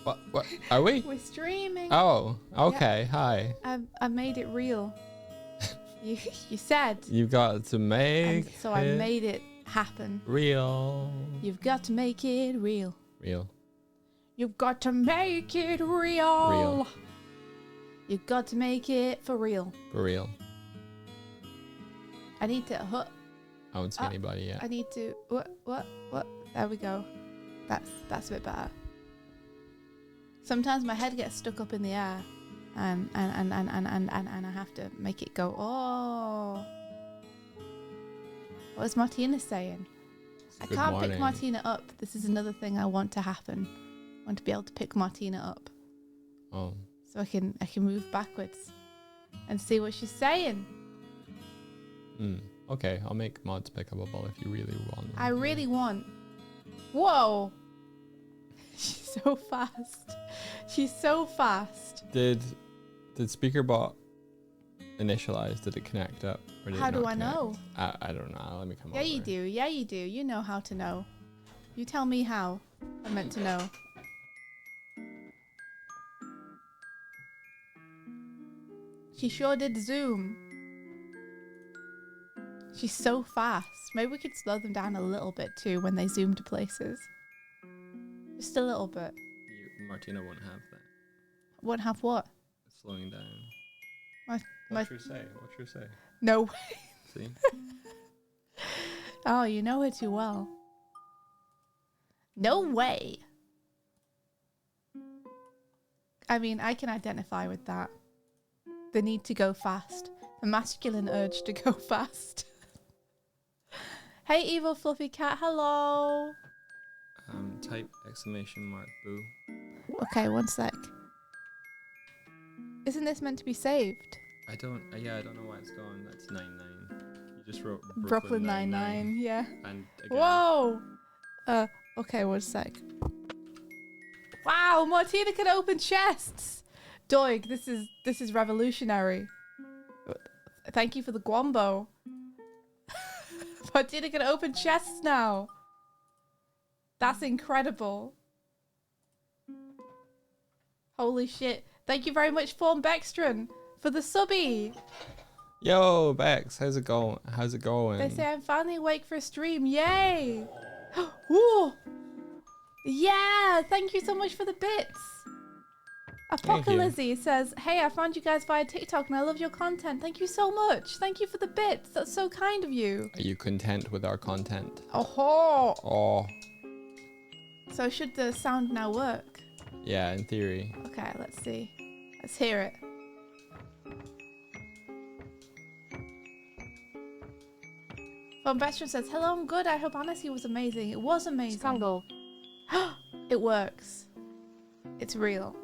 What? Are we? We're streaming. Oh, okay. Yeah. Hi. I made it real. you said. You got to make so I made it happen. Real. You've got to make it real. Real. You've got to make it real. Real. You've got to make it for real. For real. I need to. I don't see anybody yet. I need to. What? There we go. That's a bit better. Sometimes my head gets stuck up in the air, and I have to make it go. Oh. What is Martina saying? I can't pick Martina up. This is another thing I want to happen. I want to be able to pick Martina up. Oh. So I can move backwards and see what she's saying. Okay, I'll make mods pick up a ball if you really want. I really want. Whoa. She's so fast. She's so fast. Did SpeakerBot initialize? Did it connect up? Or did how it do not I connect? know? I don't know. Let me come over. Yeah, you do. Yeah, you do. You know how to know. You tell me how I'm meant to know. She sure did zoom. She's so fast. Maybe we could slow them down a little bit too when they zoom to places. Just a little bit. Martina won't have that. Won't have what? Slowing down. What's your say? What's your say? No way. See? Oh, you know her too well. No way. I mean, I can identify with that. The need to go fast. The masculine urge to go fast. Hey, evil fluffy cat. Hello. Type exclamation ! Boo. Okay, one sec. Isn't this meant to be saved? I don't know why it's gone. That's 99. You just wrote Brooklyn 99. Yeah. And again. Whoa. Okay, one sec. Wow, Martina can open chests. Doig, this is revolutionary. Thank you for the guambo. Martina can open chests now. That's incredible. Holy shit. Thank you very much, Form Bextron, for the subby. Yo, Bex, how's it going? They say I'm finally awake for a stream. Yay! Ooh. Yeah, thank you so much for the bits. Apocalypse says, hey, I found you guys via TikTok and I love your content. Thank you so much. Thank you for the bits. That's so kind of you. Are you content with our content? Oh. So should the sound now work? Yeah, in theory. Okay, let's see. Let's hear it. Von Bestrom says, hello, I'm good. I hope Annecy was amazing. It was amazing. Scandal. It works. It's real.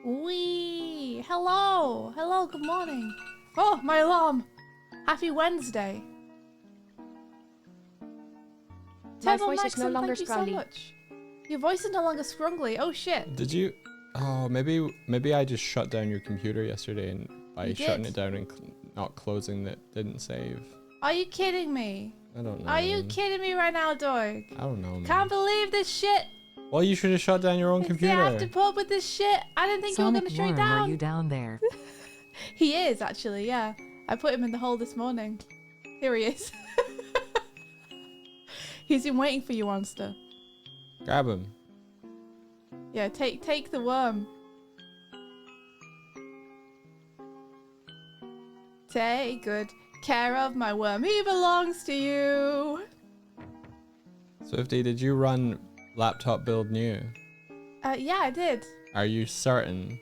Wee! Hello! Hello, good morning. Oh, my alarm! Happy Wednesday. My voice is no longer thank you scrungly. so much. Your voice is no longer scrungly. Oh shit. Did you? Oh, maybe I just shut down your computer yesterday, and by shutting it down and not closing it didn't save. Are you kidding me? I don't know. Are you kidding me right now, Doig? I don't know, man. Can't believe this shit. Well, you should have shut down your own computer. I have to put up with this shit. I didn't think you were going to straight down. Are you down there? He is, actually, yeah. I put him in the hole this morning. Here he is. He's been waiting for you, monster. Grab him. Yeah, take the worm. Take good care of my worm. He belongs to you. Swifty, did you run laptop build new? Yeah, I did. Are you certain?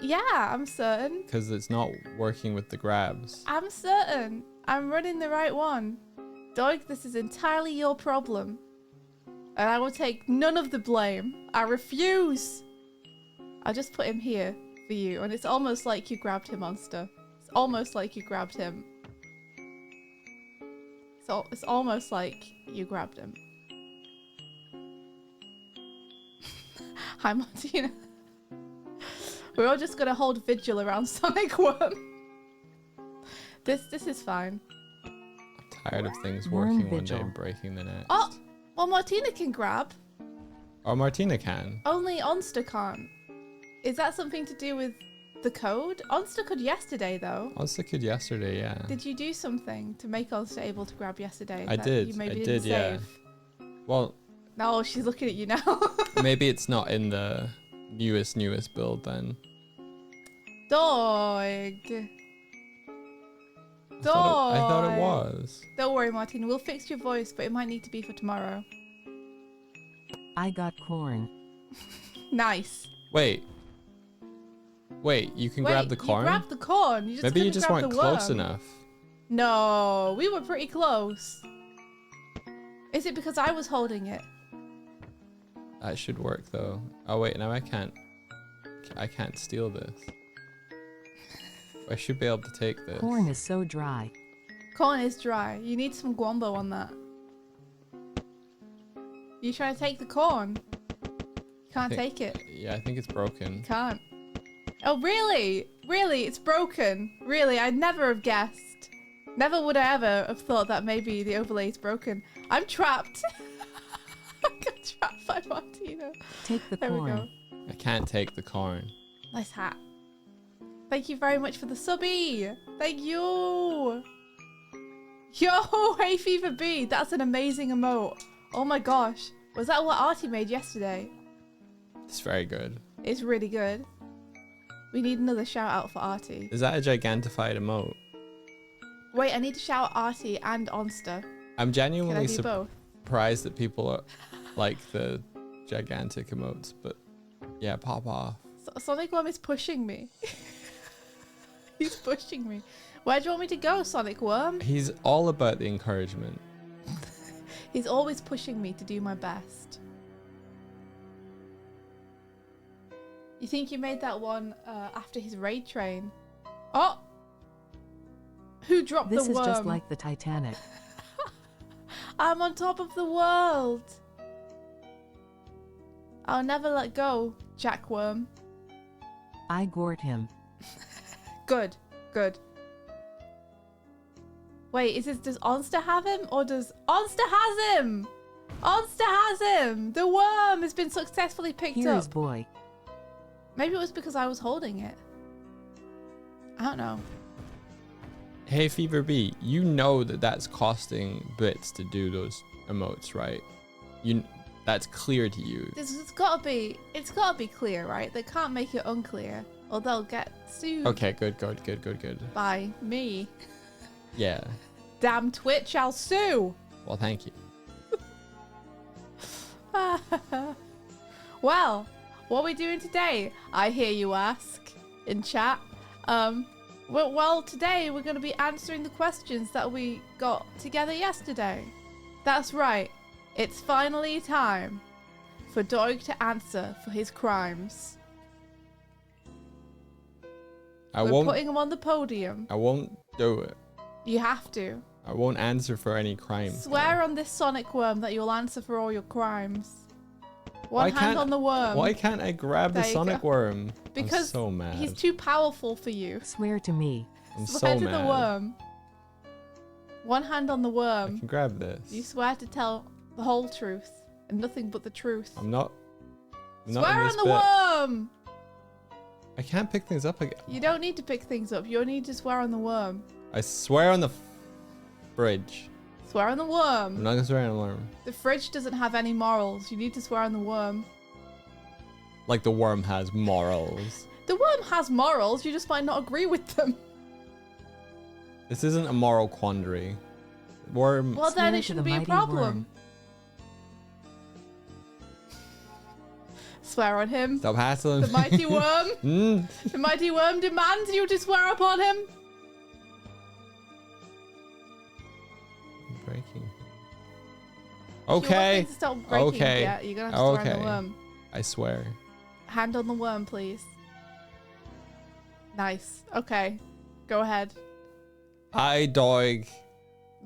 Yeah, I'm certain. Because it's not working with the grabs. I'm certain. I'm running the right one. Doig, this is entirely your problem. And I will take none of the blame. I refuse. I'll just put him here for you. And it's almost like you grabbed him, monster. It's almost like you grabbed him. So it's almost like you grabbed him. Hi, Martina. We're all just gonna hold vigil around Sonic Worm. This is fine. I'm tired of things working one day and breaking the next. Oh, well, Martina can grab. Oh, Martina can. Only Onster can't. Is that something to do with the code? Onster could yesterday, though. Onster could yesterday, yeah. Did you do something to make Onster able to grab yesterday? I did. You maybe I didn't did, yeah. save? Well, No, she's looking at you now. maybe it's not in the newest build then. Doig. I thought it was. Don't worry, Martin. We'll fix your voice, but it might need to be for tomorrow. I got corn. Nice. Wait, you can grab the corn? You grabbed the corn. You just Maybe you couldn't just grab weren't the close worm. enough. No, we were pretty close. Is it because I was holding it? That should work though. Oh wait, now I can't steal this. I should be able to take this. Corn is so dry. Corn is dry. You need some guambo on that. You trying to take the corn? You can't take it. Yeah, I think it's broken. Can't. Oh, really? Really? It's broken? Really? I'd never have guessed. Never would I ever have thought that maybe the overlay is broken. I'm trapped. I got trapped by Martina. Take the There we corn. go. I can't take the corn. Nice hat. Thank you very much for the subby. Thank you. Yo, Hay Fever B. That's an amazing emote. Oh my gosh. Was that what Artie made yesterday? It's very good. It's really good. We need another shout out for Artie. Is that a gigantified emote? Wait, I need to shout out Artie and Onster. I'm Can I genuinely do both? surprised that people are like the gigantic emotes, but yeah, pop off. Sonic Worm is pushing me. He's pushing me. Where do you want me to go, Sonic Worm? He's all about the encouragement. He's always pushing me to do my best. You think you made that one after his raid train? Oh! Who dropped This the is worm? just like the Titanic. I'm on top of the world. I'll never let go, Jack Worm. I gored him. Good, good. Wait, does Onster have him or does Onster has him? Onster has him. The worm has been successfully picked Here's up. boy. Maybe it was because I was holding it. I don't know. Hey Fever B, you know that that's costing bits to do those emotes, right? That's clear to you. It's gotta be clear, right? They can't make it unclear or they'll get sued. Okay, good. By me. Yeah. Damn Twitch, I'll sue. Well, thank you. Well, what are we doing today? I hear you ask in chat. Well, today we're going to be answering the questions that we got together yesterday. That's right. It's finally time for Doig to answer for his crimes. We're putting him on the podium. I won't do it. You have to. I won't answer for any crimes. Swear on this Sonic Worm that you'll answer for all your crimes. One hand on the worm. Why can't I grab the There you Sonic go. Worm? Because I'm so mad. he's too powerful for you. Swear to me. I'm Swear so to mad. the worm. One hand on the I worm. can grab this. You swear to tell the whole truth and nothing but the truth. I'm not Swear in on this the bit. worm! I can't pick things up again. You don't need to pick things up. You only need to swear on the worm. I swear on the fridge. Swear on the I'm worm. not gonna swear on the worm. The fridge doesn't have any morals. You need to swear on the worm. Like the worm has morals. The worm has morals. You just might not agree with them. This isn't a moral quandary. Worm. Well, Swear then to it shouldn't the be a mighty problem. worm. Swear on him. Stop hassling The me. mighty worm. Mm. The mighty worm demands you to swear upon him. Breaking. If you want Okay. things to stop breaking, Okay. yeah, you're gonna have to swear on Okay. the worm. I swear. Hand on the worm, please. Nice. Okay. Go ahead. I, Doig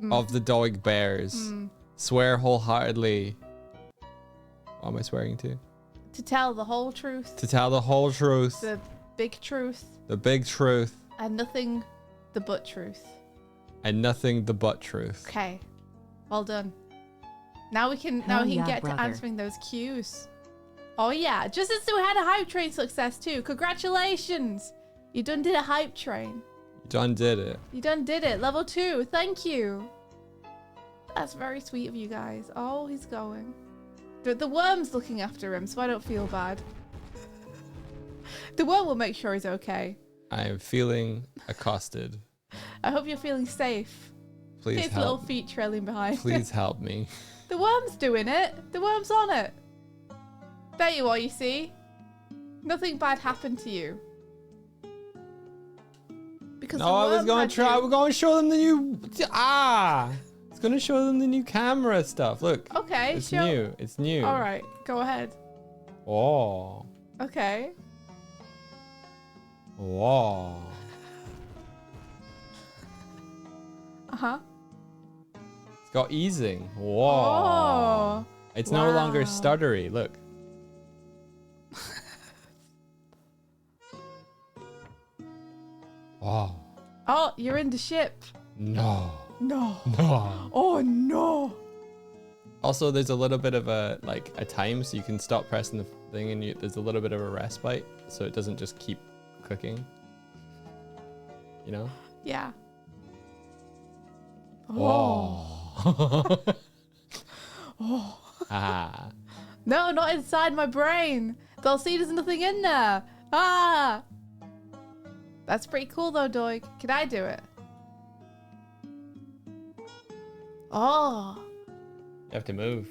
Mm. of the Doig Bears, Mm. swear wholeheartedly. What am I swearing to? To tell the whole truth, To tell the whole truth, the big truth, the big truth, and nothing the but truth. and nothing but truth. Okay. Well done. Now we can Hell get yeah, to brother. answering those cues. Oh yeah, just as we had a hype train success too. Congratulations! You done did a hype train. You done did it. You done did it. Level 2. Thank you. That's very sweet of you guys. Oh, he's going. The worm's looking after him, so I don't feel bad. The worm will make sure he's okay. I am feeling accosted. I hope you're feeling safe. Please His help. little feet trailing behind. Please help me. The worm's doing it. The worm's on it. There you are, you see. Nothing bad happened to you. Because No, I was going to try. We're going to show them the new... It's going to show them the new camera stuff. Look. Okay, It's new. It's new. All right, go ahead. Oh. Okay. Wow. Uh-huh. It's got easing. Whoa. Oh. It's no longer Wow. stuttery. Look. Wow. Oh, you're in the ship. No. No. No. Oh, no. Also, there's a little bit of a time, so you can stop pressing the thing, and there's a little bit of a respite, so it doesn't just keep clicking. You know? Yeah. Oh. Oh. Ah. No, not inside my brain. They'll see there's nothing in there. Ah. That's pretty cool though, Doig. Can I do it? Oh. You have to move.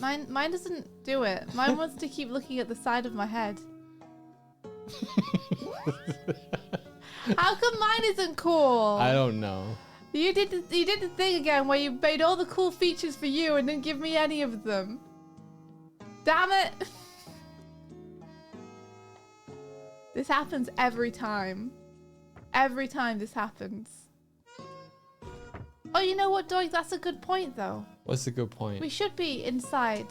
Mine doesn't do it. Mine wants to keep looking at the side of my head. How come mine isn't cool? I don't know. You did the thing again where you made all the cool features for you and didn't give me any of them. Damn it. This happens every time. Every time this happens. Oh, you know what, Doig? That's a good point, though. What's a good point? We should be inside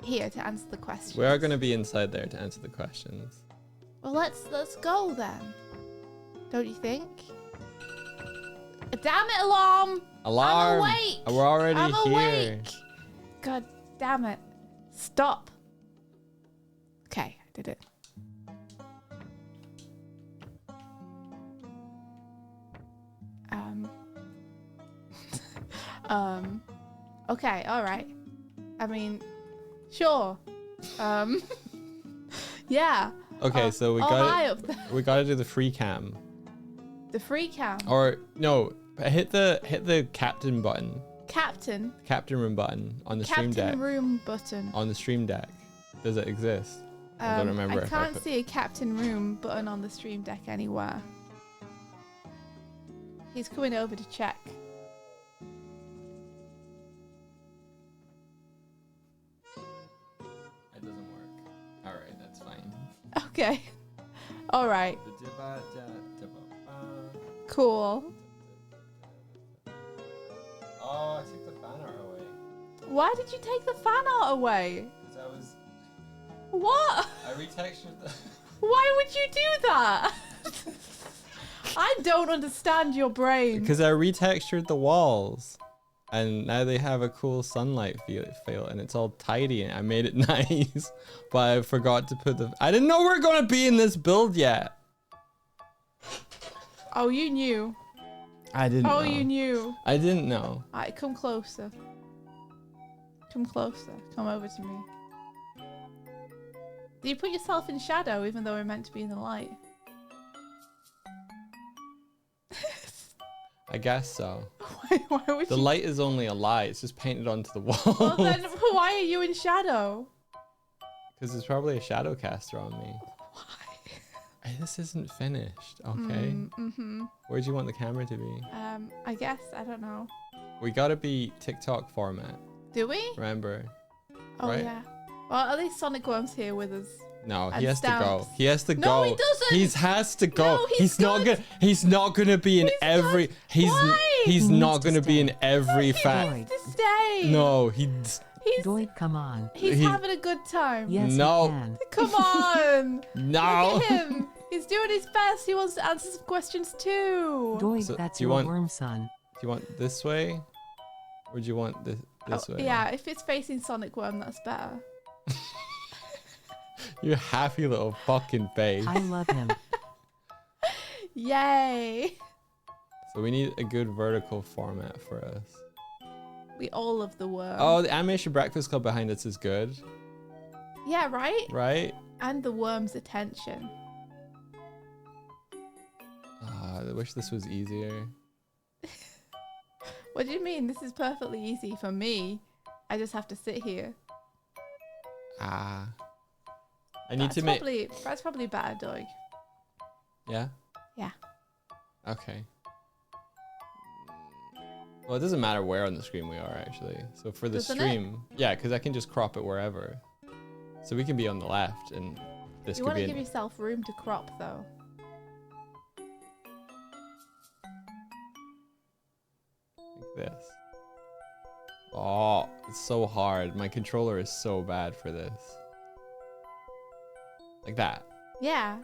here to answer the questions. We are going to be inside there to answer the questions. Well, let's go then. Don't you think? Damn it, alarm! Alarm! I'm awake! We're already I'm here. awake! God damn it. Stop. Okay, I did it. Okay, alright. I mean, sure. Yeah. Okay, so we high got up there. we got to do the free cam. The free cam. Or no, hit the captain button. Captain. Captain room button on the stream deck. Captain room button. On the stream deck. Does it exist? I don't remember. I can't see a captain room button on the stream deck anywhere. He's coming over to check. It doesn't work. All right, that's fine. Okay. All right. Cool. Oh, I took the fan art away. Why did you take the fan art away? Because I was... What? I retextured the... Why would you do that? I don't understand your brain. Because I retextured the walls. And now they have a cool sunlight feel, and it's all tidy, and I made it nice. But I forgot to put the... I didn't know we were going to be in this build yet. Oh, you knew. I didn't know. Oh, you knew. I didn't know. Alright, come closer. Come closer. Come over to me. Do you put yourself in shadow even though we're meant to be in the light? I guess so. Why would The you? light is only a lie. It's just painted onto the wall. Well, then why are you in shadow? Because there's probably a shadow caster on me. Why? Hey, this isn't finished. Okay. Mm-hmm. Where do you want the camera to be? I guess. I don't know. We gotta be TikTok format. Do we? Remember? Oh, right? yeah. Well, at least Sonic Worm's here with us. No, And he has to go. stamps. He has to No, go. he doesn't. He has to go. No, he's not good. gonna. He's not gonna be in He's every. good. He's. Why? He's He not needs to gonna be in stay. every He fact. needs to stay. No, he's. He's Doig, come on. he's he- having a good time. Yes, No. you can. Come on. No. Look at him. He's doing his best. He wants to answer some questions too. Doig, So, that's do you your want- worm son. Do you want this way, or do you want this? This way. Yeah, if it's facing Sonic Worm, that's better. Your happy little fucking face. I love him. Yay! So we need a good vertical format for us. We all love the worm. Oh, the Animation Breakfast Club behind us is good. Yeah, right? Right? And the worm's attention. I wish this was easier. What do you mean? This is perfectly easy for me. I just have to sit here. I need to make... That's probably better, Doig. Yeah? Yeah. Okay. Well, it doesn't matter where on the screen we are, actually. So for the Doesn't stream... Yeah, because I can just crop it wherever. So we can be on the left, and this You could want be... to give yourself room to crop, though. Like this. Oh, it's so hard. My controller is so bad for this. Like that. Yeah.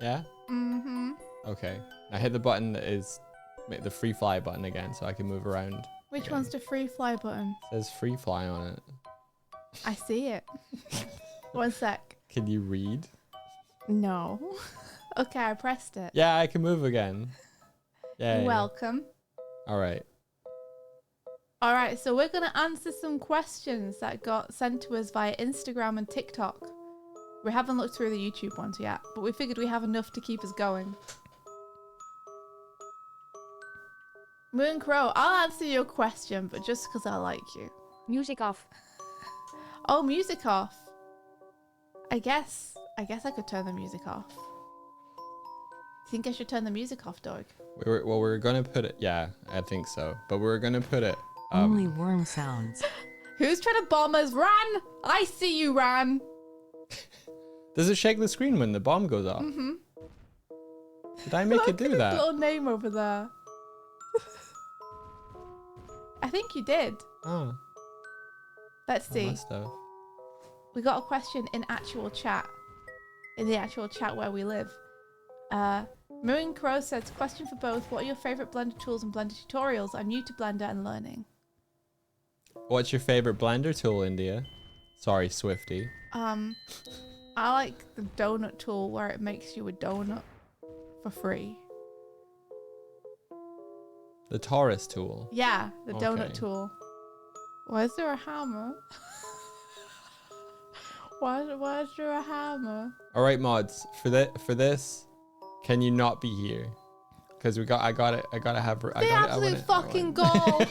Yeah? Mm-hmm. Okay. Now hit the button that is the free fly button again so I can move around. Which again. one's the free fly button? It says free fly on it. I see it. One sec. Can you read? No. Okay, I pressed it. Yeah, I can move again. Yeah. You're welcome. All right. All right, so we're going to answer some questions that got sent to us via Instagram and TikTok. We haven't looked through the YouTube ones yet, but we figured we have enough to keep us going. Moon Crow, I'll answer your question, but just because I like you. Music off. Oh, music off. I guess I could turn the music off. Do you think I should turn the music off, Doig? We're gonna put it. Yeah, I think so. But we're gonna put it. Only worm sounds. Who's trying to bomb us? Ran! I see you, Ran. Does it shake the screen when the bomb goes off? Mm-hmm. Did I make it do Look at that? his little name over there. I think you did. Oh, Let's I see. must have. We got a question in actual chat. In the actual chat where we live. Moon Crow says, question for both. What are your favorite Blender tools and Blender tutorials? I'm new to Blender and learning. What's your favorite Blender tool, India? Sorry, Swifty. I like the donut tool where it makes you a donut for free. The Taurus tool. Yeah, the donut Okay. tool. Why is there a hammer? Why is there a hammer? All right, mods. For this, can you not be here? Because I gotta have. The absolute fucking goal.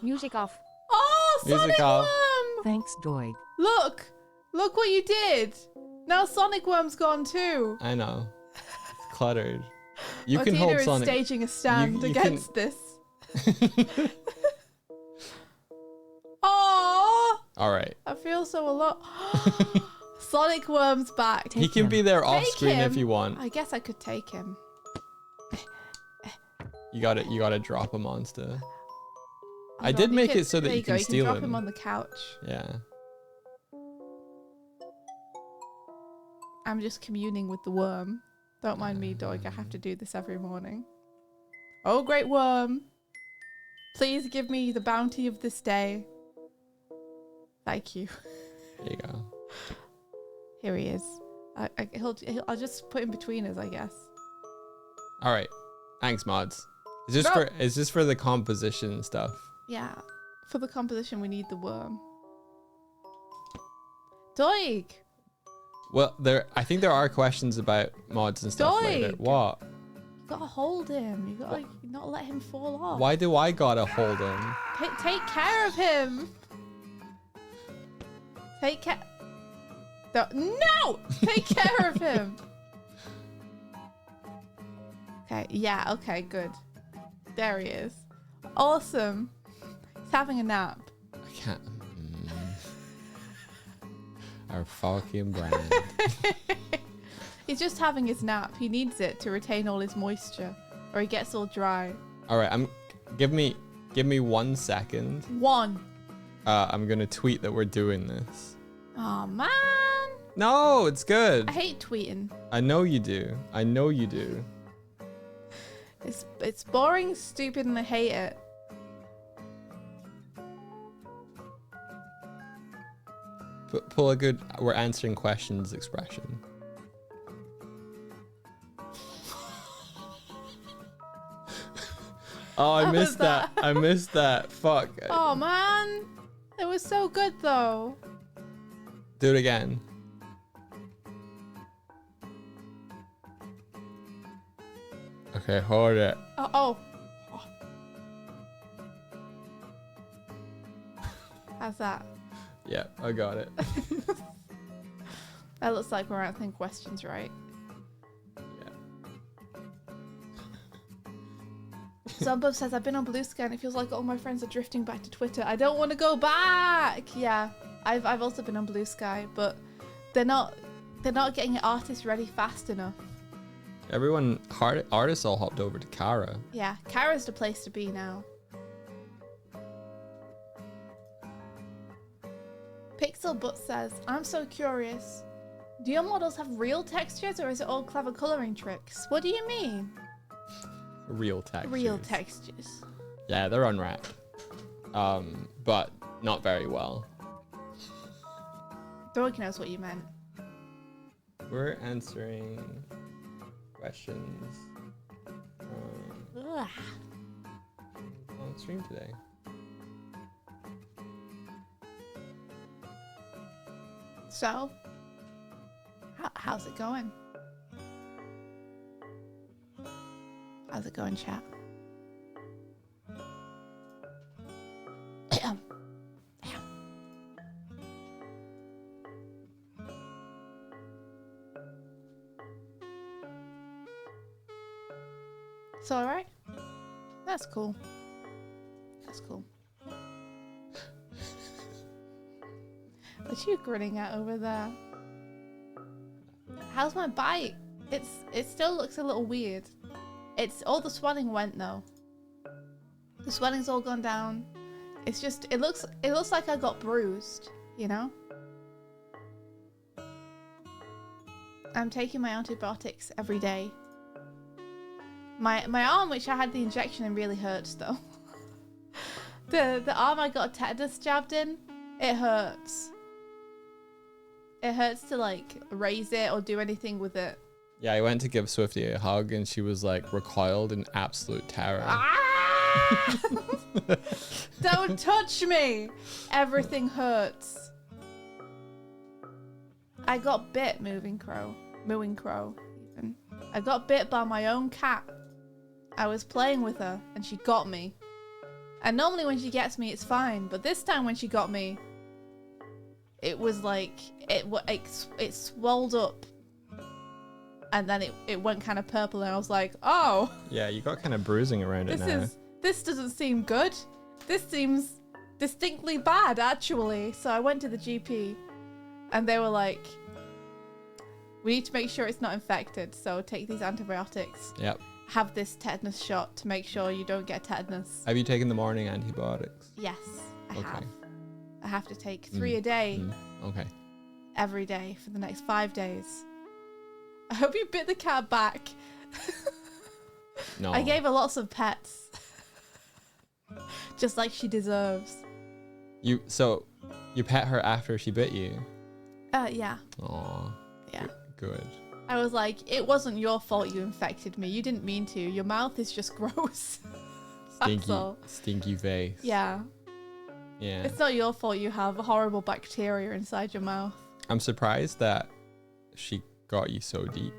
Music off. Oh, Music Sonic off. Worm! Thanks, Doig. Look what you did. Now Sonic Worm's gone too. I know. It's cluttered. You can Martina hold is Sonic. staging a stand you against this. Oh, All right. I feel so alone. Sonic Worm's back. He can be there off Take screen if him. you want. I guess I could take him. You gotta drop a monster. Hold I on, did you make can- it so that there you can go. steal drop him. him on the couch. Yeah. I'm just communing with the worm. Don't mind me, Doig. I have to do this every morning. Oh, great worm. Please give me the bounty of this day. Thank you. There you go. Here he is. I'll just put him between us, I guess. All right. Thanks, mods. Is this for the composition stuff? Yeah. For the composition, we need the worm. Doig! Well, I think there are questions about mods and stuff later. Doig! What? You gotta hold him. You gotta not let him fall off. Why do I gotta hold him? Take care of him. Take care. No! Take care of him. Okay. Yeah. Okay. Good. There he is. Awesome. He's having a nap. I can't. Our fucking brand. He's just having his nap. He needs it to retain all his moisture, or he gets all dry. All right. Give me 1 second. One. I'm gonna tweet that we're doing this. Oh man. No, it's good. I hate tweeting. I know you do. I know you do. It's boring, stupid, and I hate it. Pull a good "we're answering questions" expression. Oh, I missed that. I missed that. Fuck. Oh man, it was so good though. Do it again. Okay, hold it. Oh. How's that? Yeah, I got it. That looks like we're answering questions, right? Zumbub says, I've been on Blue Sky and it feels like all my friends are drifting back to Twitter. I don't want to go back. Yeah, I've also been on Blue Sky, but they're not getting artists ready fast enough. Everyone, artists all hopped over to Kara. Yeah, Kara's the place to be now. Pixel Butt says, I'm so curious. Do your models have real textures or is it all clever coloring tricks? What do you mean? Real textures. Real textures. Yeah, they're unwrapped. But not very well. Doig knows what you meant. We're answering questions Ugh. on stream today. So, how's it going? How's it going, chat? It's all right. That's cool. That's cool. What are you grinning at over there? How's my bite? It still looks a little weird. It's all the swelling went though. The swelling's all gone down. It's just it looks like I got bruised, you know? I'm taking my antibiotics every day. My arm, which I had the injection in, really hurts though. The arm I got a tetanus jabbed in, it hurts. It hurts to like raise it or do anything with it. Yeah, I went to give Swifty a hug and she was like recoiled in absolute terror. Ah! Don't touch me! Everything hurts. I got bit, Mooing Crow, even. I got bit by my own cat. I was playing with her and she got me. And normally when she gets me, it's fine. But this time when she got me, it was like, it swelled up. And then it went kind of purple and I was like, oh. Yeah, you got kind of bruising around it now. This doesn't seem good. This seems distinctly bad, actually. So I went to the GP and they were like, we need to make sure it's not infected. So take these antibiotics. Yep. Have this tetanus shot to make sure you don't get tetanus. Have you taken the morning antibiotics? Yes, I Okay. have. I have to take 3 a day. Okay. Every day for the next 5 days. I hope you bit the cat back. No. I gave her lots of pets. Just like she deserves. So you pet her after she bit you? Yeah. Aw. Yeah. Good. I was like, it wasn't your fault you infected me. You didn't mean to. Your mouth is just gross. That's all. Stinky face. Yeah. Yeah. It's not your fault you have horrible bacteria inside your mouth. I'm surprised that she got you so deep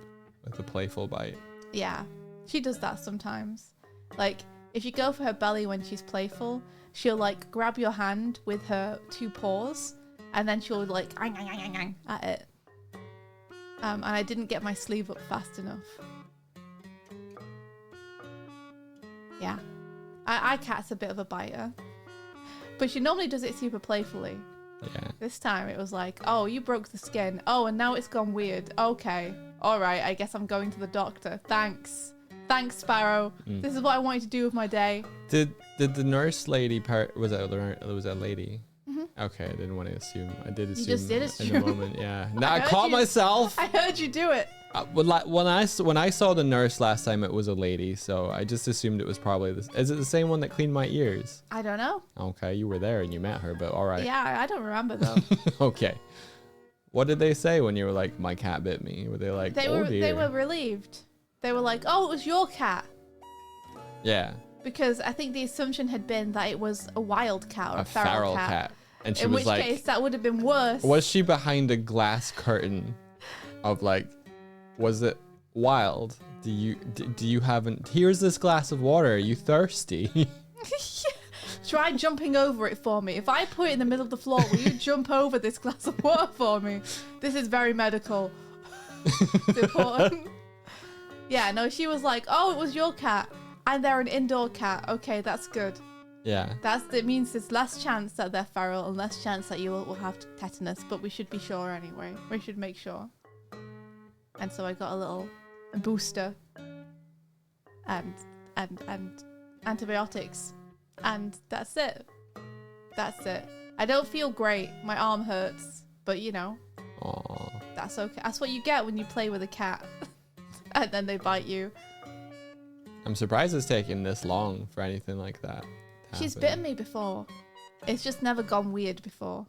with a playful bite. Yeah. She does that sometimes. Like, if you go for her belly when she's playful, she'll like grab your hand with her 2 paws and then she'll like at it. And I didn't get my sleeve up fast enough. Yeah. Our cat's a bit of a biter. But she normally does it super playfully. Yeah. This time it was like, oh, you broke the skin. Oh, and now it's gone weird. Okay. All right. I guess I'm going to the doctor. Thanks. Thanks, Sparrow. This is what I wanted to do with my day. Did the nurse lady was that a lady? Okay, I didn't want to assume. I did assume. You just did in assume. the moment. Yeah. Now I heard caught you. myself. I heard you do it. When I saw the nurse last time, it was a lady, so I just assumed it was probably this. Is it the same one that cleaned my ears? I don't know. Okay, you were there and you met her, but all right. Yeah, I don't remember though. Okay. What did they say when you were like, my cat bit me? Were they like, They oh were dear? they were relieved. They were like, oh, it was your cat. Yeah. Because I think the assumption had been that it was a wild cat or a feral cat. And she In was which like, case that would have been worse. was she behind a glass curtain of like, was it wild? Do you haven't, here's this glass of water. Are you thirsty? Try jumping over it for me. If I put it in the middle of the floor, will you jump over this glass of water for me? This is very medical. It's important. Yeah, no, she was like, oh, it was your cat. And they're an indoor cat. Okay, that's good. Yeah. It means there's less chance that they're feral and less chance that you will have tetanus, but we should be sure anyway. We should make sure. And so I got a little booster and antibiotics. And that's it. That's it. I don't feel great. My arm hurts, but you know, Aww. that's okay. That's what you get when you play with a cat. And then they bite you. I'm surprised it's taken this long for anything like that to She's happen. bitten me before. It's just never gone weird before.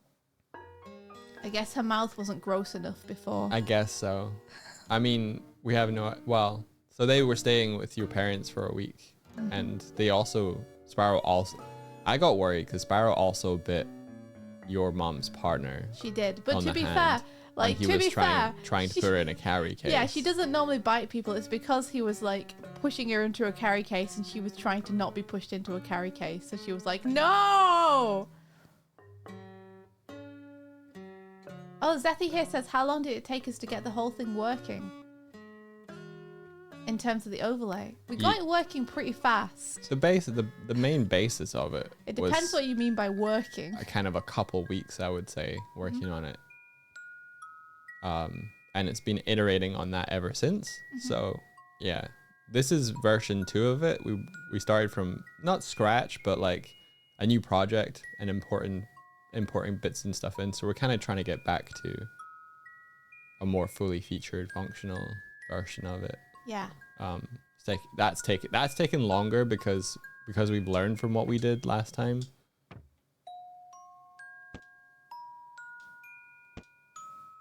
I guess her mouth wasn't gross enough before. I guess so. I mean, we have well, so they were staying with your parents for a week. Mm-hmm. And Sparrow also, I got worried because Sparrow also bit your mom's partner. She did. But on to the be hand, fair, like, and he to was be fair, trying to she- put her in a carry case. yeah, she doesn't normally bite people. It's because he was like pushing her into a carry case and she was trying to not be pushed into a carry case. So she was like, no! Oh, Zethy here says, how long did it take us to get the whole thing working? In terms of the overlay. We got it working pretty fast. The main basis of it. It depends was what you mean by working. a kind of a couple weeks, I would say, working Mm-hmm. on it. And it's been iterating on that ever since. Mm-hmm. So yeah, this is version 2 of it. We started from not scratch, but like a new project and importing bits and stuff in. So we're kind of trying to get back to a more fully featured, functional version of it. Yeah. That's taken longer because we've learned from what we did last time.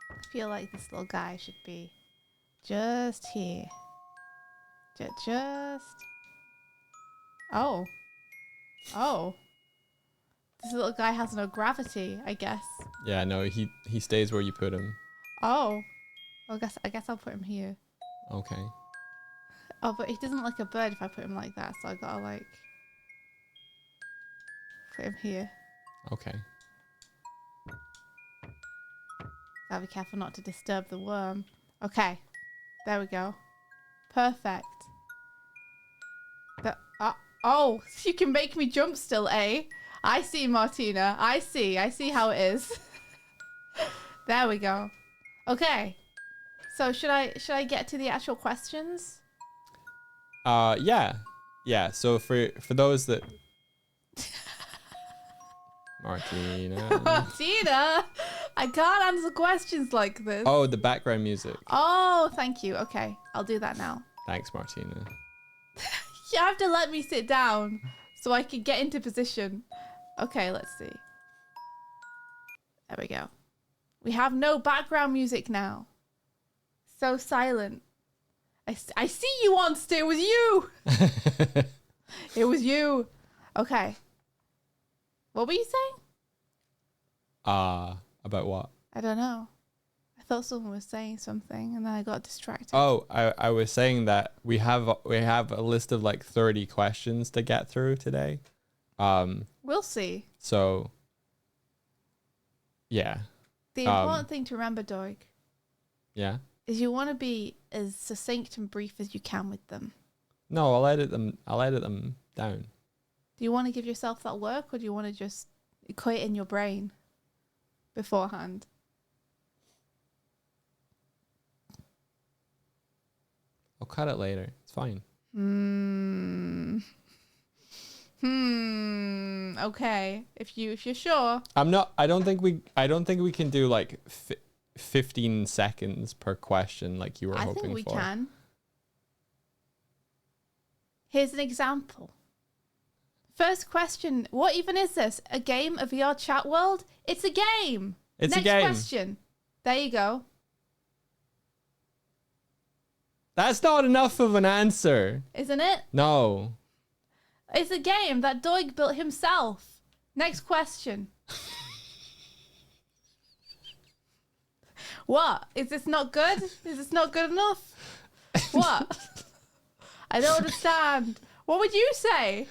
I feel like this little guy should be just here. Just. Oh. Oh. This little guy has no gravity, I guess. Yeah, no, he stays where you put him. Oh. Well, I guess I'll put him here. Okay. Oh, but he doesn't look like a bird if I put him like that, so I gotta like put him here. Okay. Gotta be careful not to disturb the worm. Okay. There we go. Perfect. Oh, you can make me jump still, eh? I see, Martina. I see how it is. There we go. Okay. So should I get to the actual questions? Yeah. So for those that Martina. Martina, I can't answer questions like this. Oh, the background music. Oh, thank you. Okay, I'll do that now. Thanks, Martina. You have to let me sit down so I can get into position. Okay, let's see. There we go. We have no background music now. So silent. I see you, Monster. It was you. It was you. Okay. What were you saying? About what? I don't know. I thought someone was saying something and then I got distracted. Oh, I was saying that we have a list of like 30 questions to get through today. We'll see. So yeah. The important thing to remember, Doig, Yeah. is you want to be as succinct and brief as you can with them. No, I'll edit them down. Do you want to give yourself that work or do you want to just cut it in your brain beforehand? I'll cut it later. It's fine. Okay. If you're sure. I don't think we can do like 15 seconds per question like you were hoping for. I think we can. Here's an example. First question. What even is this? A game, a VR chat world? It's a game. It's a Next game. question. There you go. That's not enough of an answer. Isn't it? No. It's a game that Doig built himself. Next question. What? Is this not good? Is this not good enough? What? I don't understand. What would you say?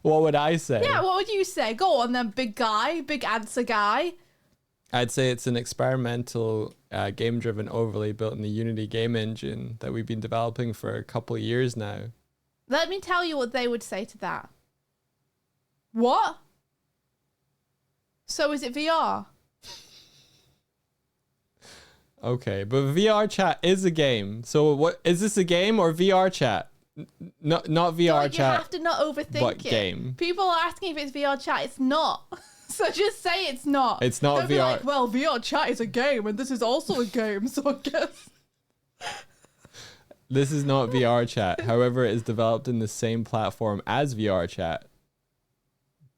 What would I say? Yeah, what would you say? Go on then, big guy, big answer guy. I'd say it's an experimental game-driven overlay built in the Unity game engine that we've been developing for a couple of years now. Let me tell you what they would say to that. What? So is it VR? Okay, but VR chat is a game. So what is this, a game or VR chat? Not VR Don't, chat. you have to not overthink but it. game. People are asking if it's VR chat. It's not. So just say it's not. It's not Don't VR. be like, well, VR chat is a game and this is also a game, so I guess. This is not VR chat. However, it is developed in the same platform as VR chat.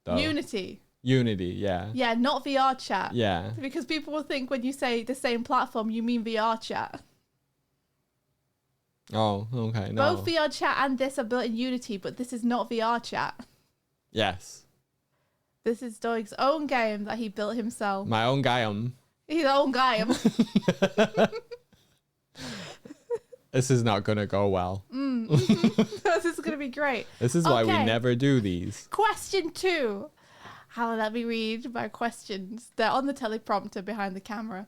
Duh. Unity. Unity, yeah. Yeah, not VR chat. Yeah. Because people will think when you say the same platform, you mean VR chat. Oh, okay. No. Both VR chat and this are built in Unity, but this is not VR chat. Yes. This is Doig's own game that he built himself. My own guy. His own game. This is not going to go well. This is going to be great. This is why we Okay. never do these. Question 2. How let me read my questions. They're on the teleprompter behind the camera.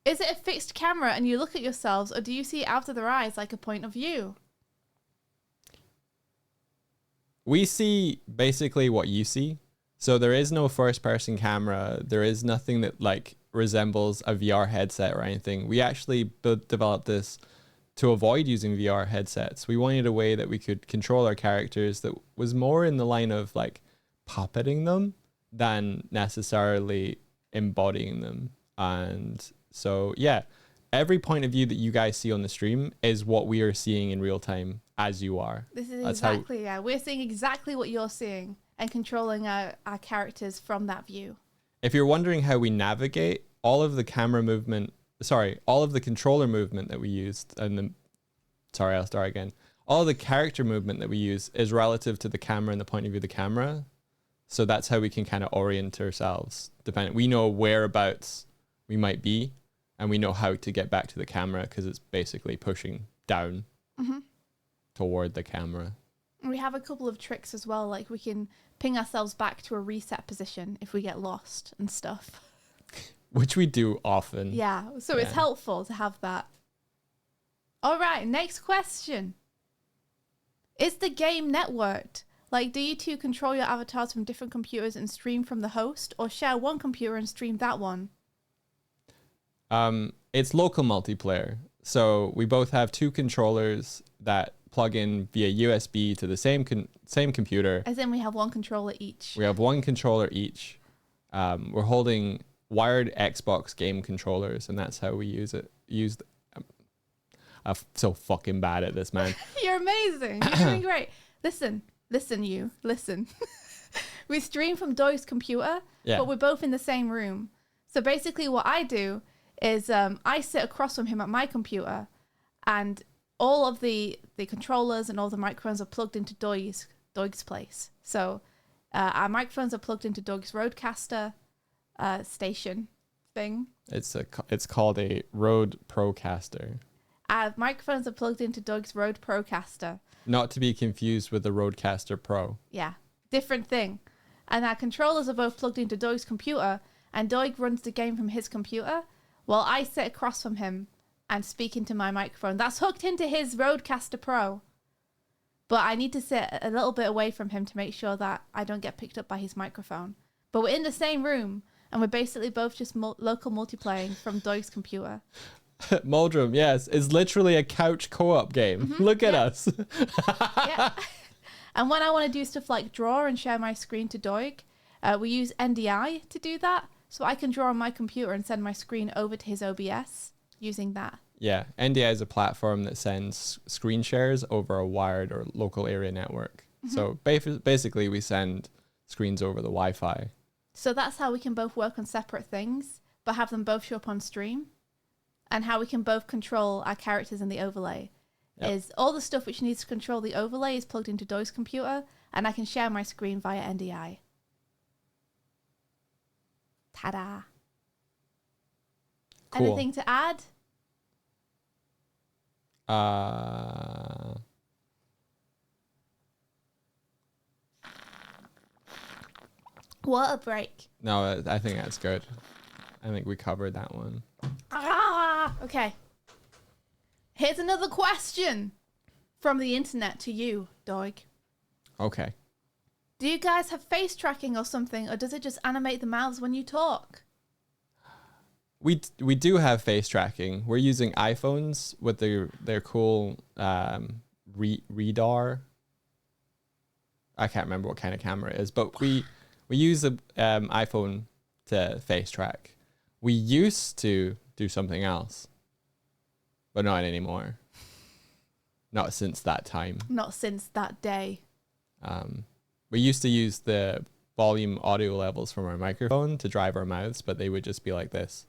Is it a fixed camera and you look at yourselves, or do you see out of their eyes like a point of view? We see basically what you see. So there is no first person camera. There is nothing that like resembles a VR headset or anything. We actually developed this to avoid using VR headsets. We wanted a way that we could control our characters that was more in the line of like puppeting them than necessarily embodying them. And so, yeah, every point of view that you guys see on the stream is what we are seeing in real time as you are. This is That's exactly, yeah. We're seeing exactly what you're seeing and controlling our characters from that view. If you're wondering how we navigate, all of the camera movement, all of the controller movement that we used, I'll start again. All of the character movement that we use is relative to the camera and the point of view of the camera. So that's how we can kind of orient ourselves. We know whereabouts we might be, and we know how to get back to the camera because it's basically pushing down toward the camera. We have a couple of tricks as well, like we can ping ourselves back to a reset position if we get lost and stuff. Which we do often. Yeah, so it's Yeah. helpful to have that. All right, next question. Is the game networked? Like, do you two control your avatars from different computers and stream from the host, or share one computer and stream that one? It's local multiplayer. So we both have two controllers that plug in via USB to the same computer. As in we have one controller each. We have one controller each. We're holding wired Xbox game controllers, and that's how we use it. I'm so fucking bad at this, man. You're amazing. You're doing great. Listen. We stream from Doig's computer, Yeah. but we're both in the same room. So basically what I do is I sit across from him at my computer, and all of the controllers and all the microphones are plugged into Doig's place. So our microphones are plugged into Doig's Rodecaster station thing. It's called a Rode Procaster. Our microphones are plugged into Doig's Rode Procaster. Not to be confused with the Rodecaster Pro. Yeah, different thing. And our controllers are both plugged into Doig's computer, and Doig runs the game from his computer, while I sit across from him and speak into my microphone. That's hooked into his Rodecaster Pro. But I need to sit a little bit away from him to make sure that I don't get picked up by his microphone. But we're in the same room, and we're basically both just local multiplaying from Doig's computer. Muldrum, yes. It's literally a couch co-op game. Look at us. Yeah. And when I want to do stuff like draw and share my screen to Doig, we use NDI to do that. So I can draw on my computer and send my screen over to his OBS using that. Yeah, NDI is a platform that sends screen shares over a wired or local area network. So basically we send screens over the Wi-Fi So that's how we can both work on separate things, but have them both show up on stream. And how we can both control our characters in the overlay. Yep. Is all the stuff which needs to control the overlay is plugged into Doig's computer, and I can share my screen via NDI. Ta-da. Cool. Anything to add? Water break. No, I think that's good. I think we covered that one. Okay. Here's another question from the internet to you, Doig. Okay. Do you guys have face tracking or something, or does it just animate the mouths when you talk? We do have face tracking. We're using iPhones with their cool radar. I can't remember what kind of camera it is, but we use the iPhone to face track. We used to do something else, but not anymore. Not since that time. Not since that day. We used to use the volume audio levels from our microphone to drive our mouths, but they would just be like this.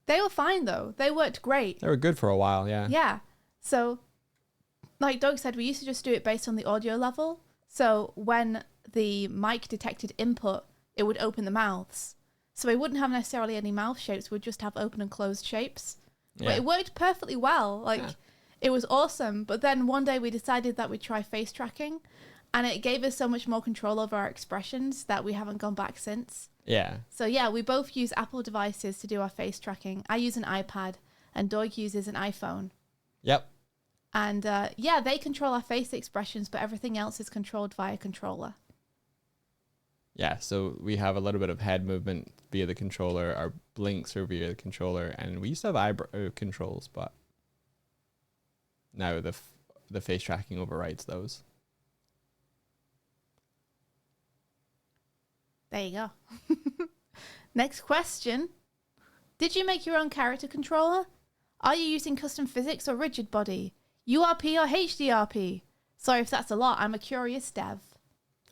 They were fine though. They worked great. They were good for a while, yeah. Yeah. So, like Doug said, we used to just do it based on the audio level. So when the mic detected input, it would open the mouths. So we wouldn't have necessarily any mouth shapes. We'd just have open and closed shapes. Yeah. But it worked perfectly well. Like, it was awesome. But then one day we decided that we'd try face tracking. And it gave us so much more control over our expressions that we haven't gone back since. Yeah. So yeah, we both use Apple devices to do our face tracking. I use an iPad and Doig uses an iPhone. Yep. And yeah, they control our face expressions, but everything else is controlled via controller. Yeah, so we have a little bit of head movement via the controller. Our blinks are via the controller. And we used to have eyebrow controls, but now the face tracking overrides those. There you go. Next question. Did you make your own character controller? Are you using custom physics or rigid body? URP or HDRP? Sorry if that's a lot. I'm a curious dev.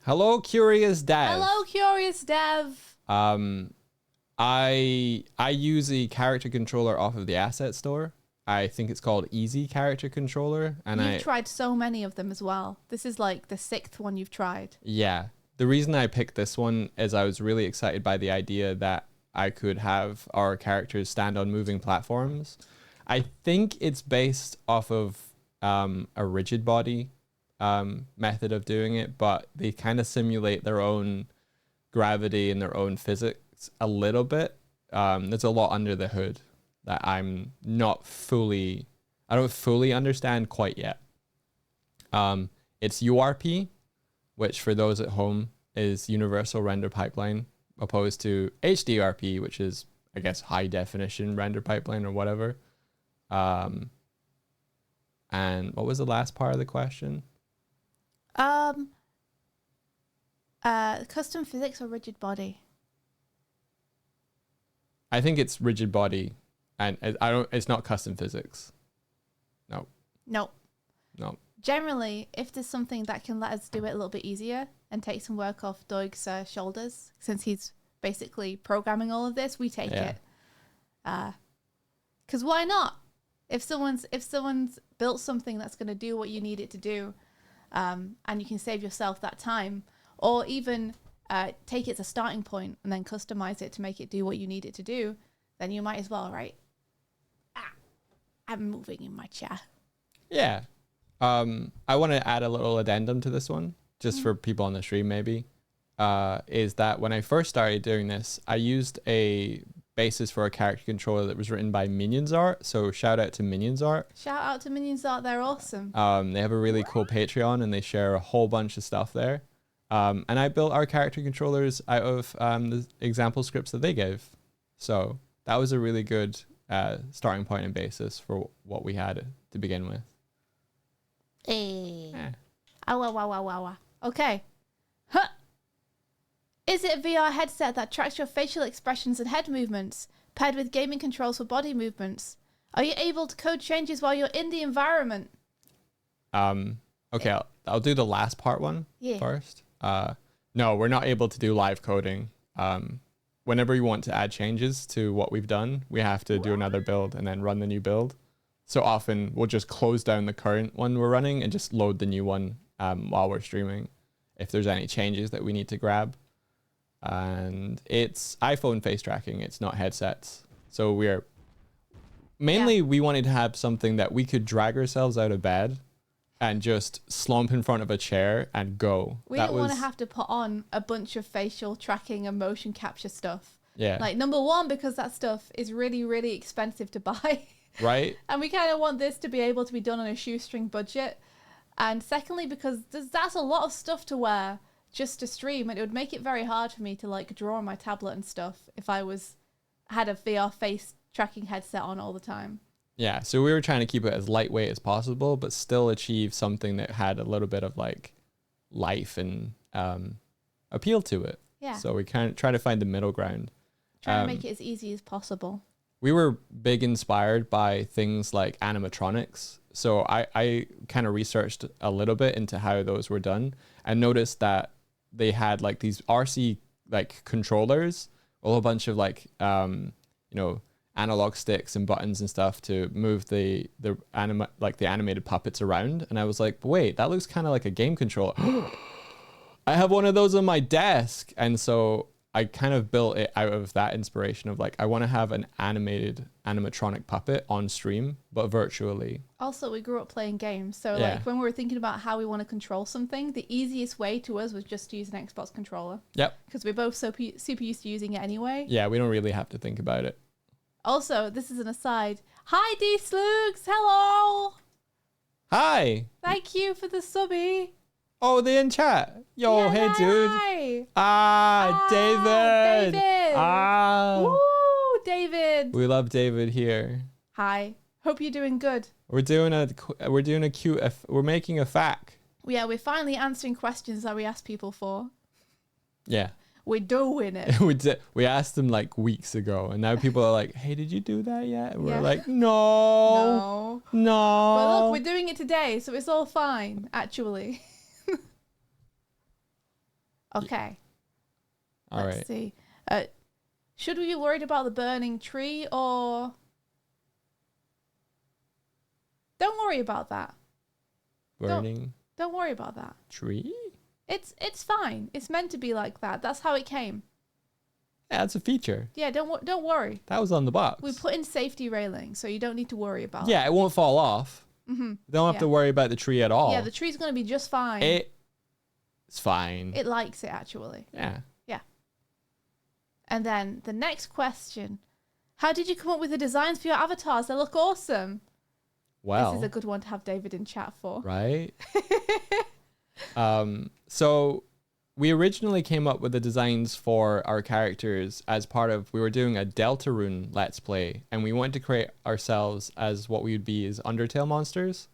Hello, Curious Dev. Hello, curious dev. I use a character controller off of the asset store. I think it's called Easy Character Controller. And You've tried so many of them as well. This is like the 6th one you've tried. Yeah. The reason I picked this one is I was really excited by the idea that I could have our characters stand on moving platforms. I think it's based off of a rigid body method of doing it, but they kind of simulate their own gravity and their own physics a little bit. There's a lot under the hood that I don't fully understand quite yet. It's URP, which for those at home is Universal Render Pipeline, opposed to HDRP, which is, I guess, high definition render pipeline or whatever. And what was the last part of the question? Custom physics or rigid body? I think it's rigid body, and it's not custom physics. No. No. No. Generally, if there's something that can let us do it a little bit easier and take some work off Doig's shoulders, since he's basically programming all of this, we take it. Because why not? If someone's built something that's going to do what you need it to do, and you can save yourself that time, or even take it as a starting point and then customize it to make it do what you need it to do, then you might as well, right? I'm moving in my chair. Yeah. I want to add a little addendum to this one, just for people on the stream maybe, is that when I first started doing this, I used a basis for a character controller that was written by Minions Art. So shout out to Minions Art. Shout out to Minions Art, they're awesome. They have a really cool Patreon and they share a whole bunch of stuff there. And I built our character controllers out of the example scripts that they gave. So that was a really good starting point and basis for what we had to begin with. Hey. Wow. Okay. Huh. Is it a VR headset that tracks your facial expressions and head movements, paired with gaming controls for body movements? Are you able to code changes while you're in the environment? Okay, I'll do the last part one Yeah. first. No, we're not able to do live coding. Whenever we want to add changes to what we've done, we have to do another build and then run the new build. So often we'll just close down the current one we're running and just load the new one while we're streaming if there's any changes that we need to grab. And it's iPhone face tracking, it's not headsets. So we wanted to have something that we could drag ourselves out of bed and just slump in front of a chair and go. We didn't want to have to put on a bunch of facial tracking and motion capture stuff. Yeah. Like, number one, because that stuff is really, really expensive to buy. Right. And we kind of want this to be able to be done on a shoestring budget. And secondly, because that's a lot of stuff to wear just to stream. And it would make it very hard for me to, like, draw on my tablet and stuff if I had a VR face tracking headset on all the time. Yeah, so we were trying to keep it as lightweight as possible, but still achieve something that had a little bit of like life and appeal to it. Yeah. So we kind of try to find the middle ground. Trying to make it as easy as possible. We were big inspired by things like animatronics. So I kind of researched a little bit into how those were done and noticed that they had like these RC like controllers, a whole bunch of like, analog sticks and buttons and stuff to move the animated puppets around. And I was like, wait, that looks kind of like a game controller. I have one of those on my desk. And so I kind of built it out of that inspiration of like, I want to have an animated animatronic puppet on stream, but virtually. Also, we grew up playing games. So like when we were thinking about how we want to control something, the easiest way to us was just to use an Xbox controller. Yep. Because we're both super used to using it anyway. Yeah, we don't really have to think about it. Also, this is an aside. Hi, D-Slugs. Hello. Hi. Thank you for the subby. Oh, they're in chat. Yo, yeah, hey, dude. Hi. David. David. Woo, David. We love David here. Hi. Hope you're doing good. We're making a FAQ. Yeah, we're finally answering questions that we asked people for. Yeah. We're doing it. We asked them like weeks ago, and now people are like, hey, did you do that yet? And we're like, no. But look, we're doing it today, so it's all fine, actually. Okay. Let's see. Should we be worried about the burning tree or... Don't worry about that. Burning? Don't worry about that. Tree? It's fine. It's meant to be like that. That's how it came. Yeah, it's a feature. Yeah, don't worry. That was on the box. We put in safety railing, so you don't need to worry about it. Yeah, it won't fall off. Mm-hmm. You don't have to worry about the tree at all. Yeah, the tree's going to be just fine. It's fine. It likes it, actually. Yeah. Yeah. And then the next question. How did you come up with the designs for your avatars? They look awesome. Well. This is a good one to have David in chat for. Right? So we originally came up with the designs for our characters as part of, we were doing a Deltarune Let's Play, and we wanted to create ourselves as what we would be as Undertale monsters.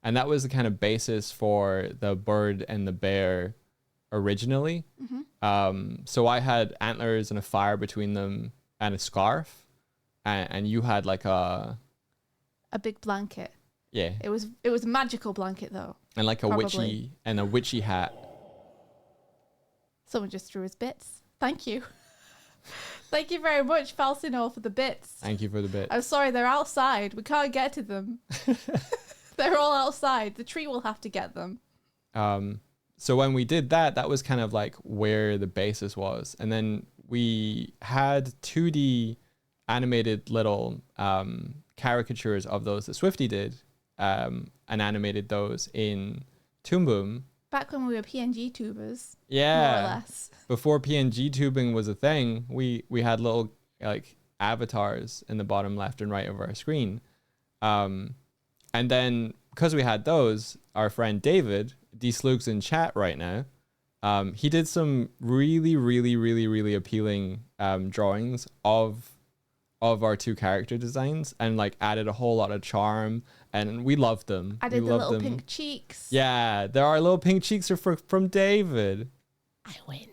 And that was the kind of basis for the bird and the bear originally. Mm-hmm. So I had antlers and a fire between them and a scarf. And you had like a big blanket. Yeah. It was a magical blanket though. And like a witchy hat. Someone just threw his bits. Thank you. Thank you very much, Falsinor, for the bits. Thank you for the bits. I'm sorry, they're outside. We can't get to them. They're all outside. The tree will have to get them. So when we did that, that was kind of like where the basis was. And then we had 2D animated little caricatures of those that Swifty did and animated those in Toon Boom. Back when we were PNG tubers. Yeah. More or less. Before PNG tubing was a thing, we had little like avatars in the bottom left and right of our screen. And then because we had those, our friend David, D-Slugs in chat right now, he did some really, really, really, really appealing drawings of our two character designs and like added a whole lot of charm, and we loved them. I did the little pink cheeks. Yeah, there are little pink cheeks from David. I win.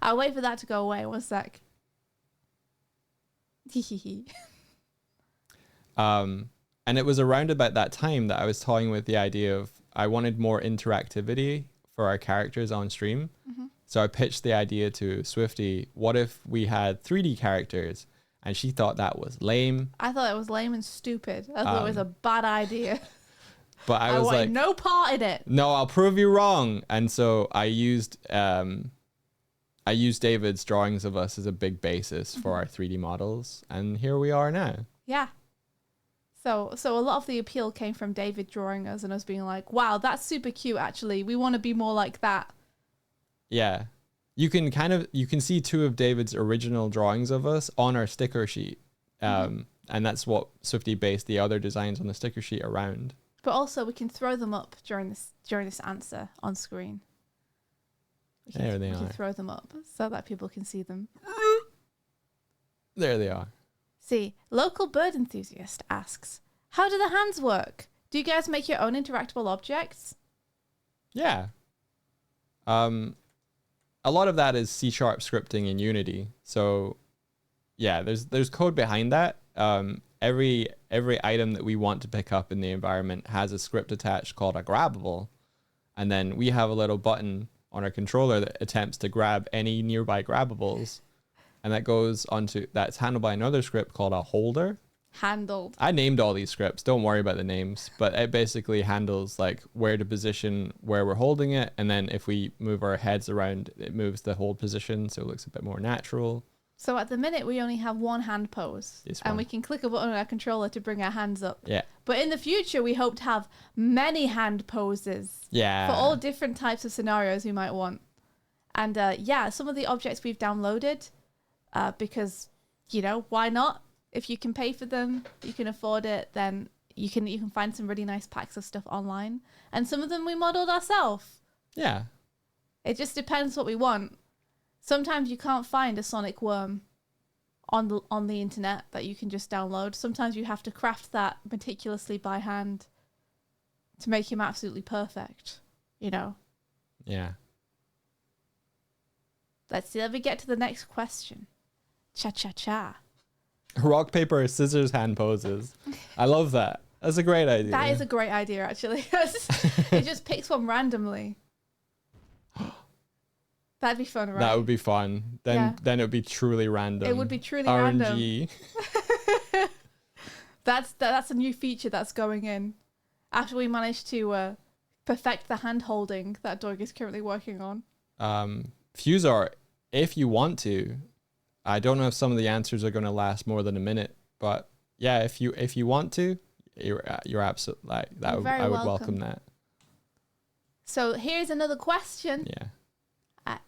I'll wait for that to go away. 1 sec. And it was around about that time that I was toying with the idea of I wanted more interactivity for our characters on stream. So I pitched the idea to Swifty, what if we had 3D characters? And she thought that was lame. I thought it was lame and stupid. I thought it was a bad idea. But I was wanted like, no part in it. no, I'll prove you wrong. And so I used David's drawings of us as a big basis for our 3D models. And here we are now. Yeah. So a lot of the appeal came from David drawing us and us being like, wow, that's super cute, actually. We want to be more like that. Yeah. You can see 2 of David's original drawings of us on our sticker sheet. And that's what Swifty based the other designs on the sticker sheet around. But also we can throw them up during this answer on screen. We can throw them up so that people can see them. There they are. See, local bird enthusiast asks, how do the hands work? Do you guys make your own interactable objects? Yeah. A lot of that is C# scripting in Unity. So yeah, there's code behind that. Every item that we want to pick up in the environment has a script attached called a grabbable. And then we have a little button on our controller that attempts to grab any nearby grabbables. And that's handled by another script called a holder. Handled. I named all these scripts. Don't worry about the names, but it basically handles like where to position where we're holding it. And then if we move our heads around, it moves the hold position. So it looks a bit more natural. So at the minute, we only have one hand pose. And we can click a button on our controller to bring our hands up. Yeah. But in the future, we hope to have many hand poses. Yeah. For all different types of scenarios we might want. And some of the objects we've downloaded, because, why not? If you can pay for them, you can afford it, then you can find some really nice packs of stuff online. And some of them we modeled ourselves. Yeah. It just depends what we want. Sometimes you can't find a sonic worm on the internet that you can just download. Sometimes you have to craft that meticulously by hand to make him absolutely perfect, Yeah. Let me get to the next question. Cha-cha-cha. Rock, paper, scissors, hand poses. I love that. That's a great idea. That is a great idea, actually. It just picks one randomly. That'd be fun, right? That would be fun. Then it would be truly random. It would be truly RNG. random. That's a new feature that's going in. After we manage to perfect the hand holding that Doig is currently working on. Fusar, if you want to, I don't know if some of the answers are going to last more than a minute, but yeah, if you want to, you're absolutely like that. I would welcome that. So here's another question. Yeah.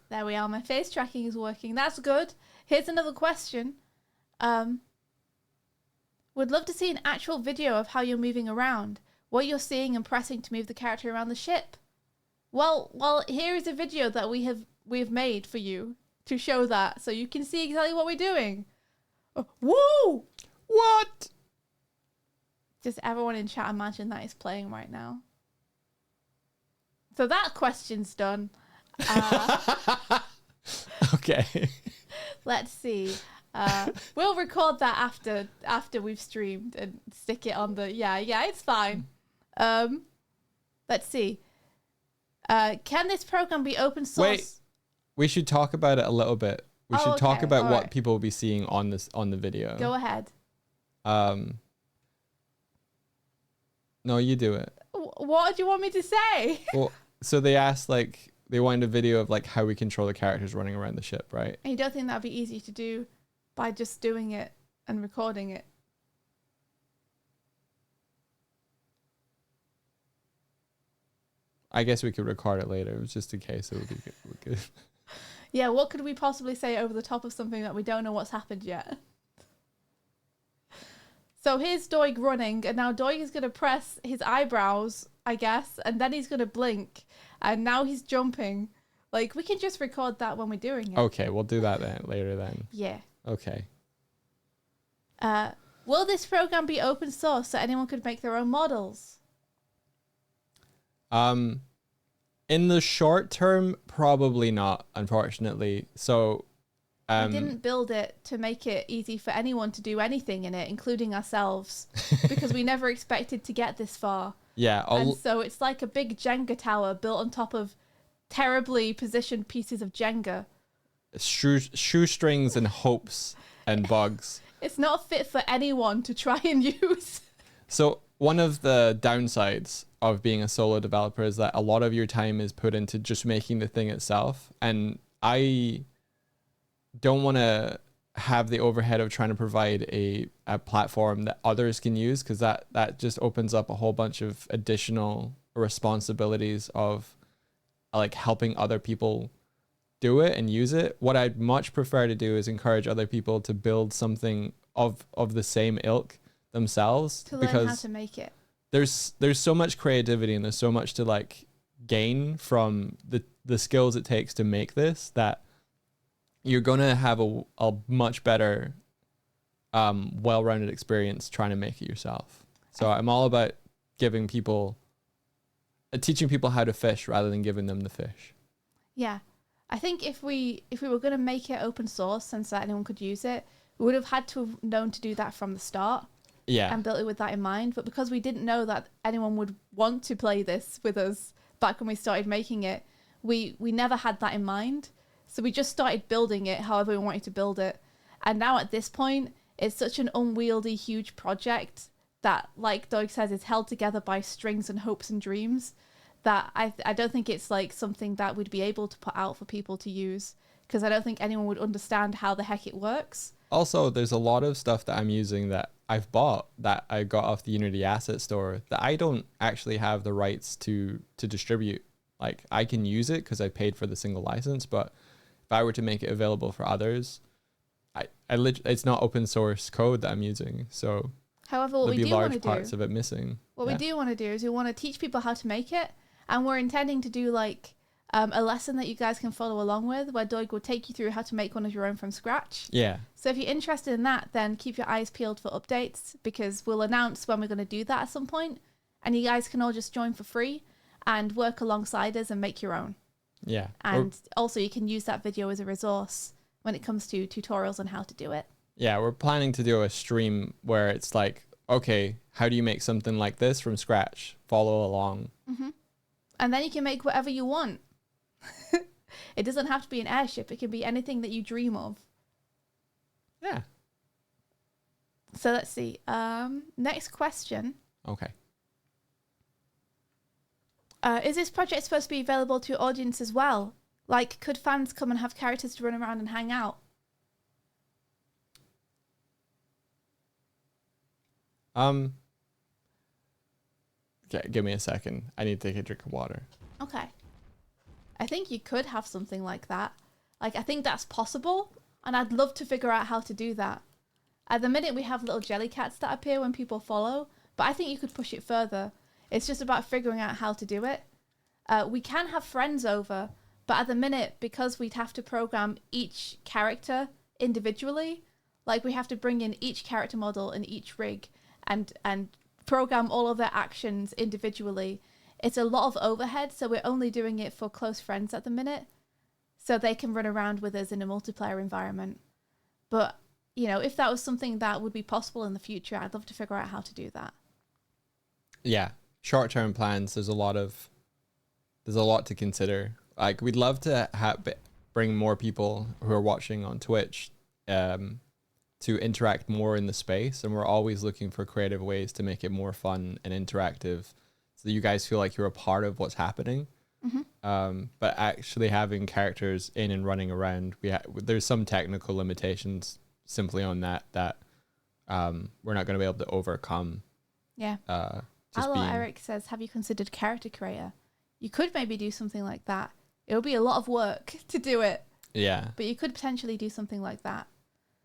There we are. My face tracking is working. That's good. Here's another question. Would love to see an actual video of how you're moving around, what you're seeing and pressing to move the character around the ship. Well, here is a video that we have made for you to show that, so you can see exactly what we're doing. Woo! What? Just everyone in chat imagine that is playing right now. So that question's done. Okay. Let's see. We'll record that after we've streamed and stick it on the it's fine. Let's see. Can this program be open source? Wait, we should talk about it a little bit. We should talk about what people will be seeing on the video. Go ahead. No, you do it. What do you want me to say? Well, so they asked they wanted a video of how we control the characters running around the ship, right? And you don't think that'd be easy to do by just doing it and recording it? I guess we could record it later. It was just in case it would be good. Yeah, what could we possibly say over the top of something that we don't know what's happened yet? So here's Doig running, and now Doig is going to press his eyebrows, I guess, and then he's going to blink, and now he's jumping. We can just record that when we're doing it. Okay, we'll do that later then. Yeah. Okay. Will this program be open source so anyone could make their own models? In the short term, probably not, unfortunately. So we didn't build it to make it easy for anyone to do anything in it, including ourselves, because we never expected to get this far. Yeah. And so it's like a big Jenga tower built on top of terribly positioned pieces of Jenga. Shoestrings and hopes and bugs. It's not fit for anyone to try and use. So one of the downsides of being a solo developer is that a lot of your time is put into just making the thing itself. And I don't want to have the overhead of trying to provide a platform that others can use, because that just opens up a whole bunch of additional responsibilities of like helping other people do it and use it. What I'd much prefer to do is encourage other people to build something of the same ilk themselves, To learn how to make it. There's so much creativity and there's so much to like gain from the skills it takes to make this, that you're gonna have a much better well-rounded experience trying to make it yourself. So I'm all about giving people teaching people how to fish rather than giving them the fish. Yeah. I think if we were going to make it open source and so that anyone could use it, we would have had to have known to do that from the start. Yeah. And built it with that in mind. But because we didn't know that anyone would want to play this with us back when we started making it, we never had that in mind. So we just started building it however we wanted to build it. And now at this point, it's such an unwieldy, huge project that, like Doig says, is held together by strings and hopes and dreams, that I don't think it's like something that we'd be able to put out for people to use, because I don't think anyone would understand how the heck it works. Also, there's a lot of stuff that I'm using that I've bought that I got off the Unity Asset Store that I don't actually have the rights to distribute. Like, I can use it because I paid for the single license, but if I were to make it available for others, it's not open source code that I'm using. So however, what there'll we be do want large to parts do, of it missing. what we do want to do is we want to teach people how to make it, and we're intending to do like a lesson that you guys can follow along with, where Doig will take you through how to make one of your own from scratch. Yeah. So if you're interested in that, then keep your eyes peeled for updates, because we'll announce when we're going to do that at some point, and you guys can all just join for free and work alongside us and make your own. Yeah. And also you can use that video as a resource when it comes to tutorials on how to do it. Yeah, we're planning to do a stream where it's like, okay, how do you make something like this from scratch? Follow along. Mm-hmm. And then you can make whatever you want. It doesn't have to be an airship. It can be anything that you dream of. Yeah. So let's see. Next question. Okay. Is this project supposed to be available to your audience as well? Like, could fans come and have characters to run around and hang out? Okay, give me a second. I need to take a drink of water. Okay. I think you could have something like that. Like, I think that's possible, and I'd love to figure out how to do that. At the minute, we have little jelly cats that appear when people follow, but I think you could push it further. It's just about figuring out how to do it. We can have friends over, but at the minute, because we'd have to program each character individually, like we have to bring in each character model and each rig and program all of their actions individually. It's a lot of overhead, so we're only doing it for close friends at the minute, so they can run around with us in a multiplayer environment. But, you know, if that was something that would be possible in the future, I'd love to figure out how to do that. Yeah, short-term plans. There's a lot to consider. Like, we'd love to bring more people who are watching on Twitch to interact more in the space, and we're always looking for creative ways to make it more fun and interactive, so that you guys feel like you're a part of what's happening. Mm-hmm. But actually having characters in and running around, there's some technical limitations simply on that we're not going to be able to overcome. Yeah. Eric says, have you considered character creator? You could maybe do something like that. It would be a lot of work to do it. Yeah. But you could potentially do something like that.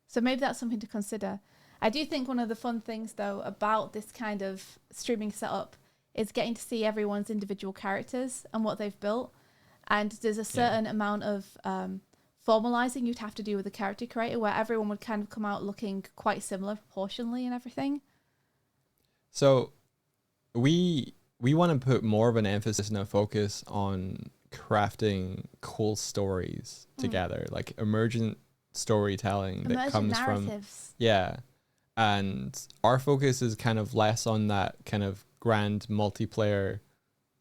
So maybe that's something to consider. I do think one of the fun things, though, about this kind of streaming setup is getting to see everyone's individual characters and what they've built. And there's a certain amount of formalizing you'd have to do with the character creator, where everyone would kind of come out looking quite similar proportionally and everything. So we want to put more of an emphasis and a focus on crafting cool stories together, like emergent storytelling that comes narratives. from and our focus is kind of less on that kind of grand multiplayer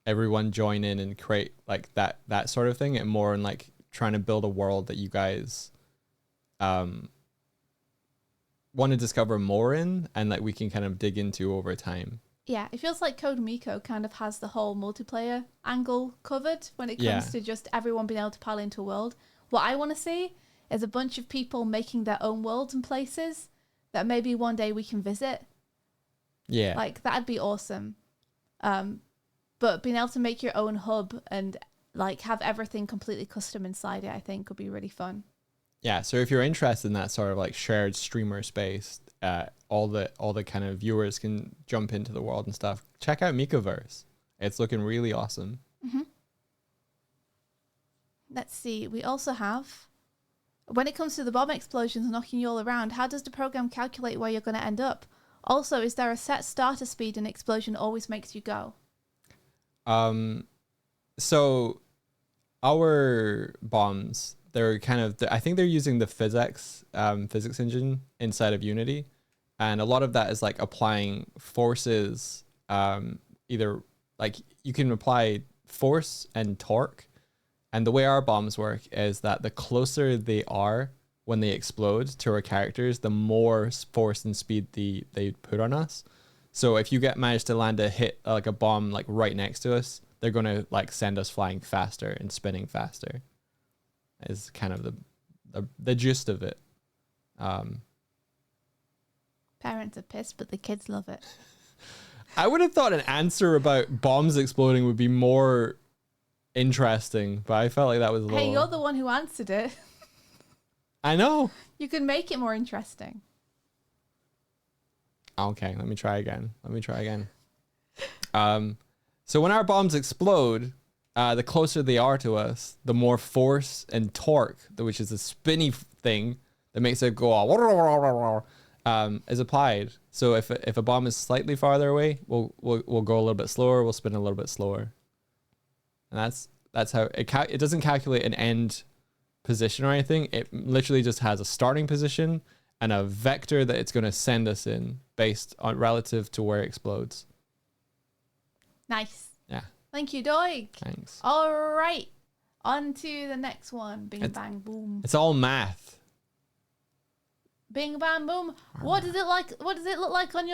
everyone join in and create like that sort of thing, and more in like trying to build a world that you guys want to discover more in, and like we can kind of dig into over time. Yeah, it feels like Code Miko kind of has the whole multiplayer angle covered when it comes to just everyone being able to pile into a world. What I want to see is a bunch of people making their own worlds and places that maybe one day we can visit. Yeah. Like, that'd be awesome. But being able to make your own hub and like have everything completely custom inside it, I think would be really fun. Yeah, so if you're interested in that sort of like shared streamer space, all the kind of viewers can jump into the world and stuff. Check out Mikoverse. It's looking really awesome. Mm-hmm. Let's see. We also have, when it comes to the bomb explosions knocking you all around, how does the program calculate where you're going to end up? Also, is there a set starter speed an explosion always makes you go? So our bombs, they're kind of, I think they're using the physics engine inside of Unity. And a lot of that is like applying forces, either like you can apply force and torque. And the way our bombs work is that the closer they are when they explode to our characters, the more force and speed they put on us. So if you manage to land a hit, like a bomb, like right next to us, they're going to like send us flying faster and spinning faster. Is kind of the gist of it. Parents are pissed, but the kids love it. I would have thought an answer about bombs exploding would be more interesting, but I felt like that was a little... Hey, you're the one who answered it. I know. You can make it more interesting. Okay, let me try again. So when our bombs explode, the closer they are to us, the more force and torque, which is a spinny thing that makes it go is applied. So if a bomb is slightly farther away, we'll go a little bit slower. We'll spin a little bit slower, and that's how it doesn't calculate an end position or anything. It literally just has a starting position and a vector that it's going to send us in based on relative to where it explodes. Nice. Yeah. Thank you, Doig. Thanks. All right. On to the next one. Bing, bang, boom. It's all math. Bing, bang, boom. What does it look like on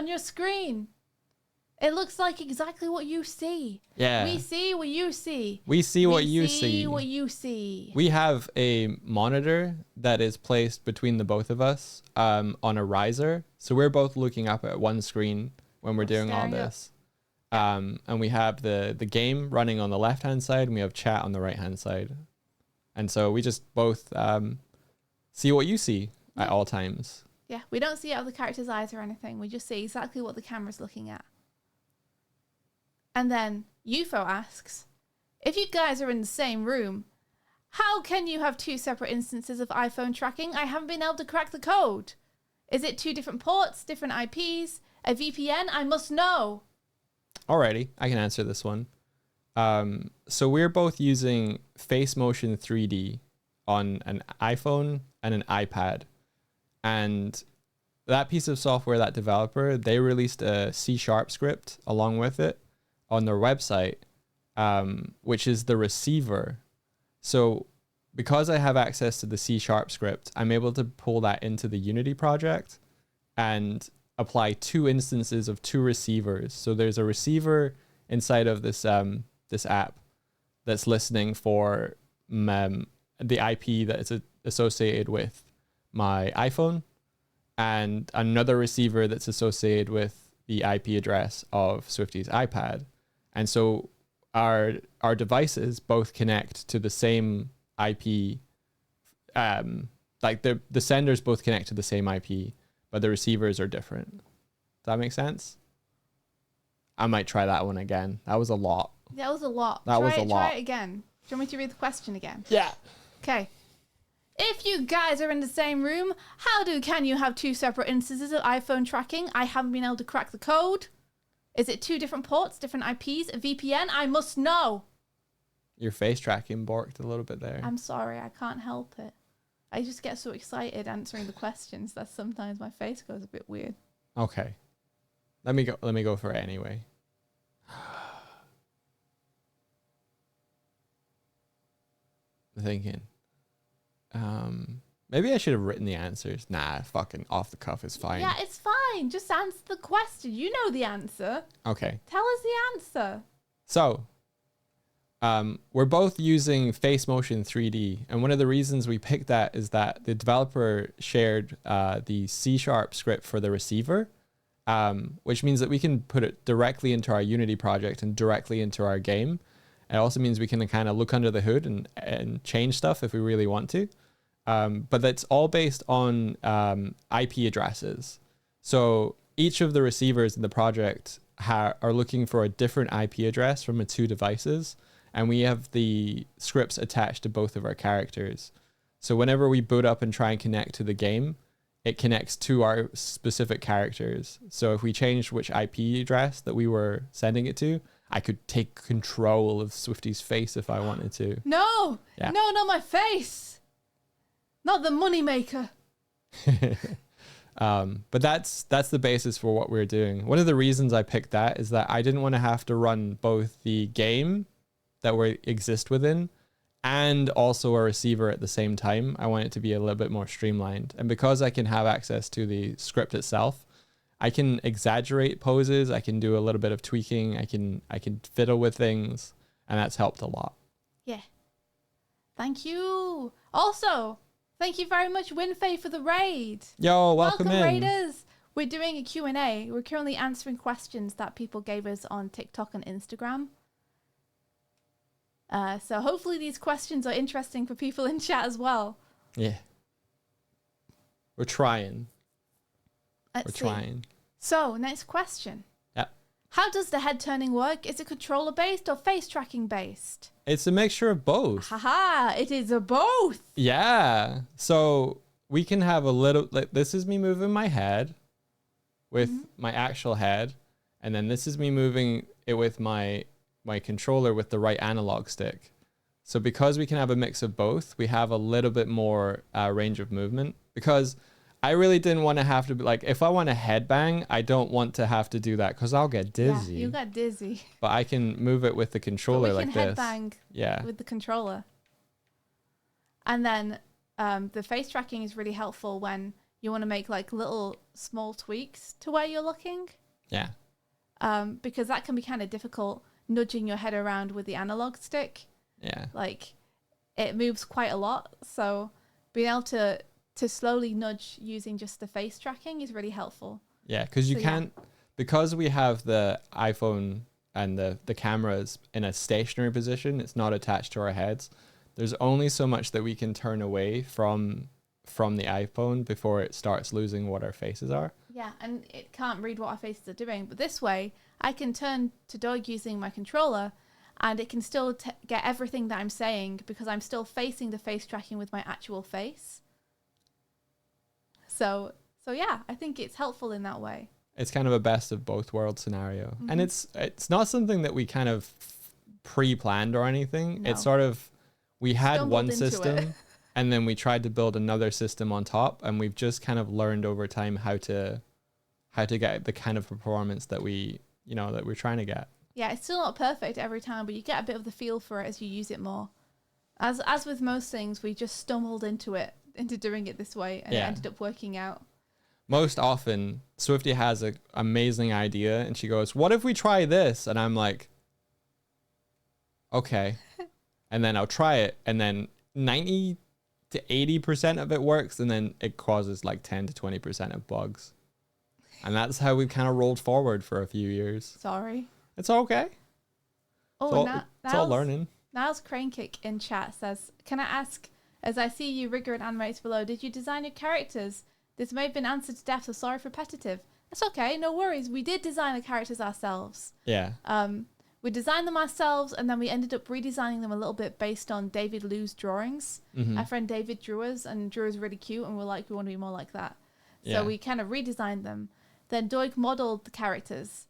your screen? It looks like exactly what you see. Yeah. We see what you see. We see what you see. see. What you see. We have a monitor that is placed between the both of us on a riser. So we're both looking up at one screen when we're doing all this. And we have the game running on the left-hand side, and we have chat on the right-hand side. And so we just both see what you see at all times. Yeah, we don't see out of the character's eyes or anything. We just see exactly what the camera's looking at. And then UFO asks, if you guys are in the same room, how can you have two separate instances of iPhone tracking? I haven't been able to crack the code. Is it two different ports, different IPs, a VPN? I must know. Alrighty, I can answer this one. So we're both using Face Motion 3D on an iPhone and an iPad. And that piece of software, that developer, they released a C# script along with it on their website, which is the receiver. So because I have access to the C# script, I'm able to pull that into the Unity project and apply two instances of two receivers. So there's a receiver inside of this this app that's listening for the IP that is associated with my iPhone, and another receiver that's associated with the IP address of Swifty's iPad. And so our devices both connect to the same IP, like the senders both connect to the same IP, but the receivers are different. Does that make sense? I might try that one again. That was a lot. That was a lot. Try it again. Do you want me to read the question again? Yeah. Okay. If you guys are in the same room, can you have two separate instances of iPhone tracking? I haven't been able to crack the code. Is it two different ports, different IPs, a VPN? I must know. Your face tracking borked a little bit there. I'm sorry, I can't help it. I just get so excited answering the questions that sometimes my face goes a bit weird. Okay. Let me go for it anyway. I'm thinking. Maybe I should have written the answers. Nah, fucking off the cuff is fine. Yeah, it's fine. Just answer the question. You know the answer. Okay. Tell us the answer. So, we're both using face motion 3D, and one of the reasons we picked that is that the developer shared the C# script for the receiver, which means that we can put it directly into our Unity project and directly into our game. It also means we can kind of look under the hood and change stuff if we really want to. But that's all based on IP addresses. So each of the receivers in the project are looking for a different IP address from the two devices. And we have the scripts attached to both of our characters. So whenever we boot up and try and connect to the game, it connects to our specific characters. So if we changed which IP address that we were sending it to, I could take control of Swifty's face if I wanted to. No, Yeah. no, not my face. Not the money maker. But that's the basis for what we're doing. One of the reasons I picked that is that I didn't want to have to run both the game that we exist within and also a receiver at the same time. I want it to be a little bit more streamlined. And because I can have access to the script itself, I can exaggerate poses. I can do a little bit of tweaking. I can fiddle with things, and that's helped a lot. Yeah. Thank you. Also, thank you very much, Winfei, for the raid. Yo, welcome in. Raiders. We're doing a Q&A. We're currently answering questions that people gave us on TikTok and Instagram. So hopefully these questions are interesting for people in chat as well. Yeah. We're trying. Let's see. Trying. So, next question. Yep. How does the head turning work? Is it controller based or face tracking based? It's a mixture of both. Haha, it is a both. Yeah. So we can have a little, like, this is me moving my head with my actual head. And then this is me moving it with my controller with the right analog stick. So because we can have a mix of both, we have a little bit more range of movement. Because I really didn't want to have to be like, if I want to headbang, I don't want to have to do that because I'll get dizzy. Yeah, you got dizzy. But I can move it with the controller like this. We can headbang with the controller. And then the face tracking is really helpful when you want to make like little small tweaks to where you're looking. Yeah. Because that can be kind of difficult nudging your head around with the analog stick. Yeah. Like it moves quite a lot. So being able to slowly nudge using just the face tracking is really helpful. Yeah, because you can't, because we have the iPhone and the cameras in a stationary position, it's not attached to our heads. There's only so much that we can turn away from the iPhone before it starts losing what our faces are. Yeah, and it can't read what our faces are doing. But this way, I can turn to Doig using my controller, and it can still get everything that I'm saying because I'm still facing the face tracking with my actual face. So yeah, I think it's helpful in that way. It's kind of a best of both worlds scenario. And it's not something that we kind of pre-planned or anything. No. It's sort of, we had Stumbled one into system it. and then we tried to build another system on top, and we've just kind of learned over time how to get the kind of performance that we're trying to get. Yeah, it's still not perfect every time, but you get a bit of the feel for it as you use it more. As with most things, we just stumbled into doing it this way, and it ended up working out. Most often, Swifty has an amazing idea, and she goes, "What if we try this?" And I'm like, "Okay." And then I'll try it, and then 90 to 80% of it works, and then it causes like 10 to 20% of bugs. And that's how we kind of rolled forward for a few years. Sorry. It's okay. Oh, it's all learning. Niles Cranekick in chat says, "Can I ask, as I see you rigor and animates below, did you design your characters? This may have been answered to death, so sorry for repetitive." It's okay, no worries. We did design the characters ourselves. Yeah. We designed them ourselves, and then we ended up redesigning them a little bit based on David Liu's drawings. Our friend David drew us, and drew us really cute, and we're like, we want to be more like that. So we kind of redesigned them. Then Doig modeled the characters,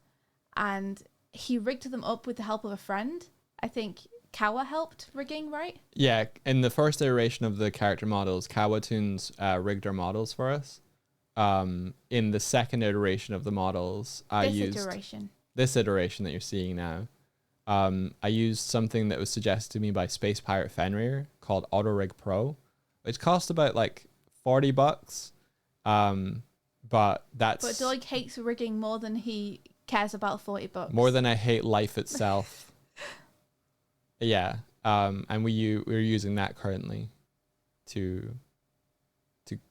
and he rigged them up with the help of a friend. I think Kawa helped rigging, right? Yeah, in the first iteration of the character models, Kawatoons rigged our models for us. In the second iteration of the models, I used this iteration that you're seeing now. I used something that was suggested to me by Space Pirate Fenrir called Autorig Pro, which cost about like $40. But that's But Doig hates rigging more than he cares about $40. more than I hate life itself. Yeah. And we're using that currently to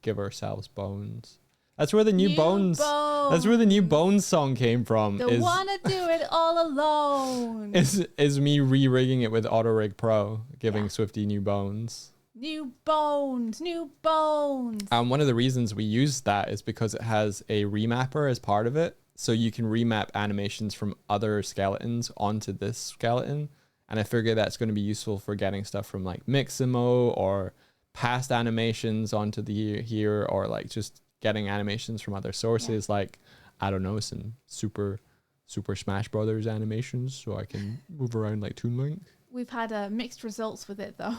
give ourselves bones. That's where the new bones. That's where the new Bones song came from. Don't wanna do it all alone. Is me re-rigging it with Autorig Pro, giving Swifty new bones. New bones, new bones. One of the reasons we use that is because it has a remapper as part of it, so you can remap animations from other skeletons onto this skeleton. And I figure that's going to be useful for getting stuff from like Mixamo or past animations onto the here, or like just getting animations from other sources, like, I don't know, some Super Smash Brothers animations, so I can move around like Toon Link. We've had mixed results with it though.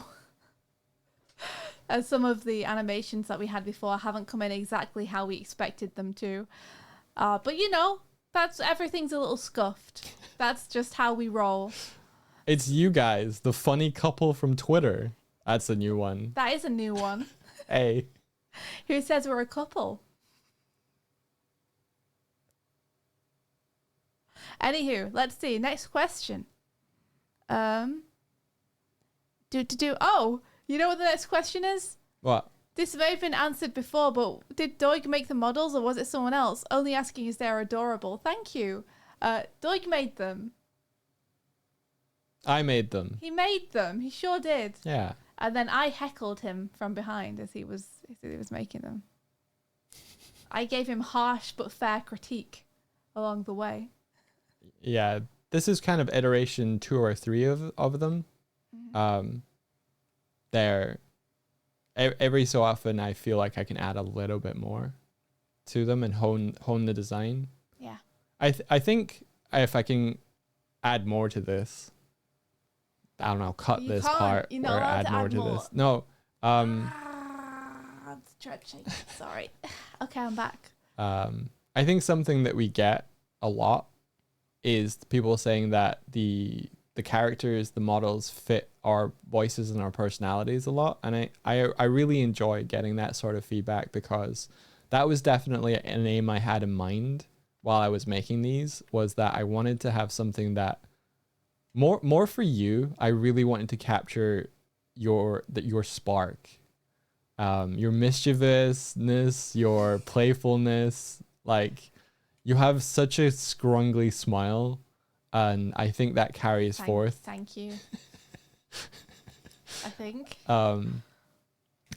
As some of the animations that we had before haven't come in exactly how we expected them to. But you know, everything's a little scuffed. That's just how we roll. It's you guys, the funny couple from Twitter. That's a new one. That is a new one. Hey. Who says we're a couple? Anywho, let's see. Next question. Oh, you know what the next question is? What? This may have been answered before, but did Doig make the models or was it someone else? Only asking is they're adorable. Thank you. Doig made them. I made them. He made them. He sure did. Yeah. And then I heckled him from behind as he was making them. I gave him harsh but fair critique along the way. Yeah, this is kind of iteration 2 or 3 of them. They're every so often I feel like I can add a little bit more to them and hone the design. Yeah. I think if I can add more to this, I don't know, cut this part or add more to this. No. I'm stretching. Sorry. Okay, I'm back. I think something that we get a lot is people saying that the characters, the models fit our voices and our personalities a lot. And I really enjoy getting that sort of feedback, because that was definitely an aim I had in mind while I was making these, was that I wanted to have something that more for you. I really wanted to capture your spark, your mischievousness, your playfulness. Like, you have such a scrungly smile, and I think that carries forth. Thank you. I think. And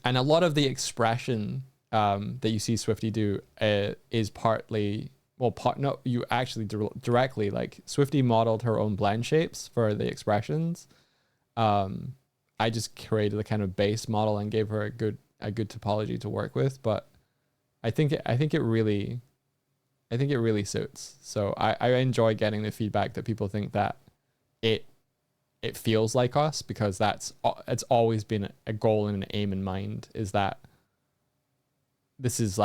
a lot of the expression that you see Swifty do is partly, you actually directly, like, Swifty modeled her own blend shapes for the expressions. I just created a kind of base model and gave her a good topology to work with, but I think it really suits. So I enjoy getting the feedback that people think that it feels like us, because it's always been a goal and an aim in mind, is that this is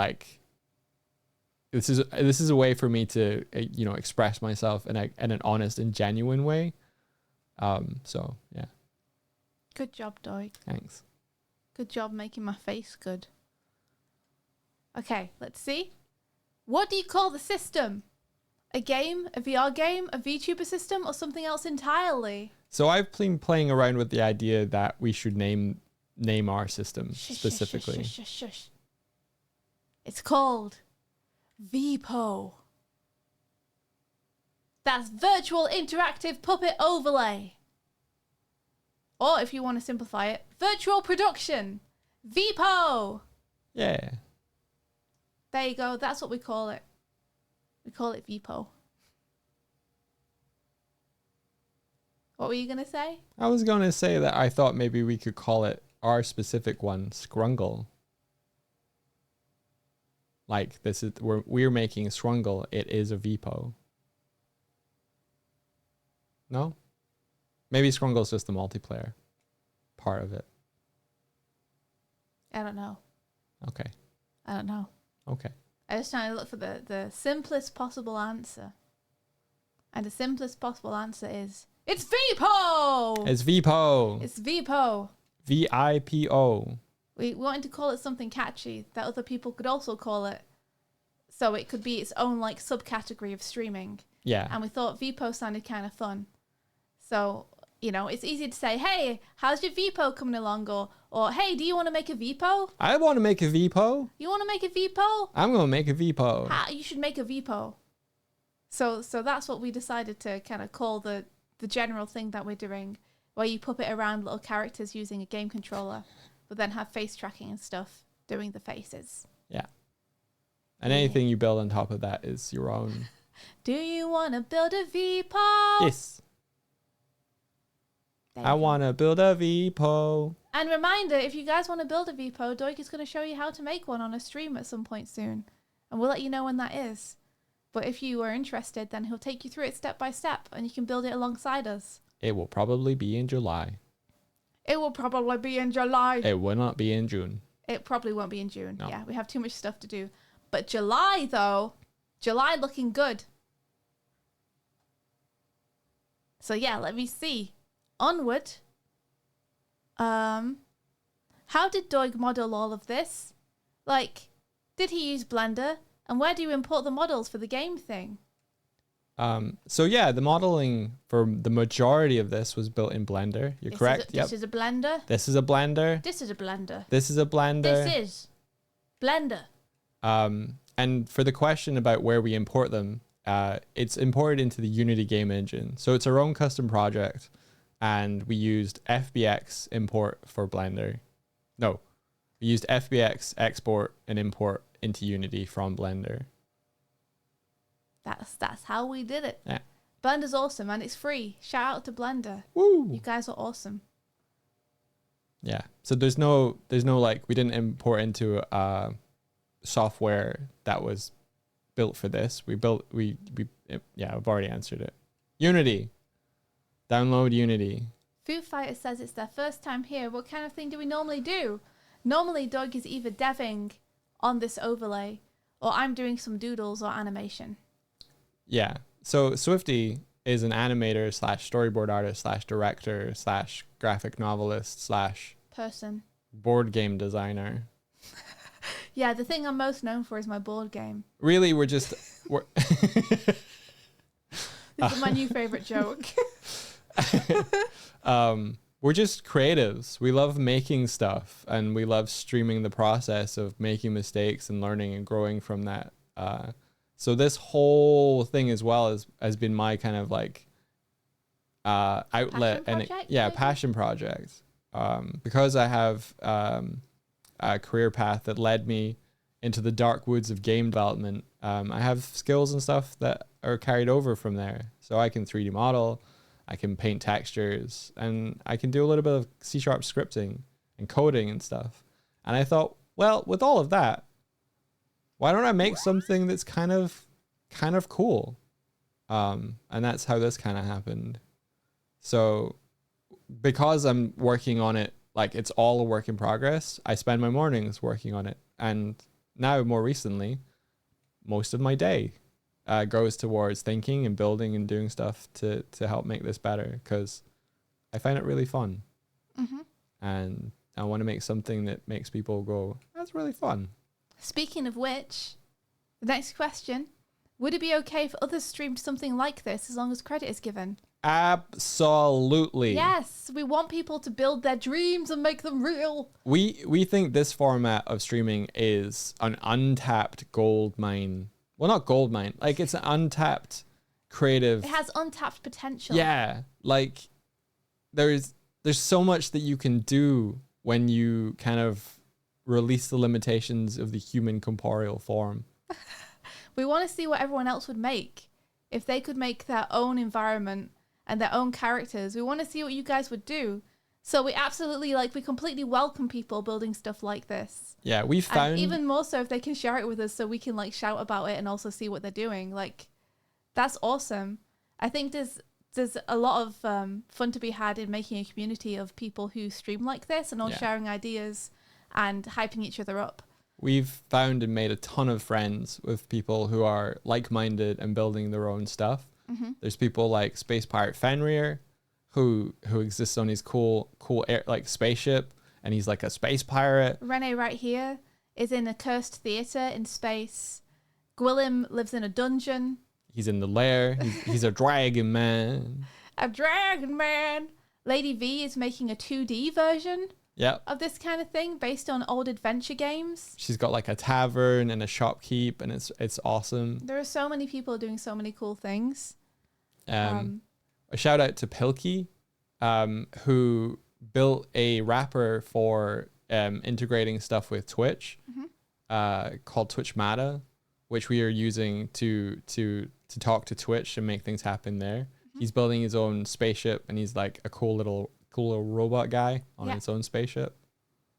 a way for me to express myself in an honest and genuine way. So yeah. Good job, Doig. Thanks. Good job making my face good. Okay, let's see. What do you call the system? A game, a VR game, a VTuber system, or something else entirely? So I've been playing around with the idea that we should name our system specifically. Shush. It's called VPO. That's Virtual Interactive Puppet Overlay. Or if you want to simplify it, Virtual Production. VPO. Yeah. There you go. That's what we call it. We call it VPO. What were you going to say? I was going to say that I thought maybe we could call it our specific one Scrungle. Like, we're making Scrungle. It is a VPO. No? Maybe Scrungle's just the multiplayer part of it. I don't know. Okay. I don't know. Okay. I was trying to look for the simplest possible answer. And the simplest possible answer is It's VPO. It's VPO. It's VPO. VIPO. We wanted to call it something catchy that other people could also call it. So it could be its own like subcategory of streaming. Yeah. And we thought VPO sounded kind of fun. So, you know, it's easy to say, hey, how's your VPO coming along? Or hey, do you want to make a VPO? I want to make a VPO. You want to make a VPO? I'm going to make a VPO. You should make a VPO. So that's what we decided to kind of call the general thing that we're doing, where you puppet around little characters using a game controller, but then have face tracking and stuff doing the faces. Yeah. And anything you build on top of that is your own. Do you want to build a VPO? Yes. I go. want to build a VPO. And reminder, if you guys want to build a VPO, Doig is going to show you how to make one on a stream at some point soon. And we'll let you know when that is. But if you are interested, then he'll take you through it step by step and you can build it alongside us. It will probably be in July. It will probably be in July. It will not be in June. It probably won't be in June. No. Yeah, we have too much stuff to do. But July, though, July looking good. So yeah, let me see. Onward. How did Doig model all of this? Like, did he use Blender? And where do you import the models for the game thing? So yeah, the modeling for the majority of this was built in Blender. You're correct. This is a Blender. This is a Blender. This is a Blender. This is a Blender. This is Blender. And for the question about where we import them, it's imported into the Unity game engine. So it's our own custom project. And we used FBX import for Blender. No, we used FBX export and import into Unity from Blender. That's how we did it. Yeah. Blender's awesome and it's free. Shout out to Blender. Woo! You guys are awesome. Yeah. So there's no like, we didn't import into software that was built for this. I've already answered it. Unity. Download Unity. Foo Fighters says it's their first time here. What kind of thing do we normally do? Normally Doig is either deving on this overlay or I'm doing some doodles or animation. Yeah. So Swifty is an animator / storyboard artist / director / graphic novelist / person. board game designer. Yeah, the thing I'm most known for is my board game. Really, we're This is my new favorite joke. we're just creatives. We love making stuff and we love streaming the process of making mistakes and learning and growing from that. So this whole thing as well has been my kind of like outlet passion project. Because I have a career path that led me into the dark woods of game development. I have skills and stuff that are carried over from there. So I can 3D model, I can paint textures, and I can do a little bit of C# scripting and coding and stuff. And I thought, well, with all of that, why don't I make something that's kind of cool? And that's how this kind of happened. So because I'm working on it, like it's all a work in progress, I spend my mornings working on it. And now more recently, most of my day goes towards thinking and building and doing stuff to help make this better because I find it really fun. Mm-hmm. And I want to make something that makes people go, that's really fun. Speaking of which, the next question, would it be okay if others streamed something like this as long as credit is given? Absolutely. Yes, we want people to build their dreams and make them real. We think this format of streaming is an untapped gold mine. Well, not gold mine. Like it's an untapped creative. It has untapped potential. Yeah. Like there's so much that you can do when you kind of release the limitations of the human corporeal form. We want to see what everyone else would make. If they could make their own environment and their own characters, we want to see what you guys would do. So we absolutely, we completely welcome people building stuff like this. Yeah, we found... And even more so if they can share it with us so we can, shout about it and also see what they're doing. That's awesome. I think there's a lot of fun to be had in making a community of people who stream like this and all sharing ideas and hyping each other up. We've found and made a ton of friends with people who are like-minded and building their own stuff. Mm-hmm. There's people like Space Pirate Fenrir, who exists on his cool air, like spaceship, and he's like a space pirate. Rene right here is in a cursed theater in space. Gwilym lives in a dungeon. He's in the lair. He's a dragon man. A dragon man. Lady V is making a 2D version Yep. of this kind of thing based on old adventure games. She's got like a tavern and a shopkeep, and it's awesome. There are so many people doing so many cool things. A shout out to Pilkey, who built a wrapper for integrating stuff with Twitch, called Twitch Mata, which we are using to talk to Twitch and make things happen there. He's building his own spaceship, and he's like a cool little robot guy on his own spaceship.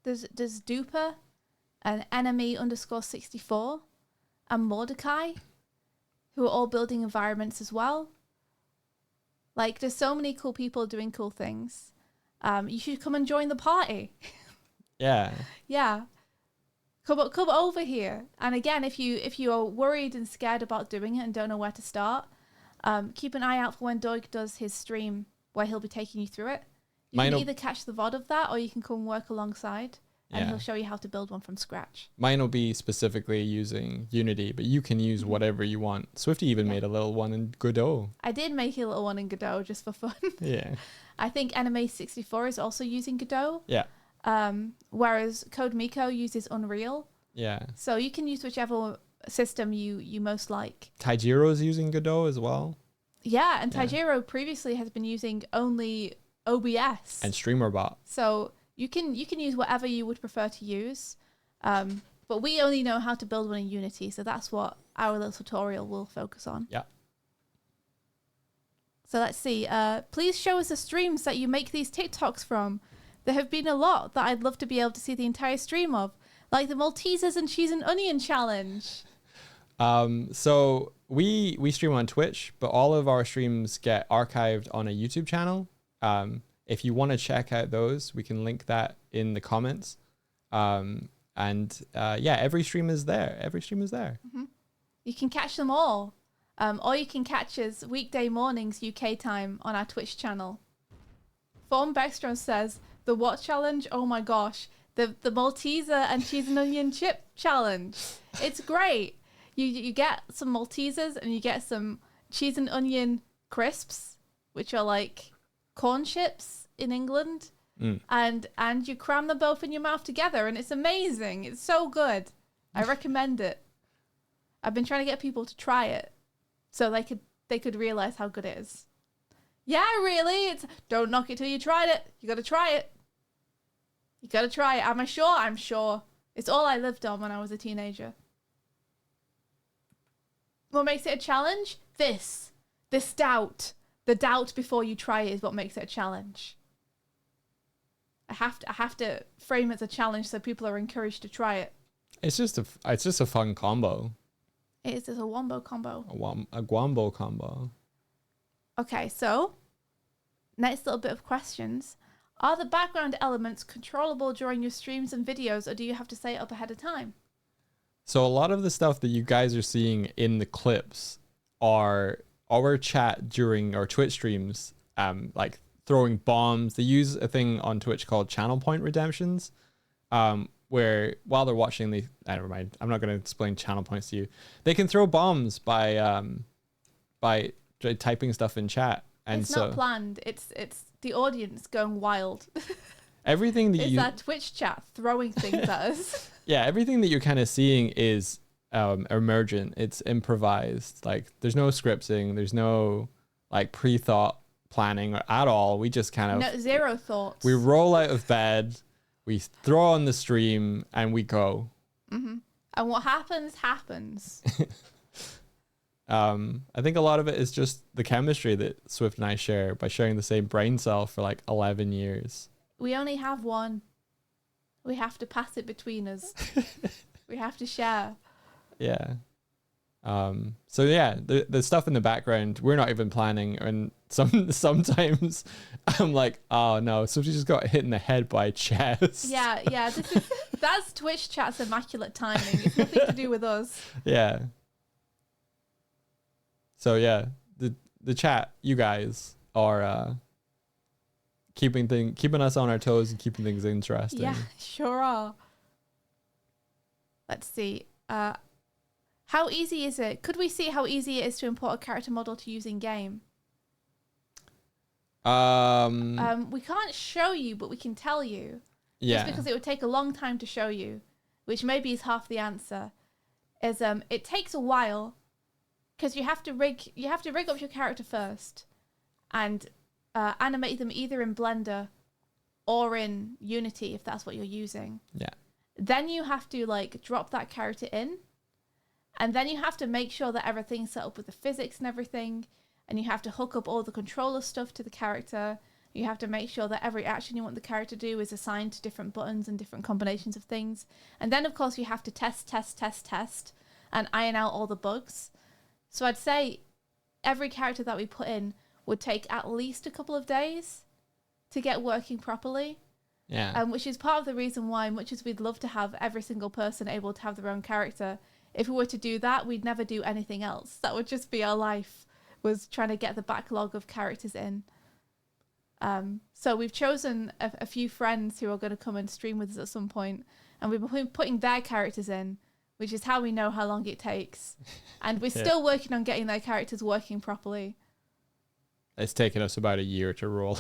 There's Duper, and enemy _64, and Mordecai, who are all building environments as well. Like, there's so many cool people doing cool things. You should come and join the party. Yeah. Yeah. Come over here. And again, if you are worried and scared about doing it and don't know where to start, keep an eye out for when Doig does his stream where he'll be taking you through it. You can either catch the VOD of that, or you can come work alongside, and he'll show you how to build one from scratch. Mine will be specifically using Unity, but you can use whatever you want. Swifty even made a little one in Godot. I did make a little one in Godot just for fun. Yeah. I think Anime64 is also using Godot. Yeah. Whereas Code Miko uses Unreal. Yeah. So you can use whichever system you most like. Taijiro's using Godot as well. Yeah, and Taijiro previously has been using only OBS. And StreamerBot. So you can use whatever you would prefer to use. But we only know how to build one in Unity, so that's what our little tutorial will focus on. Yeah. So let's see. Please show us the streams that you make these TikToks from. There have been a lot that I'd love to be able to see the entire stream of, like the Maltesers and Cheese and Onion Challenge. So we stream on Twitch, but all of our streams get archived on a YouTube channel. If you want to check out those, we can link that in the comments. Every stream is there. Every stream is there. Mm-hmm. You can catch them all. Or you can catch us weekday mornings UK time on our Twitch channel. Form Beckstrom says, the what challenge? Oh my gosh. The Malteser and Cheese and Onion Chip challenge. It's great. You get some Maltesers and you get some cheese and onion crisps, which are like corn chips in England. And you cram them both in your mouth together, and it's amazing. It's so good. I recommend it. I've been trying to get people to try it so they could realize how good it is. Yeah, really. It's don't knock it till you tried it. You got to try it. You got to try it. Am I sure? I'm sure. It's all I lived on when I was a teenager. What makes it a challenge? This doubt. The doubt before you try it is what makes it a challenge. I have to frame it as a challenge so people are encouraged to try it. It's just a fun combo. It is just a wombo combo. A guambo combo. Okay, so next little bit of questions. Are the background elements controllable during your streams and videos, or do you have to set it up ahead of time? So a lot of the stuff that you guys are seeing in the clips are our chat during our Twitch streams, like throwing bombs. They use a thing on Twitch called channel point redemptions, where while they're watching never mind, I'm not going to explain channel points to you. They can throw bombs by typing stuff in chat. And it's not planned. It's the audience going wild. Everything that it's that Twitch chat throwing things at us. Yeah, everything that you're kind of seeing is emergent. It's improvised. Like there's no scripting. There's no like pre-thought planning at all. We just kind of zero thoughts. We roll out of bed, we throw on the stream, and we go. Mm-hmm. And what happens. I think a lot of it is just the chemistry that Swift and I share by sharing the same brain cell for like 11 years. We only have one. We have to pass it between us. We have to share. Yeah. So yeah, the stuff in the background, we're not even planning. And sometimes I'm like, oh no, Swifty just got hit in the head by a chest. Yeah. That's Twitch chat's immaculate timing. It's nothing to do with us. Yeah. So yeah, the chat, you guys are keeping us on our toes and keeping things interesting. Yeah, sure are. Let's see. How easy is it? Could we see how easy it is to import a character model to use in game? We can't show you, but we can tell you. Yeah. Just because it would take a long time to show you, which maybe is half the answer. Is it takes a while because you have to rig up your character first, and animate them either in Blender or in Unity if that's what you're using. Yeah. Then you have to like drop that character in, and then you have to make sure that everything's set up with the physics and everything, and you have to hook up all the controller stuff to the character. You have to make sure that every action you want the character to do is assigned to different buttons and different combinations of things. And then, of course, you have to test, and iron out all the bugs. So I'd say every character that we put in would take at least a couple of days to get working properly. Yeah. Which is part of the reason why, much as we'd love to have every single person able to have their own character, if we were to do that, we'd never do anything else. That would just be our life, was trying to get the backlog of characters in. So we've chosen a few friends who are going to come and stream with us at some point, and we've been putting their characters in, which is how we know how long it takes. And we're still working on getting their characters working properly. It's taken us about a year to roll.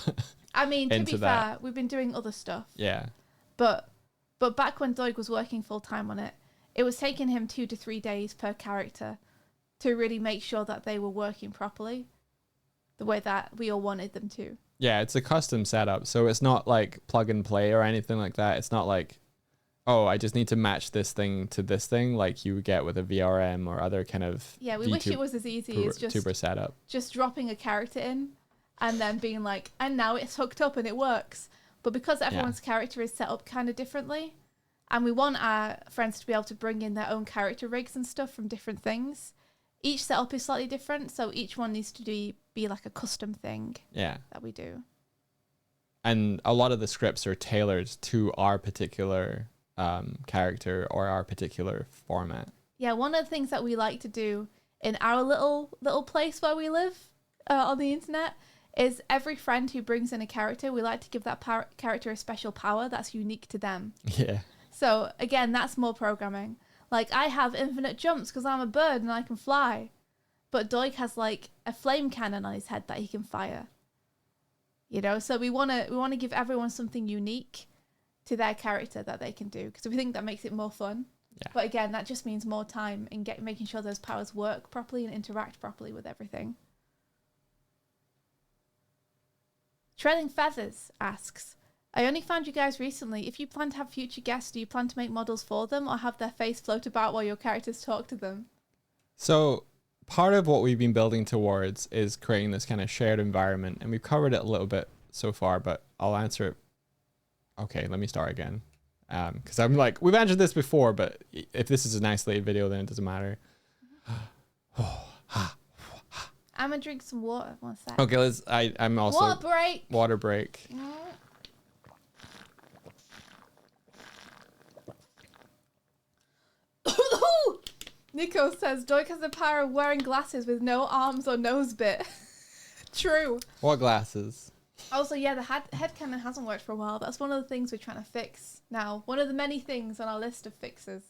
I mean, to be that. fair, we've been doing other stuff. Yeah. But back when Doig was working full time on it, it was taking him 2 to 3 days per character to really make sure that they were working properly the way that we all wanted them to. Yeah, it's a custom setup, so it's not like plug and play or anything like that. It's not like, oh, I just need to match this thing to this thing like you get with a VRM or other kind of we wish it was as easy as tuber setup. Just dropping a character in and then being like, and now it's hooked up and it works. But because everyone's character is set up kind of differently, and we want our friends to be able to bring in their own character rigs and stuff from different things, each setup is slightly different, so each one needs to be like a custom thing that we do. And a lot of the scripts are tailored to our particular character or our particular format. Yeah, one of the things that we like to do in our little place where we live on the internet is every friend who brings in a character, we like to give that character a special power that's unique to them. Yeah. So again, that's more programming. Like, I have infinite jumps because I'm a bird and I can fly. But Doig has like a flame cannon on his head that he can fire. You know, so we want to give everyone something unique to their character that they can do, because we think that makes it more fun. Yeah. But again, that just means more time in making sure those powers work properly and interact properly with everything. Trailing Feathers asks, I only found you guys recently. If you plan to have future guests, do you plan to make models for them or have their face float about while your characters talk to them? So part of what we've been building towards is creating this kind of shared environment, and we've covered it a little bit so far, but I'll answer it. Okay, let me start again. Because I'm like, we've answered this before, but if this is an isolated video, then it doesn't matter. I'm gonna drink some water. One sec. Okay, I'm also... Water break! Water break. Nico says, Doig has the power of wearing glasses with no arms or nose bit. True. What glasses? Also, yeah, the head cannon hasn't worked for a while. That's one of the things we're trying to fix now. One of the many things on our list of fixes.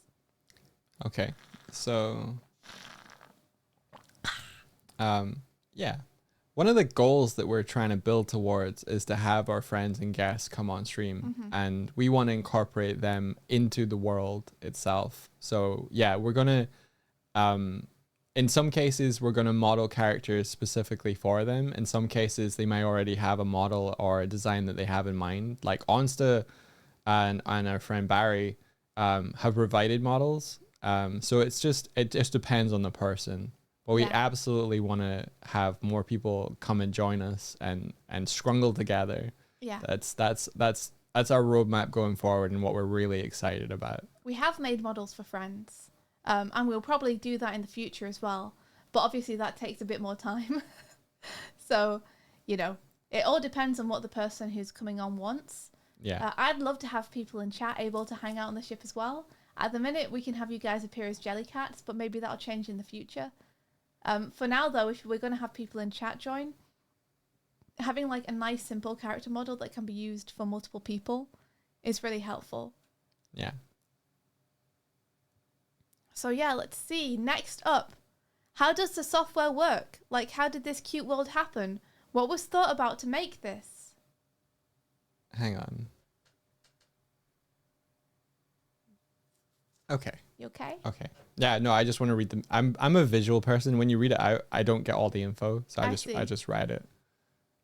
Okay, so... yeah. One of the goals that we're trying to build towards is to have our friends and guests come on stream, and we want to incorporate them into the world itself. So yeah, we're going to, in some cases, we're going to model characters specifically for them. In some cases, they might already have a model or a design that they have in mind. Like Onsta and our friend Barry have provided models. So it just depends on the person. But we absolutely want to have more people come and join us and scrungle together. Yeah. That's our roadmap going forward and what we're really excited about. We have made models for friends. And we'll probably do that in the future as well. But obviously that takes a bit more time. So, you know, it all depends on what the person who's coming on wants. Yeah. I'd love to have people in chat able to hang out on the ship as well. At the minute, we can have you guys appear as Jellycats, but maybe that'll change in the future. For now, though, if we're going to have people in chat join, having like a nice simple character model that can be used for multiple people is really helpful. Yeah. So yeah, let's see. Next up, how does the software work? Like, how did this cute world happen? What was thought about to make this? Hang on. Okay. You okay? Okay. Yeah, no, I just want to read them. I'm a visual person. When you read it, I don't get all the info, so I see. just read it.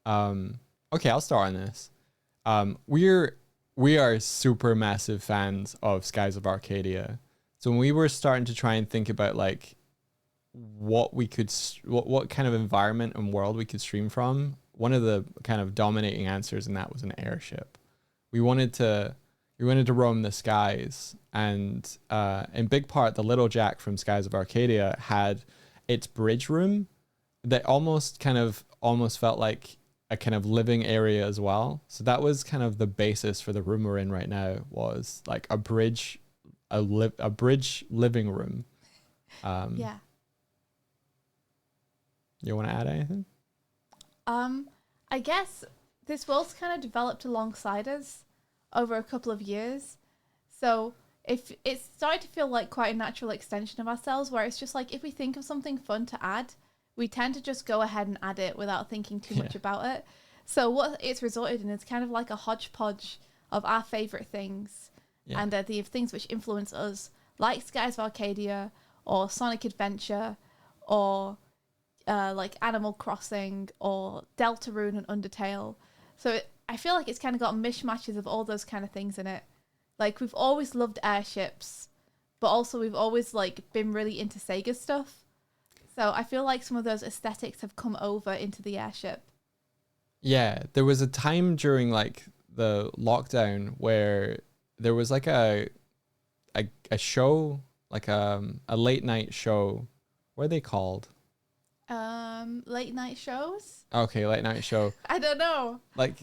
Okay, I'll start on this. We are super massive fans of Skies of Arcadia. So when we were starting to try and think about like what we could what kind of environment and world we could stream from, one of the kind of dominating answers in that was an airship. We wanted to roam the skies, and in big part, the little Jack from Skies of Arcadia had its bridge room that almost felt like a kind of living area as well. So that was kind of the basis for the room we're in right now, was like a bridge living room. Yeah. You want to add anything? I guess this world's kind of developed alongside us over a couple of years. So if it's started to feel like quite a natural extension of ourselves, where it's just like, if we think of something fun to add, we tend to just go ahead and add it without thinking too much about it. So what it's resulted in is kind of like a hodgepodge of our favorite things and the things which influence us, like Skies of Arcadia or Sonic Adventure or like Animal Crossing or Deltarune and Undertale. So I feel like it's kind of got mishmashes of all those kind of things in it. Like, we've always loved airships, but also we've always like been really into Sega stuff. So I feel like some of those aesthetics have come over into the airship. Yeah, there was a time during like the lockdown where there was like a show, like a late night show. What are they called? Late night shows? Okay, late night show. I don't know. Like,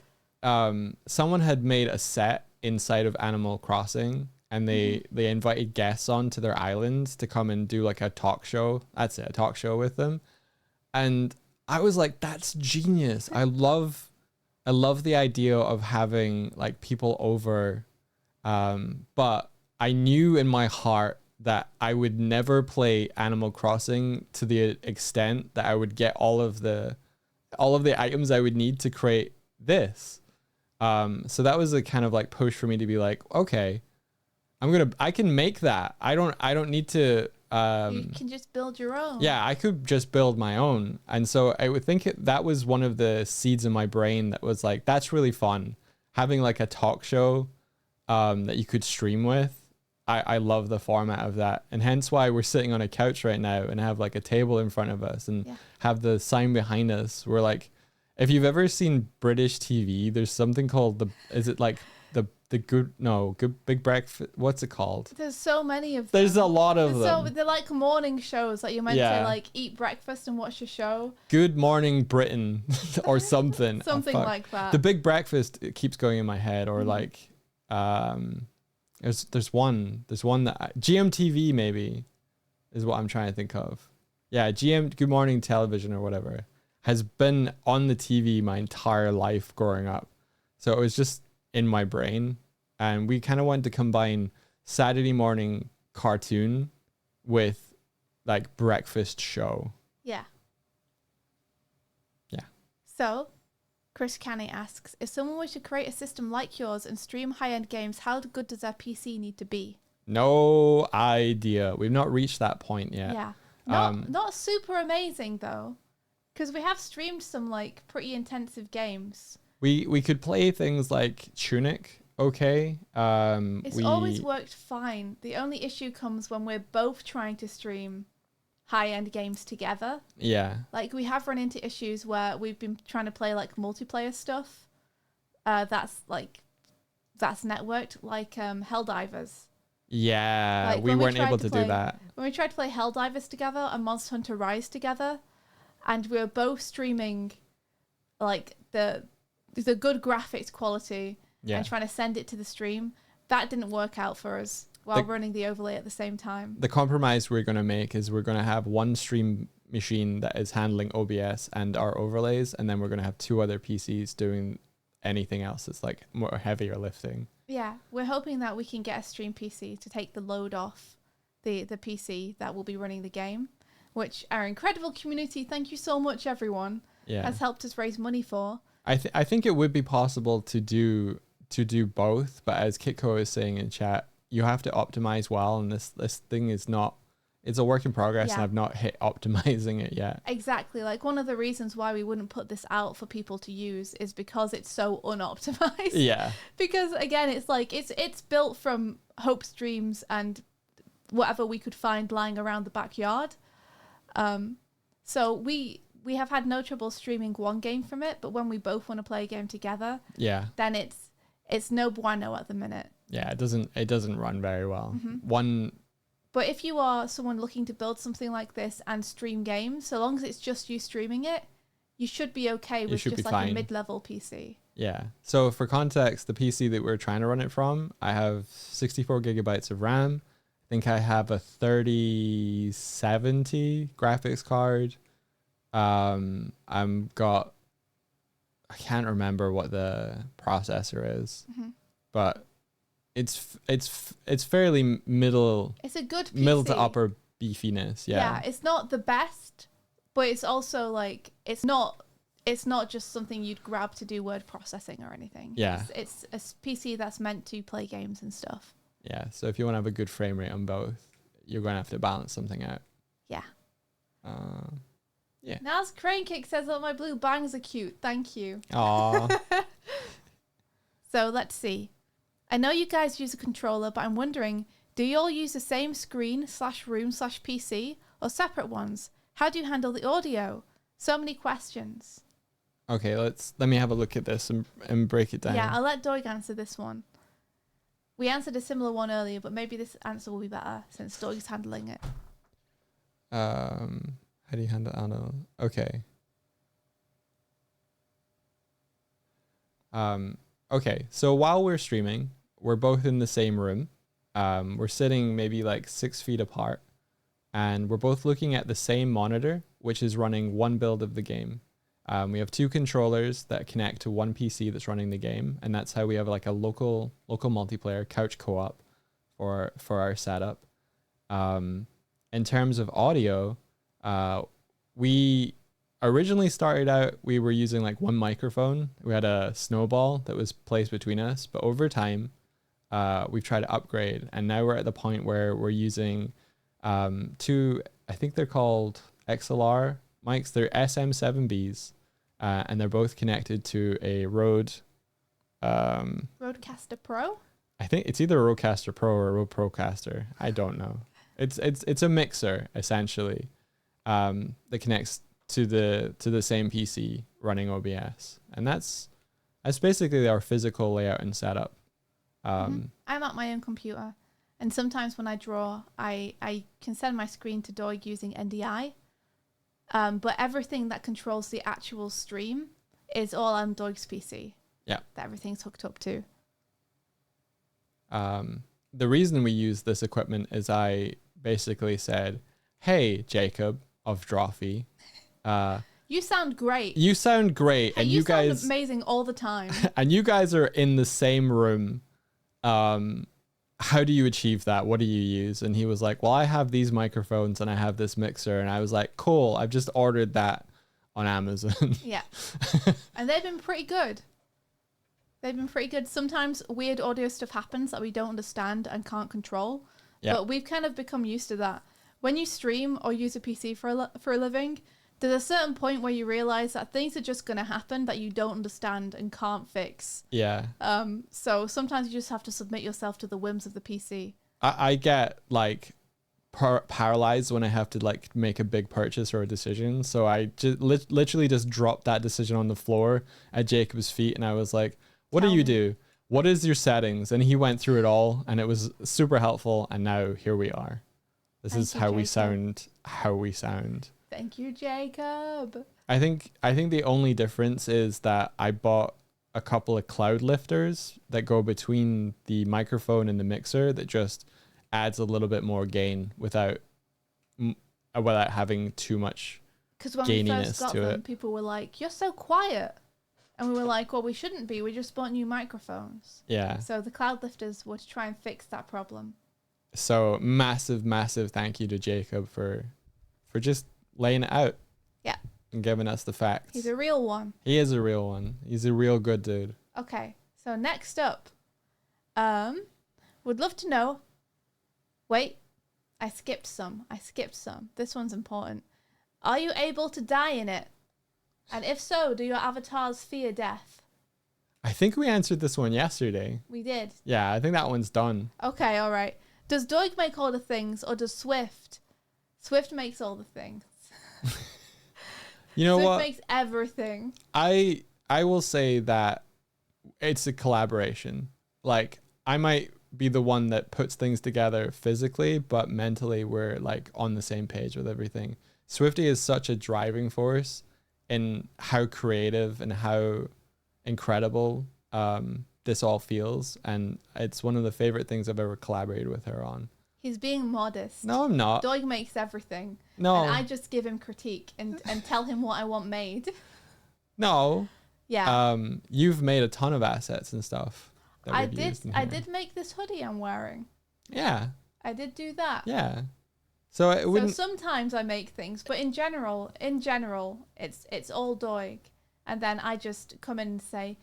someone had made a set inside of Animal Crossing, and they invited guests onto their islands to come and do like a talk show. That's it, a talk show with them. And I was like, that's genius. I love the idea of having like people over. But I knew in my heart that I would never play Animal Crossing to the extent that I would get all of the items I would need to create this. So that was a kind of like push for me to be like, okay, I can make that. I don't need to. You can just build your own. Yeah, I could just build my own. And so I would think that was one of the seeds in my brain that was like, that's really fun. Having like a talk show that you could stream with. I love the format of that. And hence why we're sitting on a couch right now and have like a table in front of us and have the sign behind us. We're like, if you've ever seen British TV, there's something called the Good Big Breakfast. What's it called? There's so many of them. There's a lot of them. So they're like morning shows that you're meant to like eat breakfast and watch a show. Good Morning Britain or something. Something like that. The Big Breakfast, it keeps going in my head, or like there's one that GMTV maybe is what I'm trying to think of. Yeah, Good Morning Television or whatever has been on the TV my entire life growing up. So it was just in my brain, and we kind of wanted to combine Saturday morning cartoon with like breakfast show. Yeah. Yeah. So, Chris Canny asks, if someone were to create a system like yours and stream high-end games, how good does their PC need to be? No idea. We've not reached that point yet. Yeah. Not super amazing though, because we have streamed some like pretty intensive games. We could play things like Tunic, okay. It's always worked fine. The only issue comes when we're both trying to stream high-end games together. Yeah. Like, we have run into issues where we've been trying to play like multiplayer stuff. That's networked, like Helldivers. Yeah, Like, we when weren't able tried to do that. When we tried to play Helldivers together and Monster Hunter Rise together, and we were both streaming like the good graphics quality and trying to send it to the stream, that didn't work out for us while running the overlay at the same time. The compromise we're going to make is we're going to have one stream machine that is handling OBS and our overlays, and then we're going to have 2 other PCs doing anything else that's like more heavier lifting. Yeah, we're hoping that we can get a stream PC to take the load off the PC that will be running the game, which our incredible community, thank you so much everyone, has helped us raise money for. I think it would be possible to do both, but as Kitco is saying in chat, you have to optimize well, and this thing is not, it's a work in progress, and I've not hit optimizing it yet. Exactly. Like, one of the reasons why we wouldn't put this out for people to use is because it's so unoptimized. Yeah. Because again, it's like it's built from hope streams and whatever we could find lying around the backyard. So we have had no trouble streaming one game from it, but when we both want to play a game together, then it's no bueno at the minute. Yeah, it doesn't run very well. But if you are someone looking to build something like this and stream games, so long as it's just you streaming it, you should be okay with just like a mid-level PC. Yeah. So for context, the PC that we're trying to run it from, I have 64 gigabytes of RAM. I think I have a 3070 graphics card. I can't remember what the processor is, but it's fairly middle. It's a good PC. Middle to upper beefiness. Yeah, it's not the best, but it's also like it's not just something you'd grab to do word processing or anything. Yeah, it's a PC that's meant to play games and stuff. Yeah, so if you want to have a good frame rate on both, you're going to have to balance something out. Yeah. Yeah. Now's Crane Kick says that my blue bangs are cute. Thank you. Aww. So let's see. I know you guys use a controller, but I'm wondering, do you all use the same screen/room/PC or separate ones? How do you handle the audio? So many questions. Okay, let me have a look at this and break it down. Yeah, I'll let Doig answer this one. We answered a similar one earlier, but maybe this answer will be better since Doig's handling it. How do you handle? Okay. Okay, so while we're streaming, we're both in the same room. We're sitting maybe like 6 feet apart, and we're both looking at the same monitor, which is running one build of the game. We have 2 controllers that connect to one PC that's running the game, and that's how we have like a local multiplayer couch co-op for our setup. In terms of audio, we originally started out, we were using like one microphone. We had a snowball that was placed between us, but over time, we've tried to upgrade, and now we're at the point where we're using 2, I think they're called XLR mics. They're SM7Bs, and they're both connected to a Rodecaster Pro. I think it's either a Rodecaster Pro or a Rode Procaster. I don't know. It's a mixer essentially that connects to the same PC running OBS, and that's basically our physical layout and setup. I'm at my own computer, and sometimes when I draw, I can send my screen to Doig using NDI, but everything that controls the actual stream is all on Doig's PC. Yeah, that everything's hooked up to. The reason we use this equipment is I basically said, "Hey, Jacob of Drawfee, you sound great. You sound great, hey, and you guys sound amazing all the time. And you guys are in the same room. How do you achieve that? What do you use?" And he was like, "Well, I have these microphones and I have this mixer." And I was like, "Cool, I've just ordered that on Amazon." Yeah, and they've been pretty good. Sometimes weird audio stuff happens that we don't understand and can't control. Yeah. But we've kind of become used to that. When you stream or use a PC for a living, there's a certain point where you realize that things are just going to happen that you don't understand and can't fix. Yeah. So sometimes you just have to submit yourself to the whims of the PC. I get like paralyzed when I have to like make a big purchase or a decision. So I just literally just dropped that decision on the floor at Jacob's feet, and I was like, "What do you do? What is your settings?" And he went through it all, and it was super helpful. And now here we are. This is how we sound. Thank you, Jacob. I think the only difference is that I bought a couple of cloud lifters that go between the microphone and the mixer that just adds a little bit more gain without without having too much. Because when we Gaininess first got to them, it. people were like, "You're so quiet," and we were like, "Well, we shouldn't be. We just bought new microphones." Yeah. So the cloud lifters were to try and fix that problem. So massive thank you to Jacob for just laying it out. Yeah. And giving us the facts. He's a real one. He is a real one. He's a real good dude. Okay, so next up, would love to know. Wait, I skipped some. This one's important. Are you able to die in it? And if so, do your avatars fear death? I think we answered this one yesterday. We did. Yeah, I think that one's done. Okay, all right. Does Doig make all the things, or does Swift? Swift makes all the things. You know Swift what? makes everything. I will say that it's a collaboration. Like, I might be the one that puts things together physically, but mentally we're like on the same page with everything. Swifty is such a driving force in how creative and how incredible this all feels, and it's one of the favorite things I've ever collaborated with her on. He's being modest. No, I'm not. Doig makes everything. No. And I just give him critique and tell him what I want made. No. Yeah. You've made a ton of assets and stuff. That I we've did. used in I here. did make this hoodie I'm wearing. Yeah. I did do that. Yeah. So it So wouldn't. sometimes I make things, but in general, it's all Doig, and then I just come in and say,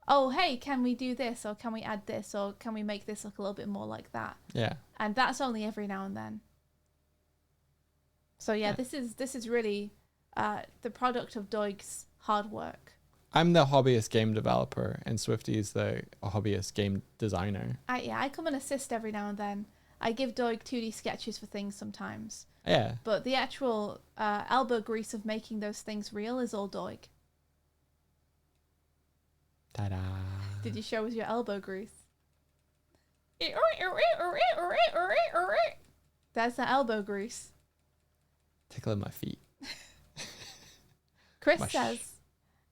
"Oh, hey, can we do this, or can we add this, or can we make this look a little bit more like that?" Yeah. And that's only every now and then. So yeah, Yeah. this is really the product of Doig's hard work. I'm the hobbyist game developer, and Swifty is the hobbyist game designer. I come and assist every now and then. I give Doig 2D sketches for things sometimes. Yeah. But the actual elbow grease of making those things real is all Doig. Ta-da. Did you show us your elbow grease? That's the elbow grease. Tickling my feet. Chris Mush. says,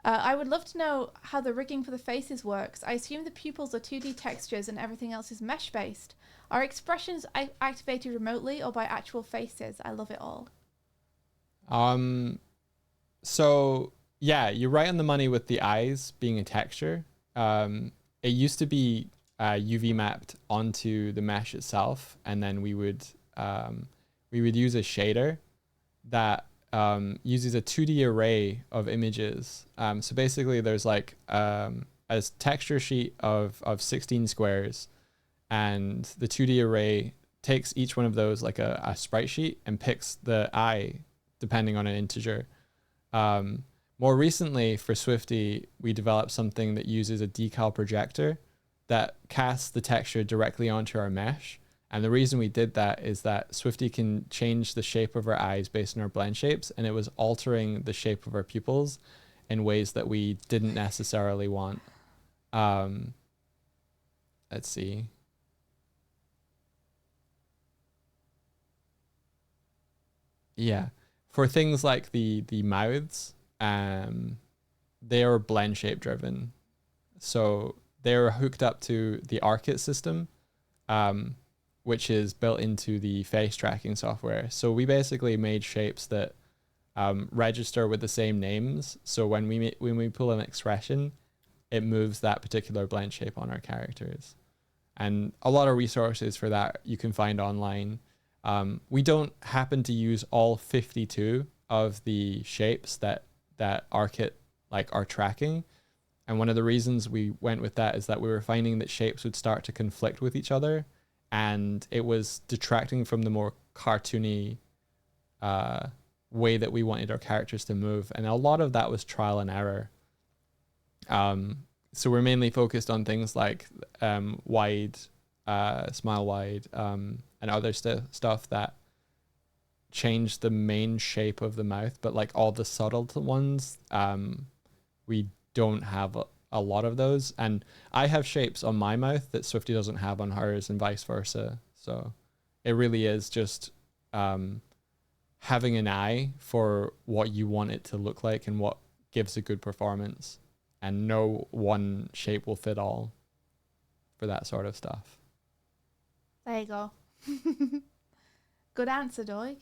I would love to know how the rigging for the faces works. I assume the pupils are 2D textures and everything else is mesh-based. Are expressions activated remotely or by actual faces? I love it all. So yeah, you're right on the money with the eyes being a texture. It used to be UV mapped onto the mesh itself, and then we would use a shader that uses a 2D array of images. So basically there's like a texture sheet of 16 squares, and the 2D array takes each one of those like a sprite sheet and picks the eye depending on an integer. More recently for Swifty, we developed something that uses a decal projector that casts the texture directly onto our mesh. And the reason we did that is that Swifty can change the shape of our eyes based on our blend shapes, and it was altering the shape of our pupils in ways that we didn't necessarily want. Let's see. Yeah, for things like the mouths, they are blend shape driven, so they're hooked up to the Arcit system, which is built into the face tracking software. So we basically made shapes that register with the same names. So when we pull an expression, it moves that particular blend shape on our characters, and a lot of resources for that you can find online. We don't happen to use all 52 of the shapes that Arcit are tracking. And one of the reasons we went with that is that we were finding that shapes would start to conflict with each other, and it was detracting from the more cartoony way that we wanted our characters to move. And a lot of that was trial and error. So we're mainly focused on things like wide, smile wide, and other stuff that change the main shape of the mouth, but like all the subtle ones, we don't have a lot of those. And I have shapes on my mouth that Swifty doesn't have on hers, and vice versa. So it really is just having an eye for what you want it to look like and what gives a good performance, and no one shape will fit all for that sort of stuff. There you go. Good answer, Doig.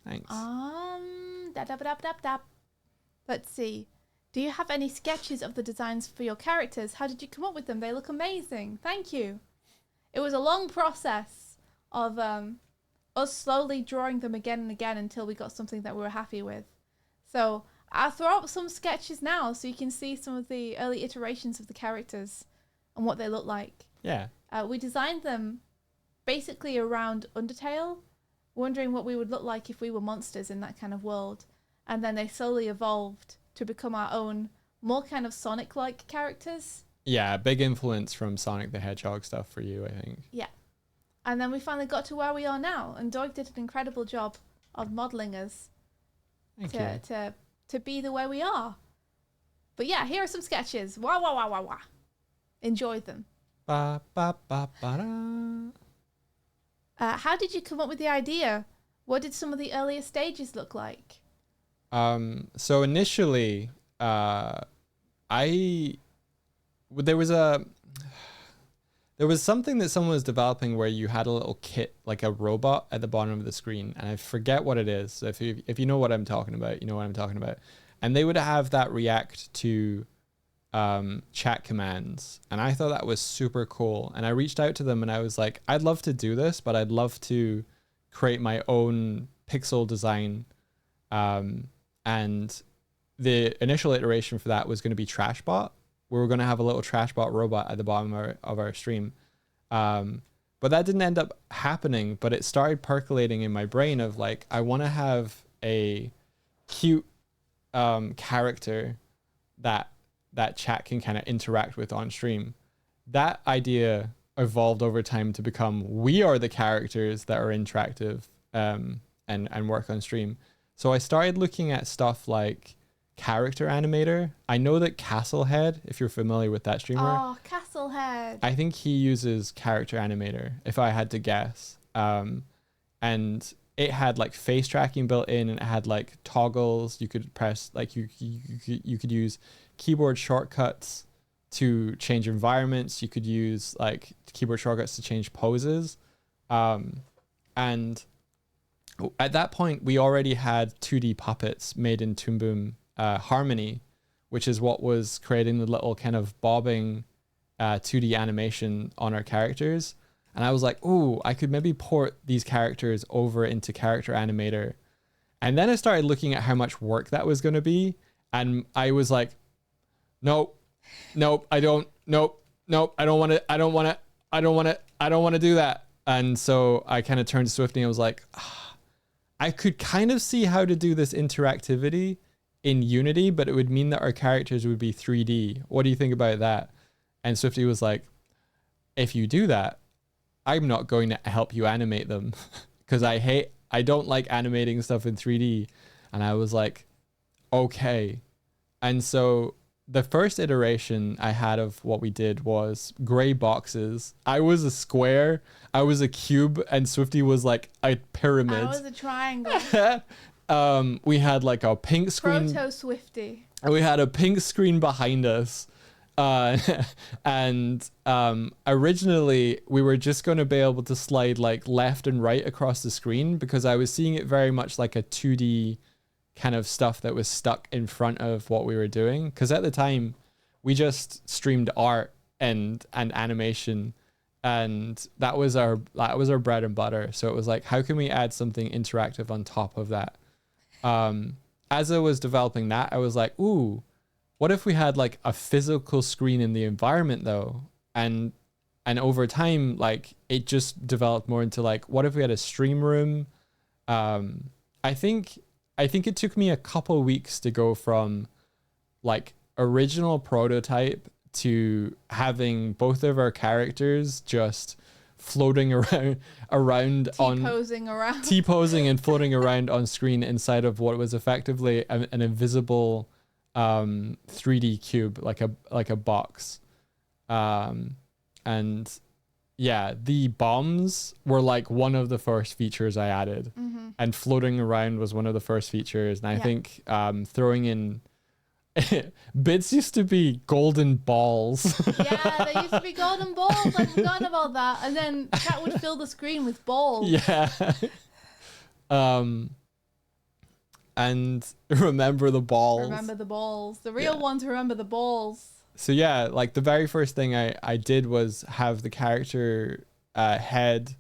Thanks. Da-da-ba-da-ba-da-ba. Let's see. Do you have any sketches of the designs for your characters? How did you come up with them? They look amazing. Thank you. It was a long process of us slowly drawing them again and again until we got something that we were happy with. So I'll throw up some sketches now so you can see some of the early iterations of the characters and what they look like. Yeah. We designed them basically around Undertale, wondering what we would look like if we were monsters in that kind of world. And then they slowly evolved to become our own, more kind of Sonic-like characters. Yeah, big influence from Sonic the Hedgehog stuff for you, I think. Yeah. And then we finally got to where we are now. And Doig did an incredible job of modelling us to be the way we are. But yeah, here are some sketches. Wah, wah, wah, wah, wah. Enjoy them. Ba, ba, ba, ba, da. How did you come up with the idea? What did some of the earlier stages look like? So initially, there was something that someone was developing where you had a little kit, like a robot at the bottom of the screen, and I forget what it is. So if you know what I'm talking about, you know what I'm talking about. And they would have that react to chat commands, and I thought that was super cool. And I reached out to them and I was like, I'd love to do this, but I'd love to create my own pixel design. And the initial iteration for that was going to be Trashbot. We were going to have a little Trashbot robot at the bottom of our stream. But that didn't end up happening, but it started percolating in my brain of like, I want to have a cute character that chat can kind of interact with on stream. That idea evolved over time to become, we are the characters that are interactive and work on stream. So I started looking at stuff like Character Animator. I know that Castlehead, if you're familiar with that streamer. Oh, Castlehead. I think he uses Character Animator, if I had to guess. And it had like face tracking built in, and it had like toggles. You could press, like you could use keyboard shortcuts to change environments. You could use like keyboard shortcuts to change poses. And at that point, we already had 2D puppets made in Toon Boom Harmony, which is what was creating the little kind of bobbing 2D animation on our characters. And I was like, ooh, I could maybe port these characters over into Character Animator. And then I started looking at how much work that was going to be. And I was like, nope, I don't want to do that. And so I kind of turned to Swifty and I was like, I could kind of see how to do this interactivity in Unity, but it would mean that our characters would be 3D. What do you think about that? And Swifty was like, if you do that, I'm not going to help you animate them because I don't like animating stuff in 3D. And I was like, okay. And so the first iteration I had of what we did was gray boxes. I was a square, I was a cube, and Swifty was like a pyramid. I was a triangle. We had like a pink screen. Proto Swifty. And we had a pink screen behind us. And originally we were just going to be able to slide like left and right across the screen because I was seeing it very much like a 2D kind of stuff that was stuck in front of what we were doing. Because at the time we just streamed art and animation, and that was our bread and butter. So it was like, how can we add something interactive on top of that? As I was developing that, I was like, ooh, what if we had like a physical screen in the environment though? And over time, like it just developed more into like, what if we had a stream room? I think it took me a couple weeks to go from like original prototype to having both of our characters just floating around T-posing and floating around on screen inside of what was effectively an invisible 3D cube, like a box. And yeah, the bombs were like one of the first features I added, and floating around was one of the first features. And I think throwing in bits used to be golden balls. Yeah, there used to be golden balls. I've forgotten about that. And then chat would fill the screen with balls. Yeah. and remember the balls. Remember the balls. The real Yeah. ones remember the balls. So yeah, like the very first thing I did was have the character head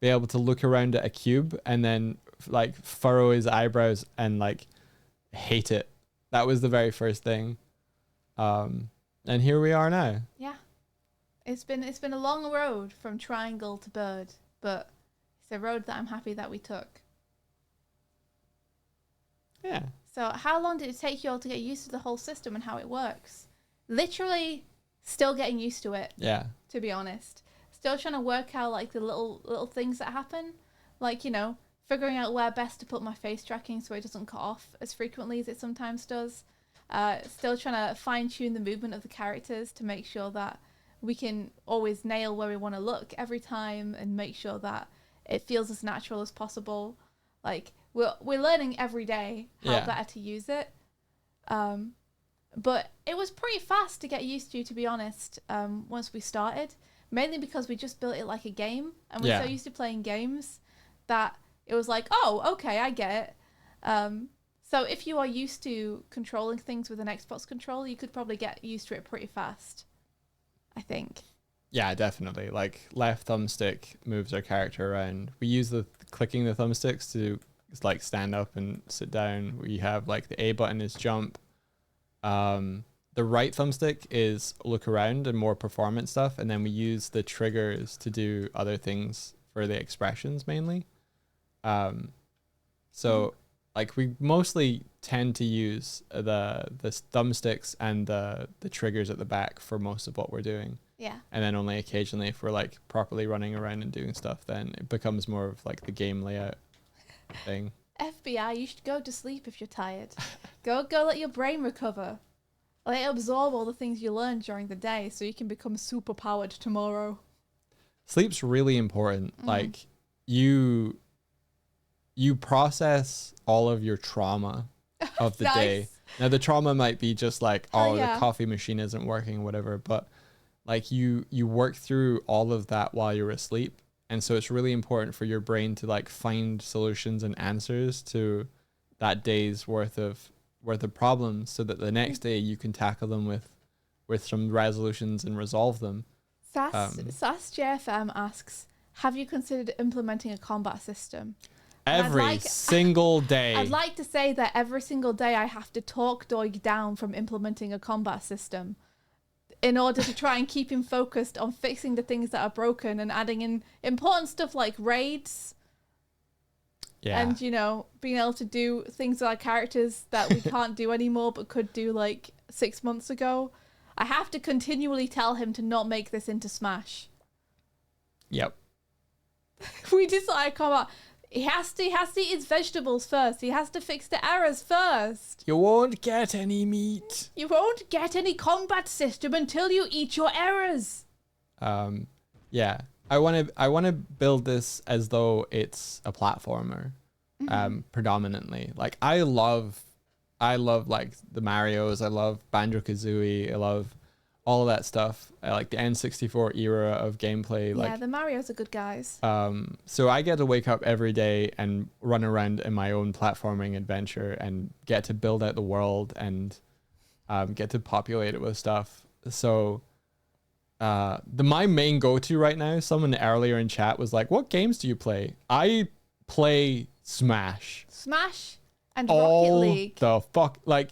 be able to look around at a cube and then like furrow his eyebrows and like hate it. That was the very first thing. And here we are now. Yeah. It's been a long road from triangle to bird, but it's a road that I'm happy that we took. Yeah. So how long did it take you all to get used to the whole system and how it works? Literally still getting used to it, Yeah. to be honest. Still trying to work out like the little things that happen. Like, you know, figuring out where best to put my face tracking so it doesn't cut off as frequently as it sometimes does. Still trying to fine tune the movement of the characters to make sure that we can always nail where we want to look every time and make sure that it feels as natural as possible. Like we're learning every day how better to use it. But it was pretty fast to get used to be honest, once we started. Mainly because we just built it like a game and we're so used to playing games that it was like, oh, okay, I get it. So if you are used to controlling things with an Xbox controller, you could probably get used to it pretty fast, I think. Yeah, definitely. Like left thumbstick moves our character around. We use the clicking the thumbsticks to like stand up and sit down. We have like the A button is jump. The right thumbstick is look around and more performance stuff, and then we use the triggers to do other things for the expressions mainly. So like we mostly tend to use the thumbsticks and the triggers at the back for most of what we're doing. Yeah. And then only occasionally if we're like properly running around and doing stuff, then it becomes more of like the game layout thing. FBI, you should go to sleep if you're tired. Go let your brain recover. Let it absorb all the things you learned during the day so you can become super powered tomorrow. Sleep's really important. Like you process all of your trauma of the day. Now the trauma might be just like, the coffee machine isn't working, whatever, but like you work through all of that while you're asleep. And so it's really important for your brain to like find solutions and answers to that day's worth of problems so that the next day you can tackle them with some resolutions and resolve them. SAS JFM asks, have you considered implementing a combat system? Every single day. I'd like to say that every single day I have to talk Doig down from implementing a combat system in order to try and keep him focused on fixing the things that are broken and adding in important stuff like raids. Yeah. And, you know, being able to do things with our characters that we can't do anymore but could do like 6 months ago. I have to continually tell him to not make this into Smash. Yep. We decided combat. He has to eat his vegetables first. He has to fix the errors first. You won't get any meat. You won't get any combat system until you eat your errors. Yeah. I want to build this as though it's a platformer, predominantly. Like I love like the Marios. I love Banjo-Kazooie. I love all of that stuff. I like the N64 era of gameplay. Yeah, the Marios are good guys. So I get to wake up every day and run around in my own platforming adventure and get to build out the world and get to populate it with stuff. So my main go-to right now, someone earlier in chat was like, what games do you play? I play Smash. Smash and Rocket League. The fuck, like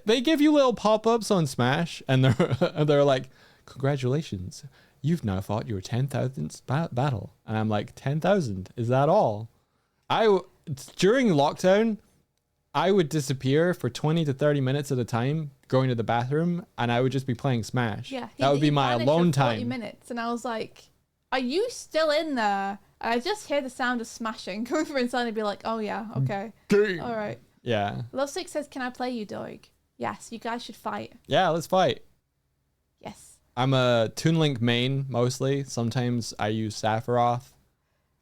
they give you little pop-ups on Smash and they're like, congratulations, you've now fought your 10,000th battle. And I'm like, 10,000? Is that all? During lockdown, I would disappear for 20 to 30 minutes at a time going to the bathroom and I would just be playing Smash. Yeah, that would be my alone time. 40 minutes, and I was like, are you still in there? And I just hear the sound of smashing coming from inside and be like, oh yeah, okay. Game. All right. Yeah. Love Six says, can I play you, Doig? Yes, you guys should fight. Yeah, let's fight. Yes. I'm a Toon Link main mostly. Sometimes I use Sephiroth.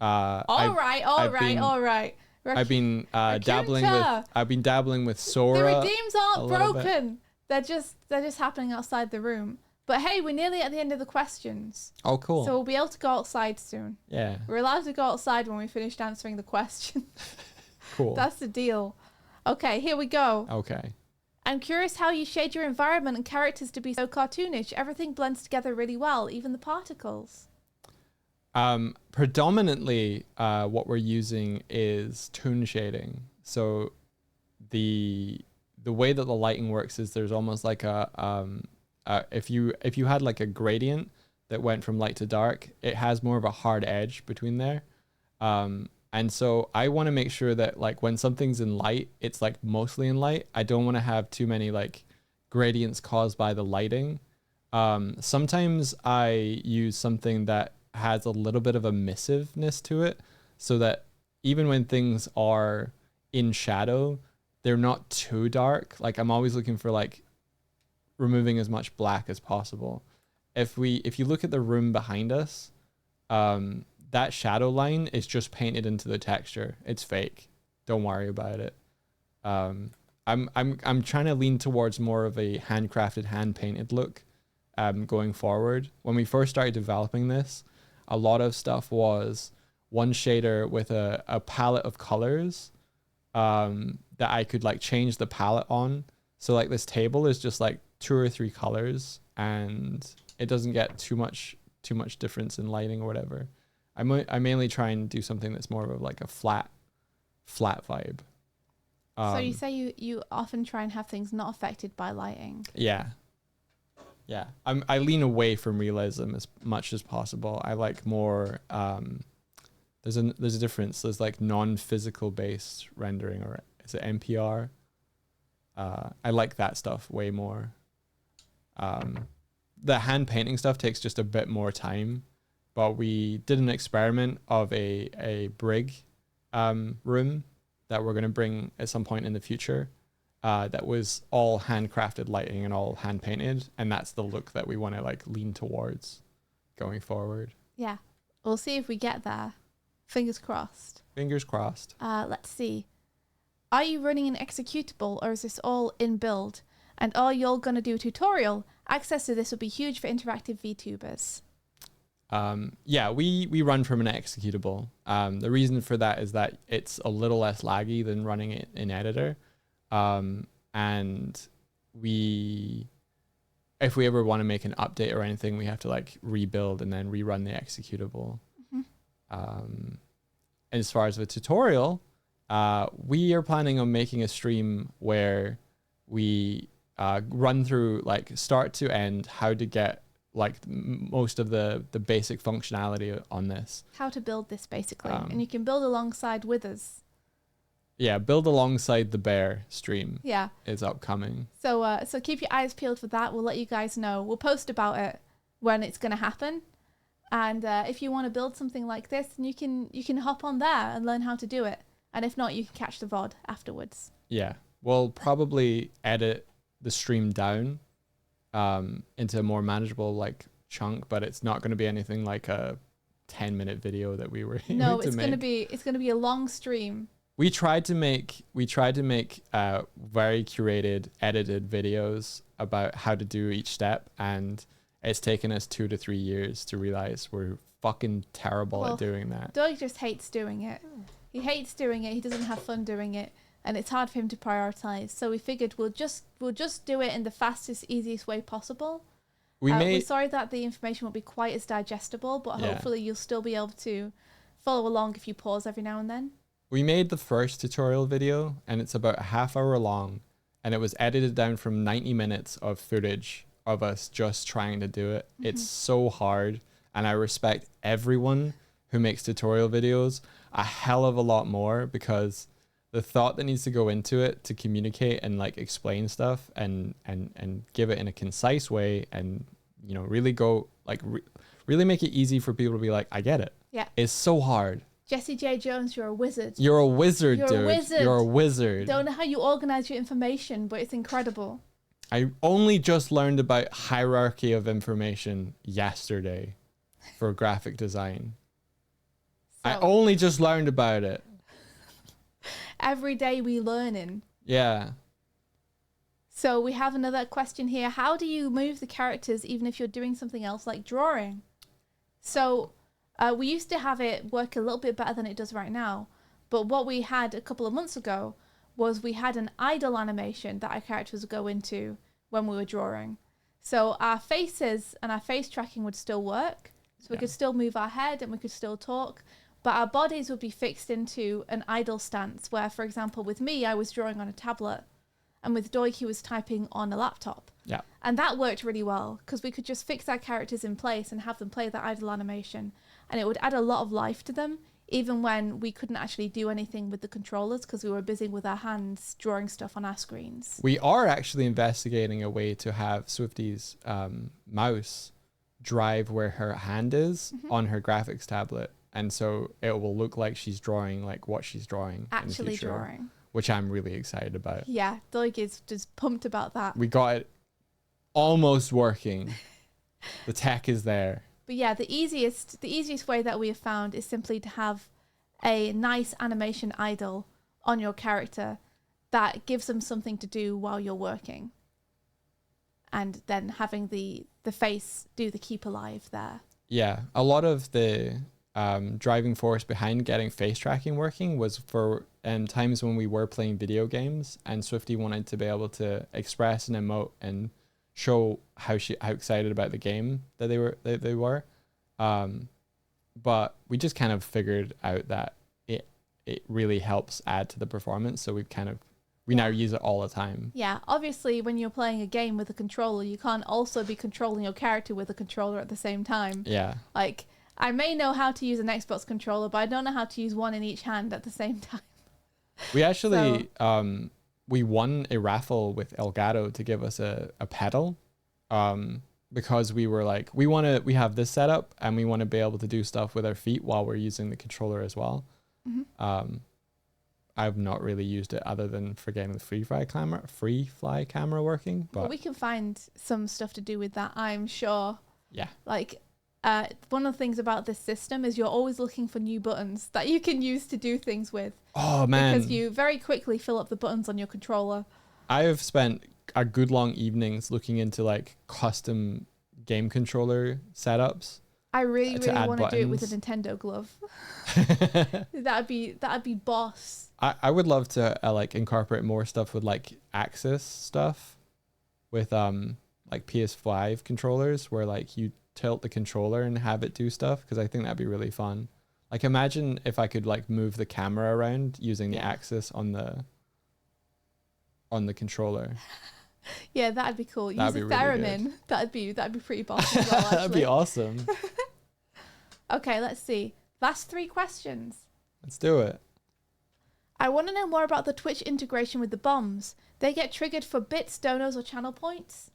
All right. I've been dabbling with Sora. The redeems aren't broken. They're just happening outside the room. But hey, we're nearly at the end of the questions. Oh, cool. So we'll be able to go outside soon. Yeah. We're allowed to go outside when we finished answering the question. Cool. That's the deal. Okay, here we go. Okay. I'm curious how you shade your environment and characters to be so cartoonish. Everything blends together really well, even the particles. Predominantly, what we're using is toon shading. So the way that the lighting works is there's almost like if you had like a gradient that went from light to dark, it has more of a hard edge between there. And so I want to make sure that like when something's in light, it's like mostly in light. I don't want to have too many like gradients caused by the lighting. Sometimes I use something that has a little bit of emissiveness to it so that even when things are in shadow, they're not too dark. Like I'm always looking for like removing as much black as possible. If you look at the room behind us, that shadow line is just painted into the texture. It's fake. Don't worry about it. I'm trying to lean towards more of a handcrafted, hand painted look going forward. When we first started developing this, a lot of stuff was one shader with a palette of colors that I could like change the palette on. So like this table is just like 2 or 3 colors and it doesn't get too much difference in lighting or whatever. I mainly try and do something that's more of like a flat vibe. So you say you often try and have things not affected by lighting. Yeah. I lean away from realism as much as possible. I like more. There's a difference. There's like non-physical based rendering, or is it NPR? I like that stuff way more. The hand painting stuff takes just a bit more time. But we did an experiment of a brig room that we're going to bring at some point in the future that was all handcrafted lighting and all hand painted. And that's the look that we want to like lean towards going forward. Yeah. We'll see if we get there. Fingers crossed. Fingers crossed. Let's see. Are you running an executable or is this all in build? And are you all going to do a tutorial? Access to this would be huge for interactive VTubers. Yeah, we run from an executable. The reason for that is that it's a little less laggy than running it in editor. And if we ever want to make an update or anything, we have to like rebuild and then rerun the executable. Mm-hmm. As far as the tutorial, we are planning on making a stream where we run through like start to end how to get like most of the basic functionality on this. How to build this basically. And you can build alongside with us. Yeah, build alongside the bear stream. Yeah. Is upcoming. So keep your eyes peeled for that. We'll let you guys know. We'll post about it when it's going to happen. And if you want to build something like this, then you can hop on there and learn how to do it. And if not, you can catch the VOD afterwards. Yeah. We'll probably edit the stream down into a more manageable like chunk, but it's not going to be anything like a 10-minute video that we were no it's going to be a long stream. We tried to make very curated edited videos about how to do each step, and it's taken us 2 to 3 years to realize we're fucking terrible at doing that. Doig just hates doing it. He hates doing it. He doesn't have fun doing it. And it's hard for him to prioritize. So we figured we'll just do it in the fastest, easiest way possible. We're sorry that the information won't be quite as digestible, but hopefully you'll still be able to follow along if you pause every now and then. We made the first tutorial video, and it's about a half hour long, and it was edited down from 90 minutes of footage of us just trying to do it. Mm-hmm. It's so hard, and I respect everyone who makes tutorial videos a hell of a lot more, because the thought that needs to go into it to communicate and like explain stuff and give it in a concise way, and you know, really go like really make it easy for people to be like, I get it. Yeah, it's so hard. Jesse J. Jones, you're a wizard. You're a wizard, dude. You're a wizard. Don't know how you organize your information, but it's incredible. I only just learned about hierarchy of information yesterday for graphic design. So, I only just learned about it. Every day we learning. Yeah. So we have another question here. How do you move the characters even if you're doing something else like drawing? So we used to have it work a little bit better than it does right now. But what we had a couple of months ago was we had an idle animation that our characters would go into when we were drawing. So our faces and our face tracking would still work. So we could still move our head and we could still talk, but our bodies would be fixed into an idle stance where, for example, with me, I was drawing on a tablet, and with Doig, he was typing on a laptop. Yeah. And that worked really well because we could just fix our characters in place and have them play that idle animation, and it would add a lot of life to them, even when we couldn't actually do anything with the controllers because we were busy with our hands drawing stuff on our screens. We are actually investigating a way to have Swifty's mouse drive where her hand is on her graphics tablet, and so it will look like she's drawing like what she's drawing in the Actually future, drawing. which I'm really excited about. Yeah, Doig is just pumped about that. We got it almost working. The tech is there. But yeah, the easiest way that we have found is simply to have a nice animation idle on your character that gives them something to do while you're working. And then having the face do the keep alive there. Yeah, a lot of the driving force behind getting face tracking working was for times when we were playing video games and Swifty wanted to be able to express and emote and show how excited about the game that they were. But we just kind of figured out that it really helps add to the performance, so we now use it all the time. Yeah, obviously when you're playing a game with a controller, you can't also be controlling your character with a controller at the same time. Yeah. Like, I may know how to use an Xbox controller, but I don't know how to use one in each hand at the same time. We actually, we won a raffle with Elgato to give us a pedal, because we were like, we have this setup and we want to be able to do stuff with our feet while we're using the controller as well. Mm-hmm. I've not really used it other than for getting the free fly camera working. But we can find some stuff to do with that, I'm sure. Yeah. Like, one of the things about this system is you're always looking for new buttons that you can use to do things with. Oh, man. Because you very quickly fill up the buttons on your controller. I have spent a good long evenings looking into like custom game controller setups. I really want to do it with a buttons. Nintendo glove. That'd be boss. I would love to like incorporate more stuff with like Axis stuff with like PS5 controllers where like you tilt the controller and have it do stuff, because I think that'd be really fun. Like imagine if I could like move the camera around using the axis on the controller. Yeah, that'd be cool. That'd Use a be really theremin. good. That'd be pretty boss as well, That'd be actually. awesome. Okay, let's see. Last 3 questions. Let's do it. I want to know more about the Twitch integration with the bombs. They get triggered for bits, donos, or channel points?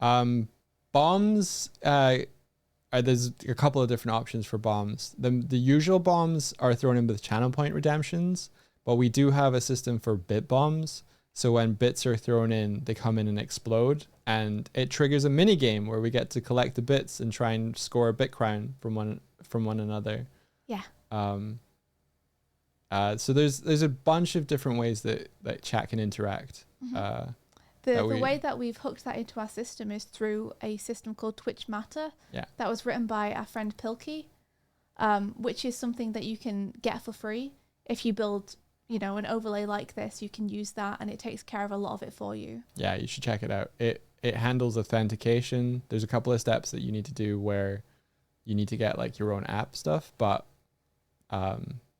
Bombs, there's a couple of different options for bombs. The usual bombs are thrown in with channel point redemptions, but we do have a system for bit bombs. So when bits are thrown in, they come in and explode, and it triggers a mini game where we get to collect the bits and try and score a bit crown from one another. Yeah. So there's a bunch of different ways that chat can interact. Mm-hmm. The way that we've hooked that into our system is through a system called Twitch Matter. Yeah. That was written by our friend Pilkey, which is something that you can get for free. If you build, an overlay like this, you can use that and it takes care of a lot of it for you. Yeah, you should check it out. It handles authentication. There's a couple of steps that you need to do where you need to get like your own app stuff, but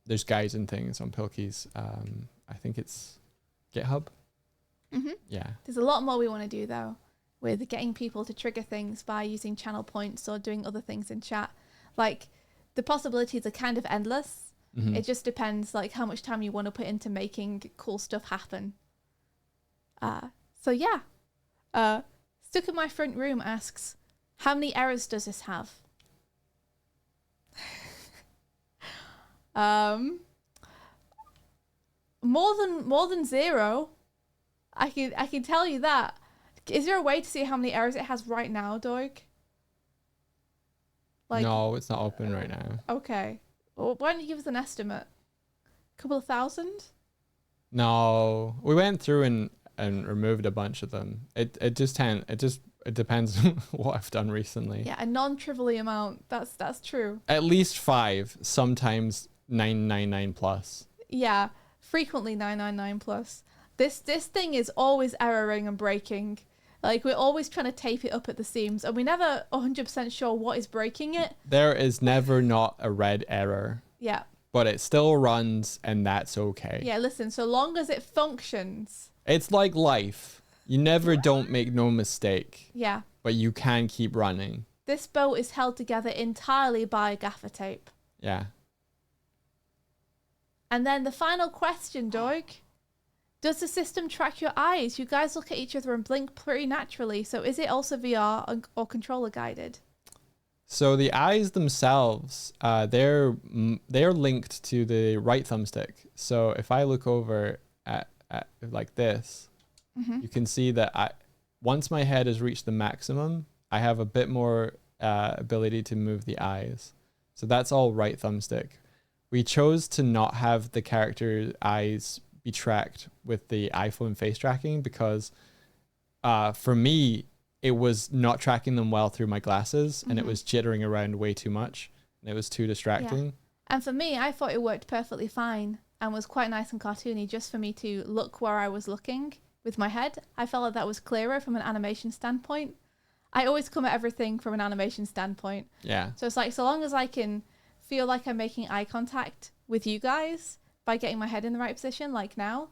there's guides and things on Pilkey's. I think it's GitHub. Mm-hmm. Yeah. There's a lot more we want to do though, with getting people to trigger things by using channel points or doing other things in chat. Like, the possibilities are kind of endless. Mm-hmm. It just depends like how much time you want to put into making cool stuff happen. So yeah. Stuck in my front room asks, how many errors does this have? More than 0. I can tell you that. Is there a way to see how many errors it has right now, Doig? No, it's not open right now. Okay. Well, why don't you give us an estimate? A couple of thousand? No, we went through and removed a bunch of them. It depends on what I've done recently. Yeah, a non-trivial amount. That's true. At least 5, sometimes 999 plus. Yeah, frequently 999 plus. This thing is always erroring and breaking. Like, we're always trying to tape it up at the seams, and we're never 100% sure what is breaking it. There is never not a red error. Yeah. But it still runs, and that's okay. Yeah, listen, so long as it functions. It's like life. You never don't make no mistake. Yeah. But you can keep running. This boat is held together entirely by gaffer tape. Yeah. And then the final question, Doig. Does the system track your eyes? You guys look at each other and blink pretty naturally. So is it also VR or controller guided? So the eyes themselves, they're linked to the right thumbstick. So if I look over at like this, you can see that once my head has reached the maximum, I have a bit more ability to move the eyes. So that's all right thumbstick. We chose to not have the character eyes be tracked with the iPhone face tracking because for me, it was not tracking them well through my glasses and it was jittering around way too much and it was too distracting. Yeah. And for me, I thought it worked perfectly fine and was quite nice and cartoony just for me to look where I was looking with my head. I felt like that was clearer from an animation standpoint. I always come at everything from an animation standpoint. Yeah. So it's like, so long as I can feel like I'm making eye contact with you guys by getting my head in the right position, like now,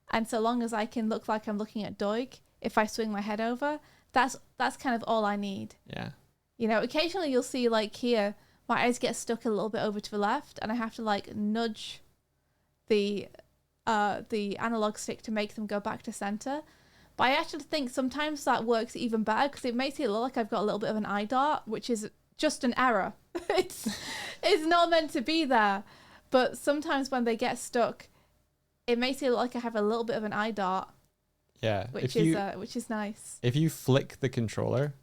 and so long as I can look like I'm looking at Doig, if I swing my head over, that's kind of all I need. Yeah. You know, occasionally you'll see like here, my eyes get stuck a little bit over to the left and I have to like nudge the analog stick to make them go back to center. But I actually think sometimes that works even better because it makes it look like I've got a little bit of an eye dart, which is just an error. It's not meant to be there. But sometimes when they get stuck, it makes it look like I have a little bit of an eye dart. Yeah. Which is nice. If you flick the controller,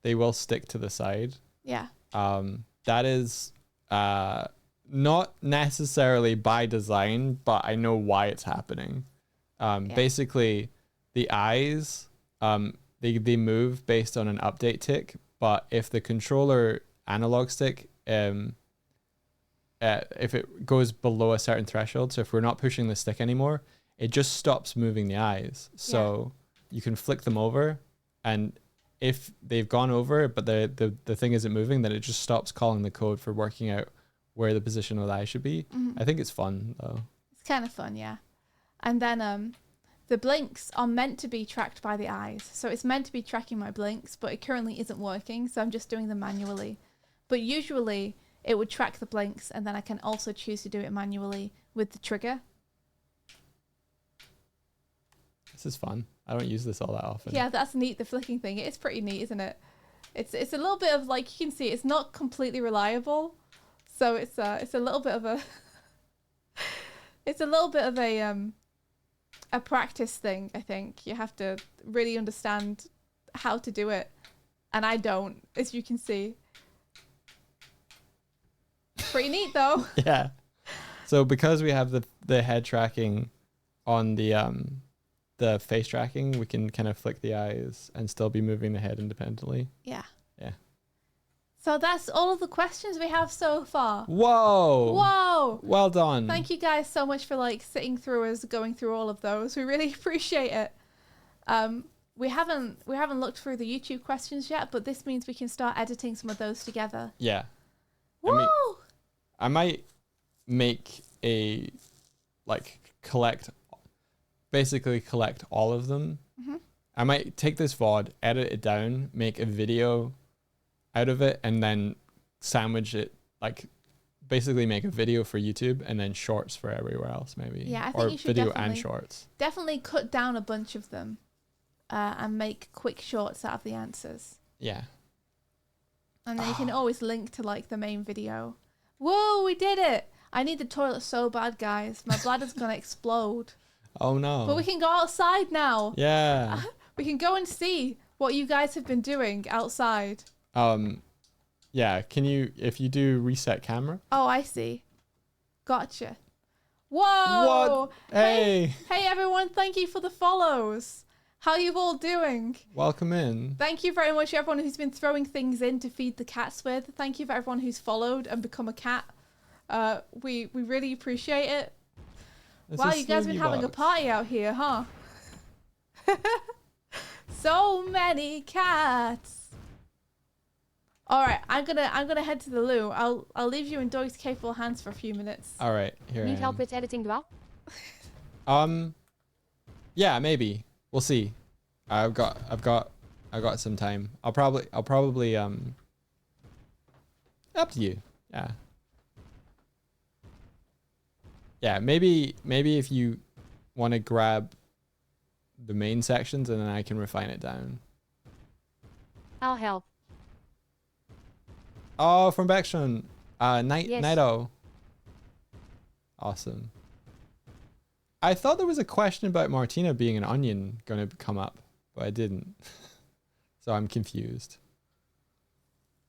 they will stick to the side. Yeah. That is not necessarily by design, but I know why it's happening. Basically, the eyes, they move based on an update tick, but if the controller analog stick, if it goes below a certain threshold, so if we're not pushing the stick anymore, it just stops moving the eyes. So you can flick them over, and if they've gone over, but the thing isn't moving, then it just stops calling the code for working out where the position of the eye should be. I think it's fun, though. It's kind of fun, yeah. And then the blinks are meant to be tracked by the eyes. So it's meant to be tracking my blinks, but it currently isn't working, so I'm just doing them manually. But usually it would track the blinks, and then I can also choose to do it manually with the trigger. This is fun. I don't use this all that often. Yeah, that's neat, the flicking thing. It is pretty neat, isn't it? It's a little bit of, like, you can see, it's not completely reliable. So it's a little bit of a... it's a little bit of a practice thing, I think. You have to really understand how to do it. And I don't, as you can see. Pretty neat, though. Yeah. So because we have the head tracking on the face tracking, we can kind of flick the eyes and still be moving the head independently. Yeah. Yeah. So that's all of the questions we have so far. Whoa. Whoa. Well done. Thank you guys so much for like sitting through us going through all of those. We really appreciate it. We haven't looked through the YouTube questions yet, but this means we can start editing some of those together. Yeah. Woo! I might make basically collect all of them. I might take this VOD, edit it down, make a video out of it, and then sandwich it, like basically make a video for YouTube and then shorts for everywhere else, maybe. Yeah, I think you should video and shorts. Definitely cut down a bunch of them and make quick shorts out of the answers. Yeah. And then you can always link to like the main video. Whoa, we did it! I need the toilet so bad, guys. My bladder's gonna explode. Oh no. But we can go outside now. Yeah. We can go and see what you guys have been doing outside. Yeah, if you do reset camera? Oh, I see. Gotcha. Whoa! What? Hey! Hey everyone, thank you for the follows. How are you all doing? Welcome in. Thank you very much to everyone who's been throwing things in to feed the cats with. Thank you for everyone who's followed and become a cat. We really appreciate it. It's Wow, a you guys been smoothie having a box. party out here, huh? So many cats. All right, I'm gonna head to the loo. I'll leave you in Doig's capable hands for a few minutes. All right, here I Need help am. with editing, Dwal? Yeah, maybe. We'll see. I've got some time. I'll probably up to you. Yeah. Yeah, maybe if you want to grab the main sections and then I can refine it down. I'll help. Oh, from Backstrom. Yes. Nido. Awesome. I thought there was a question about Martina being an onion going to come up, but I didn't. So I'm confused.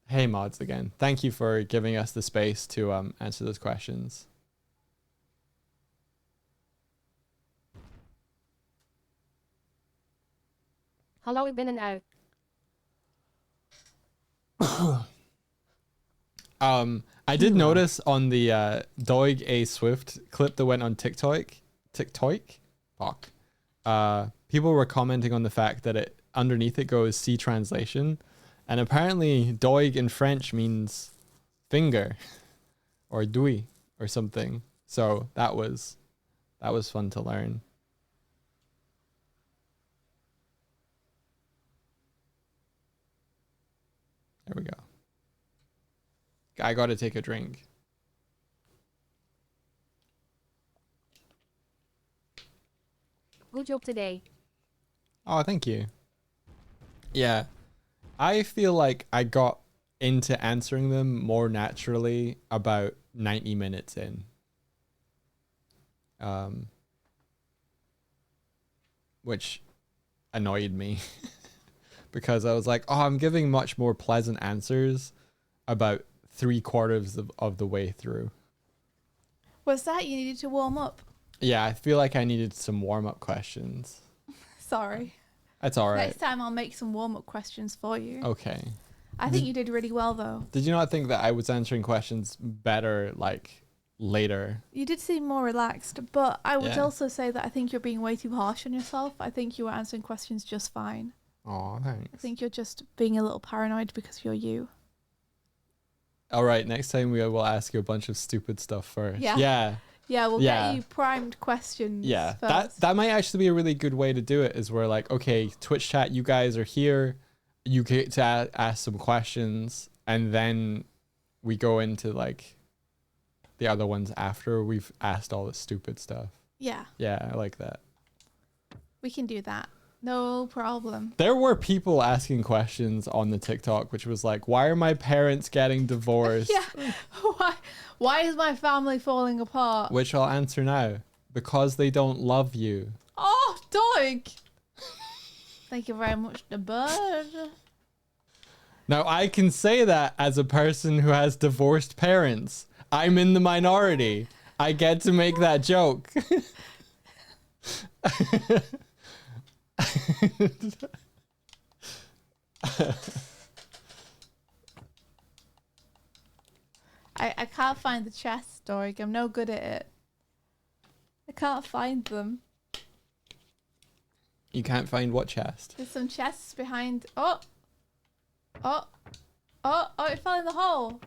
Hey mods again. Thank you for giving us the space to answer those questions. Hallo, ik ben een ui. I did notice on the Doig and Swift clip that went on TikTok, fuck. People were commenting on the fact that it underneath it goes C translation, and apparently Doig in French means finger, or doigt or something. So that was fun to learn. There we go. I got to take a drink. Good job today. Oh, thank you. Yeah. I feel like I got into answering them more naturally about 90 minutes in. Which annoyed me because I was like, oh, I'm giving much more pleasant answers about 3/4 of the way through. Was that you needed to warm up? Yeah, I feel like I needed some warm-up questions. Sorry. That's all right. Next time I'll make some warm-up questions for you. Okay. I think you did really well though. Did you not think that I was answering questions better like later? You did seem more relaxed, but I would Yeah. also say that I think you're being way too harsh on yourself. I think you were answering questions just fine. Oh, thanks. I think you're just being a little paranoid because you're you. All right, next time we will ask you a bunch of stupid stuff first. Yeah. Yeah. Yeah, we'll Yeah. get you primed questions Yeah. first. That might actually be a really good way to do it is we're like, okay, Twitch chat, you guys are here. You get to ask some questions and then we go into like the other ones after we've asked all the stupid stuff. Yeah, Yeah, I like that. we can do that. No problem. There were people asking questions on the TikTok, which was like, why are my parents getting divorced? Yeah. Why is my family falling apart? Which I'll answer now. Because they don't love you. Oh, Doig! Thank you very much, the bird. Now, I can say that as a person who has divorced parents. I'm in the minority. I get to make that joke. I can't find the chests, Doig. I'm no good at it. I can't find them. You can't find what chest? There's some chests behind. Oh, it fell in the hole.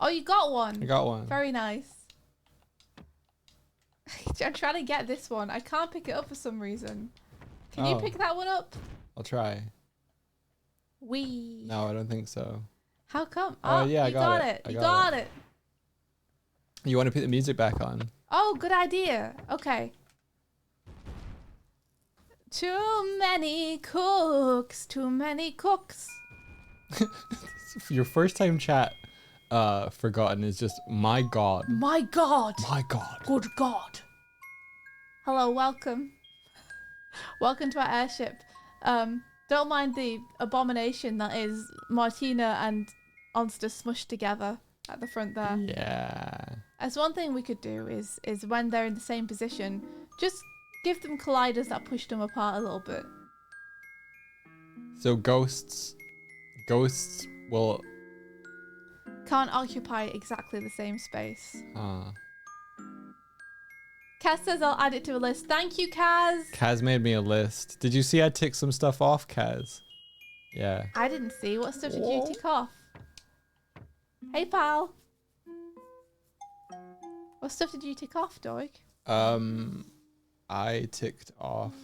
Oh, you got one. I got one. Very nice. I'm trying to get this one. I can't pick it up for some reason. Can you Oh. pick that one up? I'll try. Wee. No, I don't think so. How come? Oh, yeah, I you got got it. I You got got it. You want to put the music back on? Oh, good idea. Okay. Too many cooks. Too many cooks. Your first time chat forgotten is just my god. My God. My god. Good God. Hello, welcome. Welcome to our airship. Don't mind the abomination that is Martina and Onster smushed together at the front there. Yeah. As one thing we could do is when they're in the same position, just give them colliders that push them apart a little bit. So ghosts will Can't occupy exactly the same space. Kaz says I'll add it to a list. Thank you, Kaz. Kaz made me a list. Did you see I ticked some stuff off, Kaz? Yeah. I didn't see. What stuff did you tick off? Hey, pal. What stuff did you tick off, Doig? I ticked off.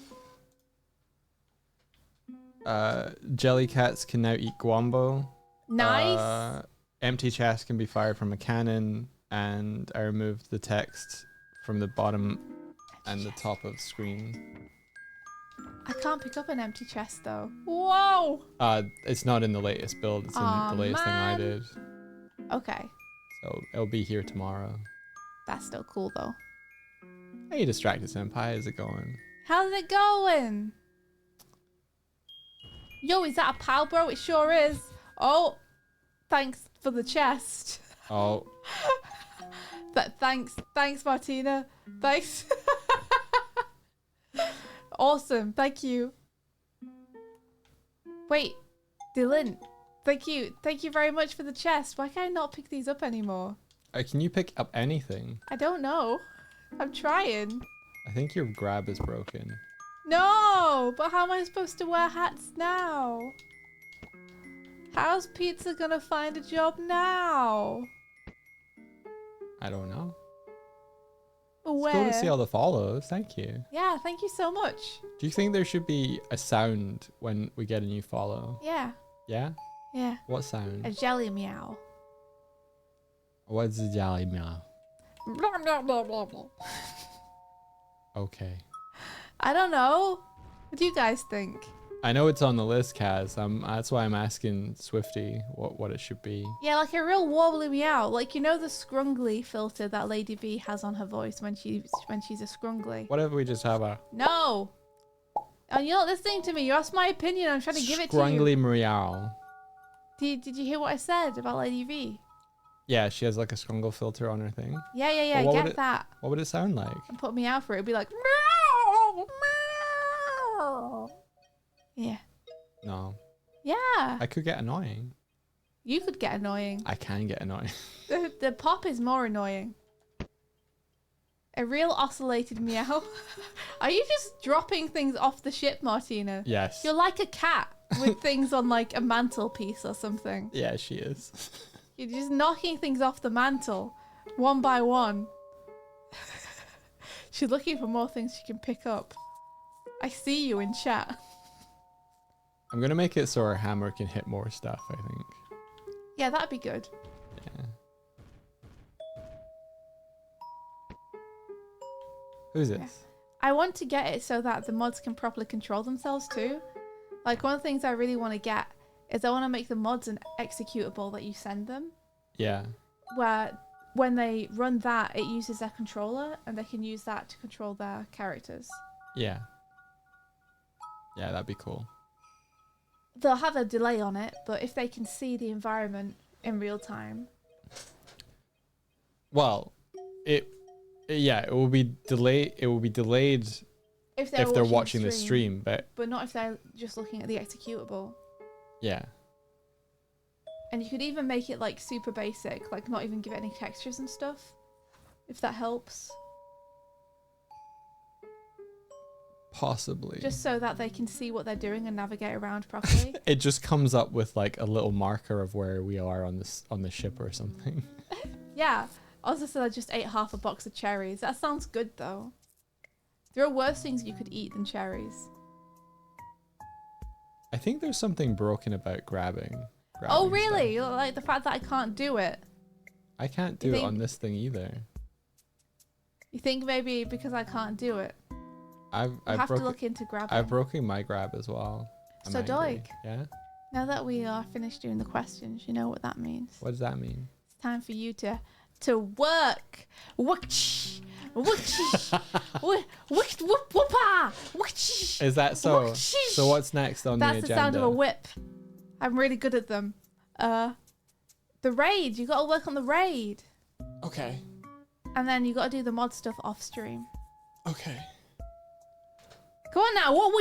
Jellycats can now eat guambo. Nice. Empty chests can be fired from a cannon, and I removed the text from the bottom and the top of the screen. I can't pick up an empty chest though. Whoa. It's not in the latest build. It's in the latest thing I did. Okay. So it'll be here tomorrow. That's still cool though. Hey, Distracted Senpai, how's it going? How's it going? Yo, is that a pal, bro? It sure is. Oh, thanks for the chest. Oh. Thanks, Martina. Thanks. Awesome. Thank you. Wait, Dylan. Thank you. Thank you very much for the chest. Why can I not pick these up anymore? Can you pick up anything? I don't know. I'm trying. I think your grab is broken. No, but how am I supposed to wear hats now? How's Pizza gonna find a job now? I don't know. Where? It's cool to see all the follows. Thank you. Yeah, thank you so much. Do you think there should be a sound when we get a new follow? Yeah, Yeah? yeah. What sound? A jelly meow. What's the jolly meow? Blah, blah, blah, blah, blah. Okay. I don't know. What do you guys think? I know it's on the list, Kaz. That's why I'm asking Swifty what it should be. Yeah, like a real warbly meow. Like, you know the scrungly filter that Lady B has on her voice when she's a scrungly? What if we just have a No! Oh, you're not listening to me. You asked my opinion. I'm trying to give it to you. scrungly meow? Did you hear what I said about Lady V? Yeah, she has like a scrungle filter on her thing. Yeah, Well, get that. What would it sound like? And put me out for it. It'd be like, meow, meow. Yeah. No. Yeah. I could get annoying. You could get annoying. I can get annoying. The pop is more annoying. A real oscillated meow. Are you just dropping things off the ship, Martina? Yes. You're like a cat with things on like a mantelpiece or something. Yeah, she is. You're just knocking things off the mantle, one by one. She's looking for more things she can pick up. I see you in chat. I'm gonna make it so our hammer can hit more stuff, I think. Yeah, that'd be good. Yeah. Who's this? I want to get it so that the mods can properly control themselves too. Like, one of the things I really want to get is I want to make the mods an executable that you send them, Yeah. where when they run that, it uses their controller and they can use that to control their characters. Yeah. Yeah, that'd be cool. They'll have a delay on it, but if they can see the environment in real time. Well, it will be delayed. It will be delayed If they're watching the stream, but not if they're just looking at the executable. yeah. And you could even make it like super basic, like not even give it any textures and stuff, if that helps. Possibly. Just so that they can see what they're doing and navigate around properly. It just comes up with like a little marker of where we are on the ship or something. Yeah. Also said I just ate half a box of cherries. That sounds good though. There are worse things you could eat than cherries. I think there's something broken about grabbing Oh really? stuff. Like the fact that I can't do it. I can't do it on this thing either. You think maybe because I can't do it? I've have to look into grabbing. I've broken my grab as well. I'm So angry. Doig. Yeah. Now that we are finished doing the questions, you know what that means. What does that mean? It's time for you to work. Is that so? So what's next on the agenda? That's the sound of a whip. I'm really good at them. The raid. You got to work on the raid, Okay. and then you got to do the mod stuff off stream. Okay. Come on now. What?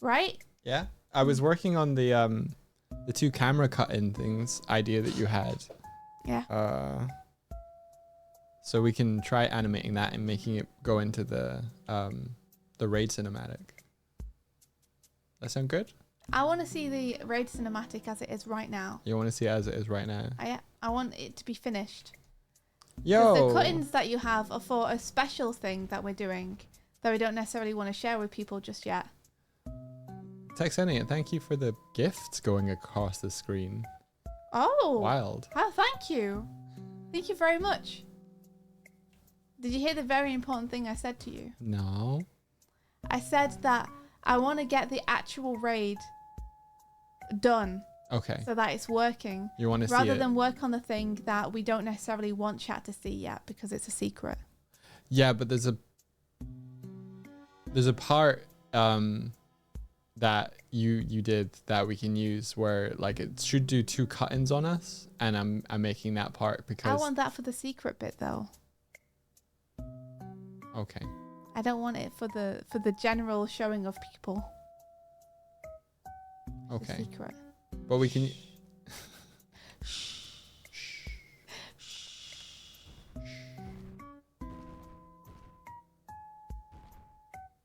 Right? Yeah. I was working on the 2 camera cut-in things idea that you had. Yeah. So we can try animating that and making it go into the raid cinematic. That sound good? I want to see the raid cinematic as it is right now. You want to see it as it is right now? I want it to be finished. Yo! The cut-ins that you have are for a special thing that we're doing that we don't necessarily want to share with people just yet. Texania, thank you for the gifts going across the screen. Oh! Wild. Oh, thank you. Thank you very much. Did you hear the very important thing I said to you? No. I said that I want to get the actual raid done. Okay. So that it's working. You want to see it? Rather than work on the thing that we don't necessarily want chat to see yet because it's a secret. Yeah, but there's a part that you did that we can use where like it should do 2 cut-ins on us, and I'm making that part because I want that for the secret bit though. Okay. I don't want it for the general showing of people. Okay. The secret. But we can.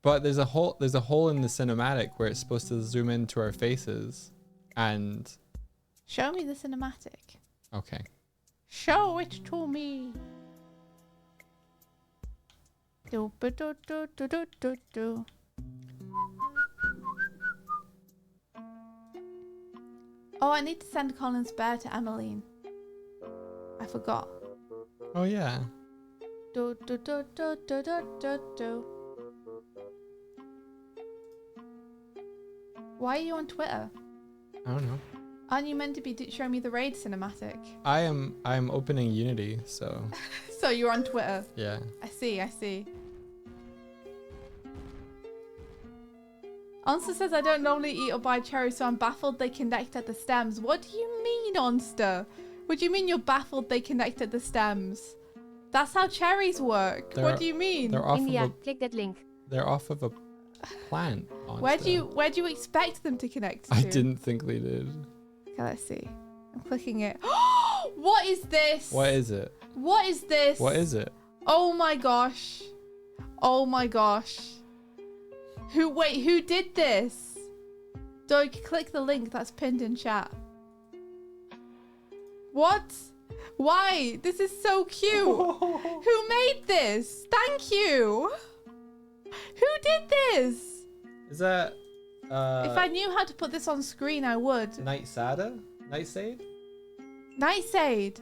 But there's a hole in the cinematic where it's supposed to zoom into our faces, and. Show me the cinematic. Okay. Show it to me. Do do do do do do do. Oh, I need to send Colin's bear to Emmeline. I forgot. Oh yeah. Do do do do do do do do. Why are you on Twitter? I don't know. Aren't you meant to be showing me the raid cinematic? I'm opening Unity, so. So you're on Twitter. Yeah. I see. Onster says I don't normally eat or buy cherries, so I'm baffled they connect at the stems. What do you mean, Onster? What do you mean you're baffled they connect at the stems? That's how cherries work. What do you mean? They're off India, of a, click that link. they're off of a plant. Where do you expect them to connect to? I didn't think they did. Okay, let's see. I'm clicking it. What is this? What is it? What is this? What is it? Oh my gosh. Oh my gosh. Who did this? Doig, click the link that's pinned in chat. What? Why? This is so cute. Who made this? Thank you. Who did this? Is that If I knew how to put this on screen, I would. Nightsada? Nightsade? Nightsade.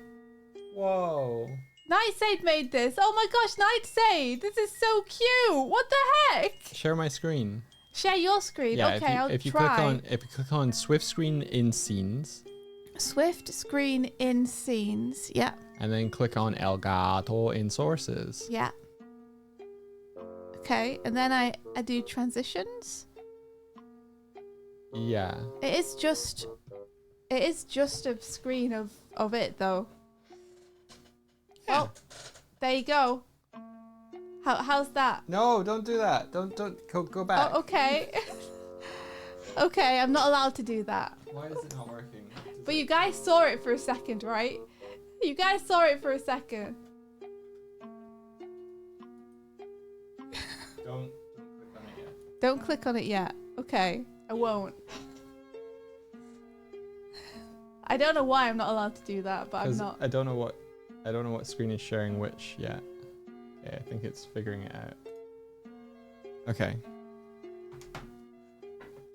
Whoa. Nightsade made this. Oh my gosh, Nightsade. This is so cute. What the heck? Share my screen. Share your screen. Yeah, Okay, I'll if you try. click on Swift screen in scenes. Swift screen in scenes. Yeah. And then click on Elgato in sources. Yeah. Okay, and then I do transitions. Yeah. It is just a screen of it though. Yeah. Oh, there you go. How's that? No, don't do that. Don't go back. Oh, okay. Okay, I'm not allowed to do that. Why is it not working? But you guys saw it for a second, right? You guys saw it for a second. Don't click on it yet. Don't click on it yet. Okay, I won't. I don't know why I'm not allowed to do that, but I'm not. I don't know what screen is sharing which yet. Okay, I think it's figuring it out. Okay.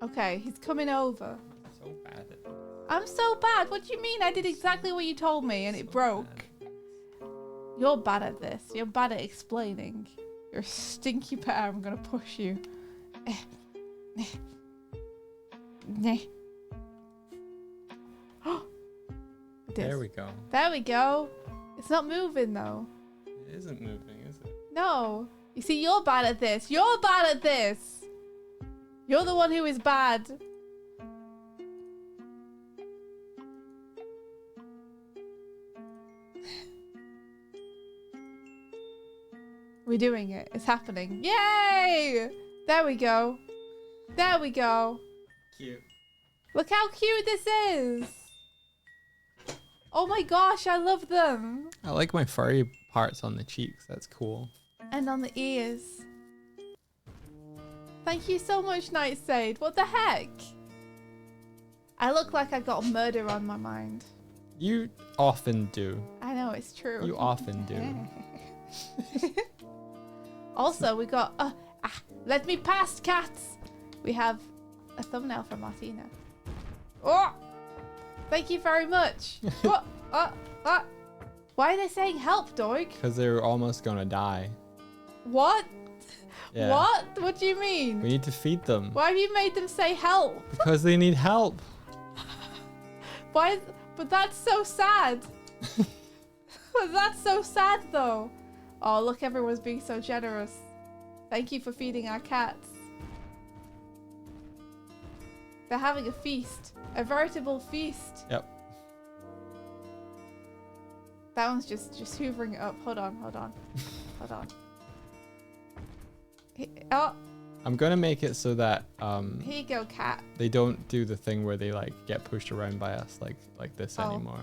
Okay, he's coming over. So bad at it. I'm so bad. What do you mean? I did exactly what you told me and it broke. You're bad at this. You're bad at explaining. You're a stinky bear. I'm gonna push you. There we go. There we go. It's not moving though. It isn't moving, is it? No. You see, you're bad at this. You're bad at this. You're the one who is bad. We're doing it. It's happening. Yay! There we go. There we go. Cute. Look how cute this is. Oh my gosh, I love them. I like my furry parts on the cheeks. That's cool. And on the ears. Thank you so much, Nightshade. What the heck? I look like I got murder on my mind. You often do. I know, it's true. You often do. Also, we got... let me past, cats! We have a thumbnail from Martina. Oh! Thank you very much. What? Why are they saying help, Doig? Because they're almost gonna die. What? Yeah. What? What do you mean? We need to feed them. Why have you made them say help? Because they need help. Why? But that's so sad. But that's so sad, though. Oh, look, everyone's being so generous. Thank you for feeding our cats. They're having a feast. A veritable feast. Yep. That one's just hoovering it up. Hold on. Hold on. Oh, I'm gonna make it so that here you go, cat. they don't do the thing where they like get pushed around by us like this Oh. anymore.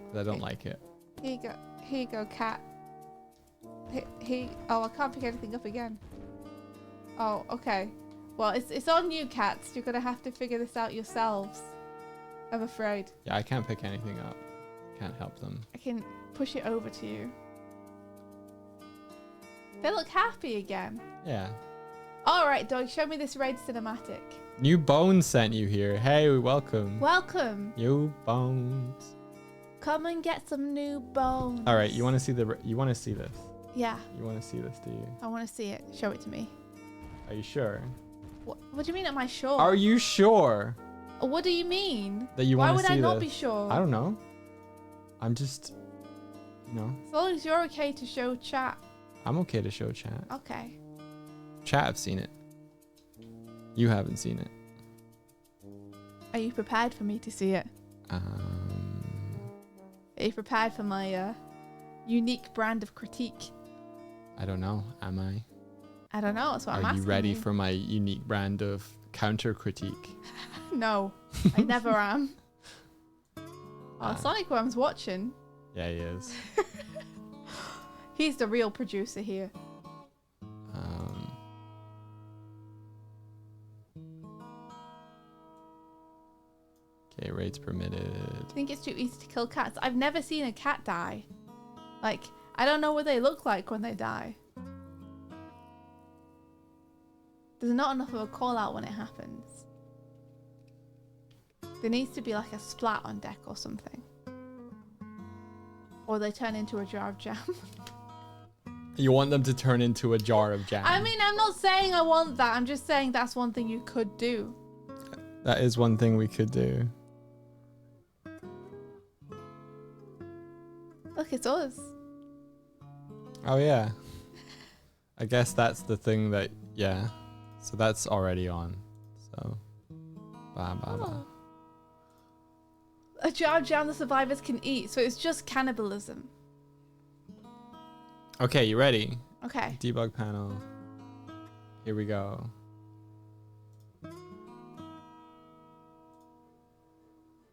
'Cause I don't like it. Here you go. Here you go, cat. Oh, I can't pick anything up again. Oh, okay. Well, it's on you, cats. You're gonna have to figure this out yourselves. I'm afraid. Yeah, I can't pick anything up. Can't help them. I can push it over to you. They look happy again. Yeah. All right, Doig, show me this raid cinematic. New Bones sent you here. Hey, welcome. Welcome. New Bones. Come and get some new bones. All right, you want to see this? Yeah, You want to see this, do you? I want to see it. Show it to me. Are you sure? What do you mean, am I sure? Are you sure What do you mean? that you Why want to would see I not this? be sure? I don't know. I'm just, you know, As long as you're okay to show chat. I'm okay to show chat. Okay. Chat have seen it. You haven't seen it. Are you prepared for me to see it? Are you prepared for my unique brand of critique? I don't know. Am I? I don't know. That's what I'm Are asking you ready for my unique brand of counter critique? No, I never am. Oh, Sonic Worm's watching. Yeah, he is. He's the real producer here. Okay, raids permitted. I think it's too easy to kill cats. I've never seen a cat die. Like, I don't know what they look like when they die. There's not enough of a call out when it happens. There needs to be like a splat on deck or something. Or they turn into a jar of jam. You want them to turn into a jar of jam. I mean, I'm not saying I want that. I'm just saying that's one thing you could do. That is one thing we could do. Look, it's us. Oh yeah. I guess that's the thing that, yeah. So that's already on. So, bah, bah, bah. Oh. A jar of jam the survivors can eat, so it's just cannibalism. Okay, you ready? Okay. Debug panel. Here we go.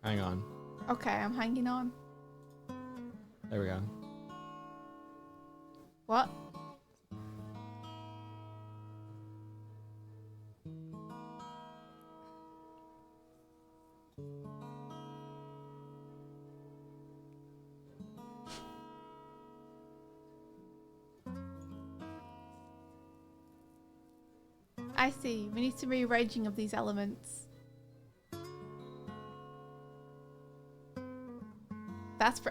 Hang on. Okay, I'm hanging on. There we go. What? I see. We need some rearranging of these elements.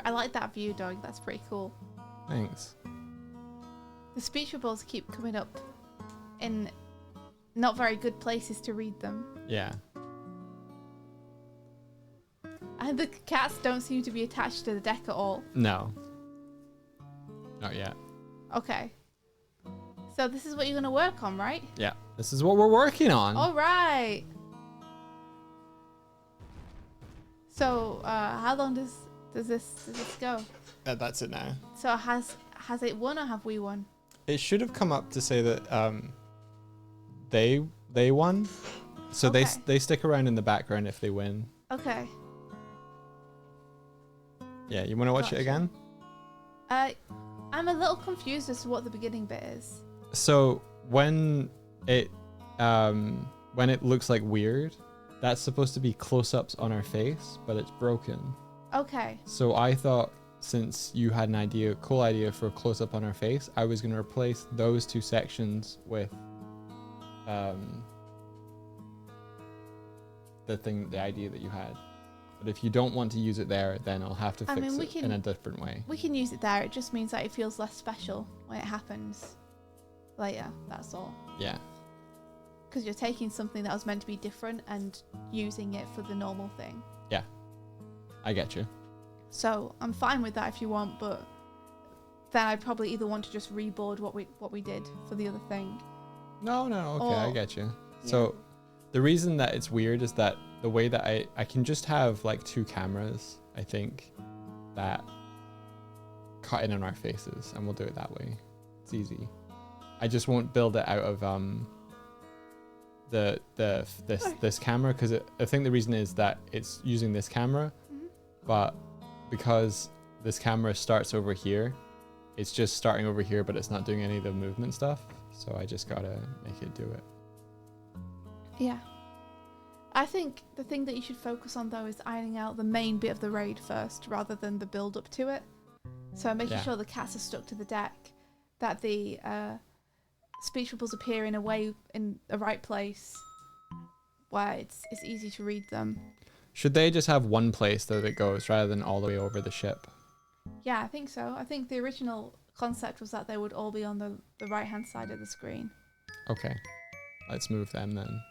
I like that view, Doig. That's pretty cool. Thanks. The speech bubbles keep coming up in not very good places to read them. Yeah. And the cats don't seem to be attached to the deck at all. No. Not yet. Okay. So this is what you're going to work on, right? Yeah. This is what we're working on. All right. So how long does this go? That's it now. So has it won or have we won? It should have come up to say that they won. So Okay. they stick around in the background if they win. Okay. Yeah, you want to watch it Gotcha. again? I'm a little confused as to what the beginning bit is. So when it looks like weird, that's supposed to be close-ups on our face, but it's broken. Okay. So I thought, since you had an cool idea for a close-up on our face, I was going to replace those two sections with the idea that you had. But if you don't want to use it there, then I'll have to fix it in a different way. We can use it there. It just means that it feels less special when it happens later. That's all. Yeah. Because you're taking something that was meant to be different and using it for the normal thing. Yeah. I get you. So I'm fine with that if you want, but then I'd probably either want to just reboard what we did for the other thing. No, okay, I get you. Yeah. So the reason that it's weird is that the way that I can just have like two cameras, I think, that cut in on our faces, and we'll do it that way. It's easy. I just won't build it out of this camera, because I think the reason is that it's using this camera, but because this camera starts over here, it's just starting over here, but it's not doing any of the movement stuff. So I just gotta make it do it. Yeah. I think the thing that you should focus on though is ironing out the main bit of the raid first, rather than the build up to it. So making sure the cats are stuck to the deck, that the speech bubbles appear in a way, in the right place, where it's easy to read them. Should they just have one place that it goes rather than all the way over the ship? Yeah, I think so. I think the original concept was that they would all be on the right hand side of the screen. Okay, let's move them then.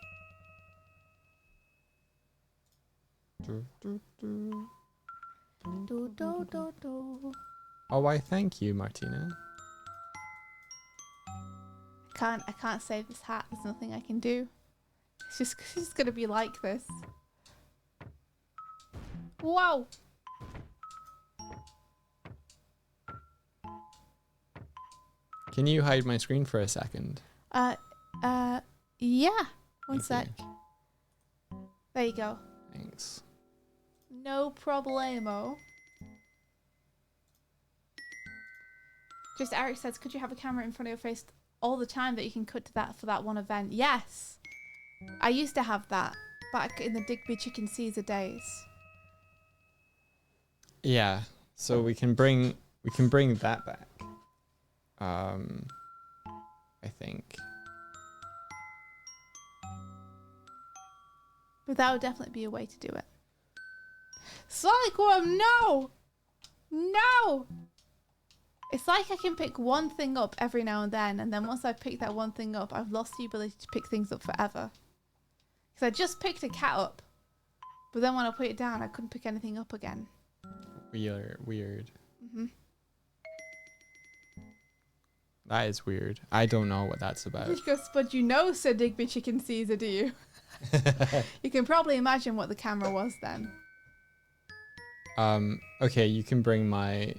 Oh, why thank you, Martina. I can't save this hat. There's nothing I can do. It's just gonna be like this. Wow. Can you hide my screen for a second? Yeah. One sec. There you go. Thanks. No problemo. Just Eric says, could you have a camera in front of your face all the time that you can cut to that for that one event? Yes. I used to have that back in the Digby Chicken Caesar days. Yeah. So we can bring that back. I think. But that would definitely be a way to do it. Sonic Worm, no! No! It's like I can pick one thing up every now and then once I pick that one thing up, I've lost the ability to pick things up forever. Because I just picked a cat up, but then when I put it down, I couldn't pick anything up again. Weird. Mm-hmm. That is weird. I don't know what that's about. But you know Sir Digby Chicken Caesar, do you? You can probably imagine what the camera was then. Okay, you can bring my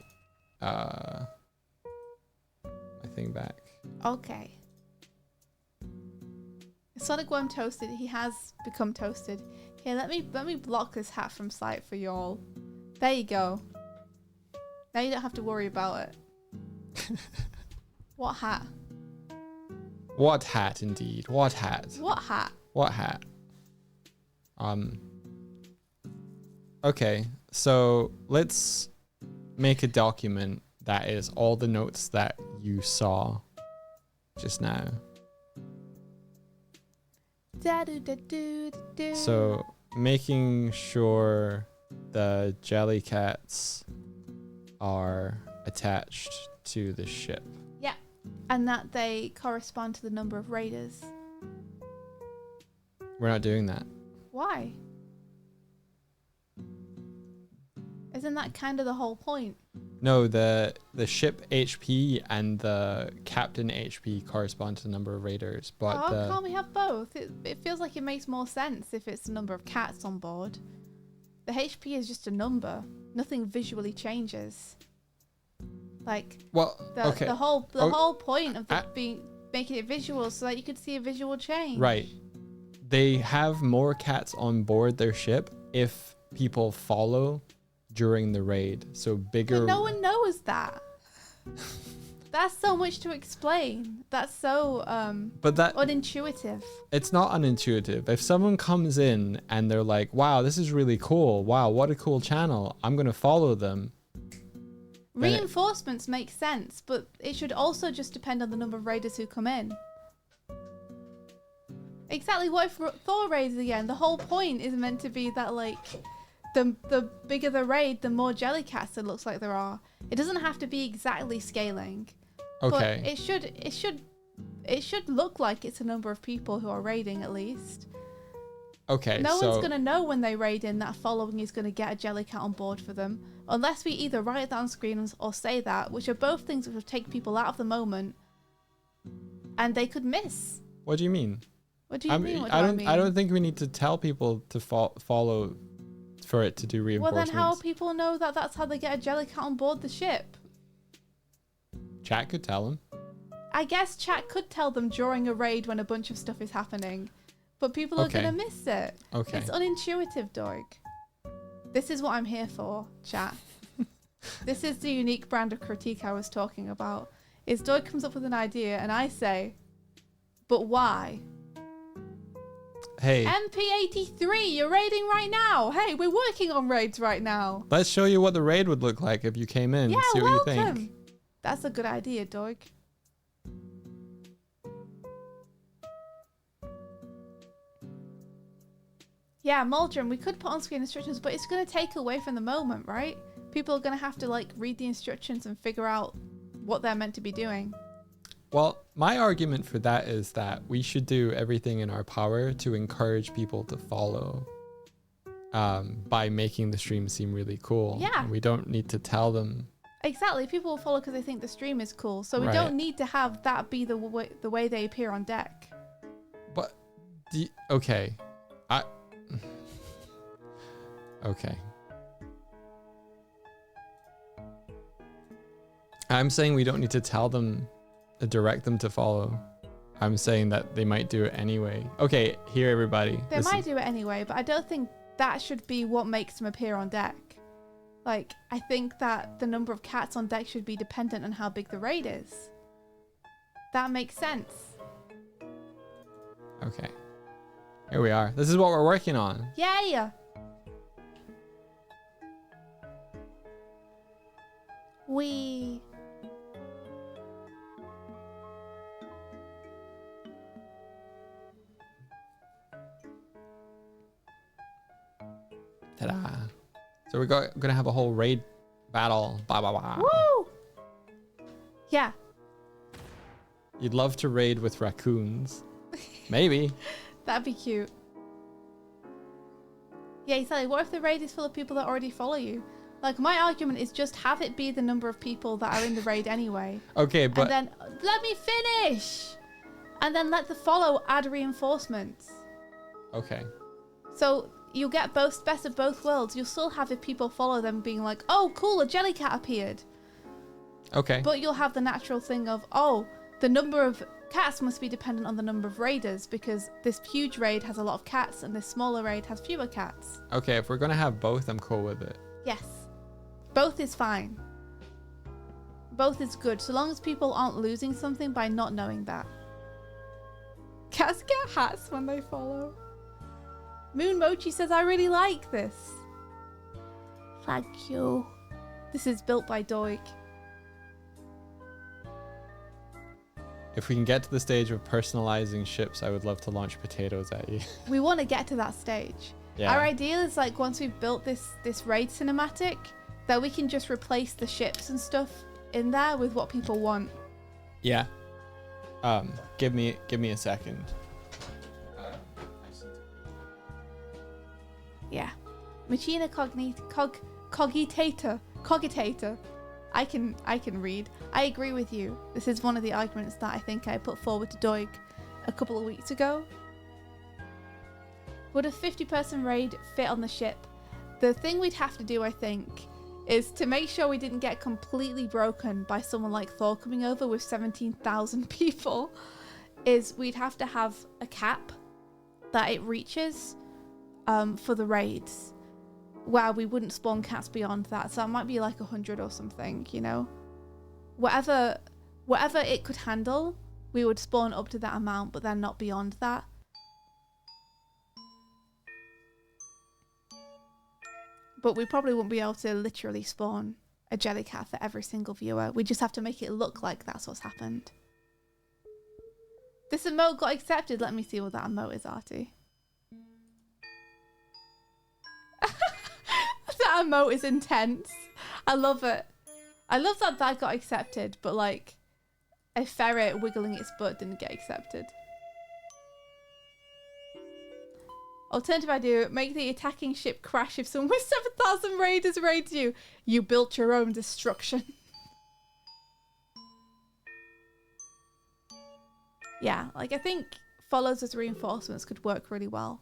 thing back. Okay. Sonic Worm toasted. He has become toasted. Here, let me block this hat from sight for y'all. There you go. Now you don't have to worry about it. What hat? What hat, indeed? What hat? What hat? What hat? Okay, so let's make a document that is all the notes that you saw just now. So making sure the Jellycats are attached to the ship. Yeah, and that they correspond to the number of raiders. We're not doing that. Why? Isn't that kind of the whole point? No, the ship HP and the captain HP correspond to the number of raiders, but can't we have both? It feels like it makes more sense if it's the number of cats on board. The HP is just a number. Nothing visually changes. Like, well, the whole point of making it visual so that you could see a visual change. Right. They have more cats on board their ship if people follow during the raid. So bigger. But no one knows that. That's so much to explain. That's so But that unintuitive. it's not unintuitive. If someone comes in and they're like, wow, this is really cool. Wow, what a cool channel. I'm going to follow them. Then Reinforcements make sense, but it should also just depend on the number of raiders who come in. Exactly. What if Thor raids again? The whole point is meant to be that, like, the bigger the raid, the more jellycats it looks like there are. It doesn't have to be exactly scaling. Okay. But it should look like it's a number of people who are raiding at least. Okay. No one's gonna know when they raid in that following is gonna get a jellycat on board for them, unless we either write that on screen or say that, which are both things that would take people out of the moment, and they could miss. What do you mean? What do you mean? What do I mean? don't think we need to tell people to follow for it to do Well, reinforcements. then how will people know that that's how they get a jellycat on board the ship? Chat could tell them. I guess chat could tell them during a raid when a bunch of stuff is happening, but people are Okay. gonna miss it. Okay. It's unintuitive, Doig. This is what I'm here for, chat. This is the unique brand of critique I was talking about. Is Doig comes up with an idea and I say, but why? Hey, MP83, you're raiding right now. Hey, we're working on raids right now. let's show you what the raid would look like if you came in. Yeah, See what you welcome. think. That's a good idea, Doig. Yeah, Muldrum, we could put on screen instructions, but it's going to take away from the moment, right? People are going to have to, like, read the instructions and figure out what they're meant to be doing. Well, my argument for that is that we should do everything in our power to encourage people to follow by making the stream seem really cool. Yeah. And we don't need to tell them. Exactly. People will follow because they think the stream is cool. So we Right. don't need to have that be the way they appear on deck. But, okay. Okay. I'm saying we don't need to tell them, direct them to follow. I'm saying that they might do it anyway. Okay, here everybody. They might do it anyway, but I don't think that should be what makes them appear on deck. Like, I think that the number of cats on deck should be dependent on how big the raid is. That makes sense. Okay. Here we are. This is what we're working on. Yay! We. Ta-da. So we're gonna have a whole raid battle. Blah, blah, blah. Woo! Yeah. You'd love to raid with raccoons. Maybe. That'd be cute. Yeah, exactly. What if the raid is full of people that already follow you? Like, my argument is just have it be the number of people that are in the raid anyway. Okay, but And then, let me finish! And then let the follow add reinforcements. okay. So, you'll get best of both worlds. You'll still have if people follow them being like, oh, cool, a jellycat appeared. Okay. But you'll have the natural thing of, oh, the number of cats must be dependent on the number of raiders because this huge raid has a lot of cats and this smaller raid has fewer cats. Okay, if we're gonna have both, I'm cool with it. Yes. Both is fine. Both is good, so long as people aren't losing something by not knowing that. Cats get hats when they follow. Moon Mochi says, I really like this. Thank you. This is built by Doig. If we can get to the stage of personalizing ships, I would love to launch potatoes at you. We want to get to that stage. Yeah. Our ideal is like once we've built this raid cinematic, that we can just replace the ships and stuff in there with what people want. Yeah. Give me a second. Yeah. Machina cogitator. I can read. I agree with you. This is one of the arguments that I think I put forward to Doig a couple of weeks ago. Would a 50-person raid fit on the ship? The thing we'd have to do, I think, is to make sure we didn't get completely broken by someone like Thor coming over with 17,000 people, is we'd have to have a cap that it reaches for the raids, where we wouldn't spawn cats beyond that. So it might be like 100 or something, you know? whatever it could handle, we would spawn up to that amount, but then not beyond that. But we probably won't be able to literally spawn a jellycat for every single viewer. We just have to make it look like that's what's happened. This emote got accepted. Let me see what that emote is, Artie. That emote is intense. I love it. I love that that got accepted, but like a ferret wiggling its butt didn't get accepted. Alternative idea, make the attacking ship crash if someone with 7,000 raiders raids you. You built your own destruction. Yeah, like I think follows as reinforcements could work really well.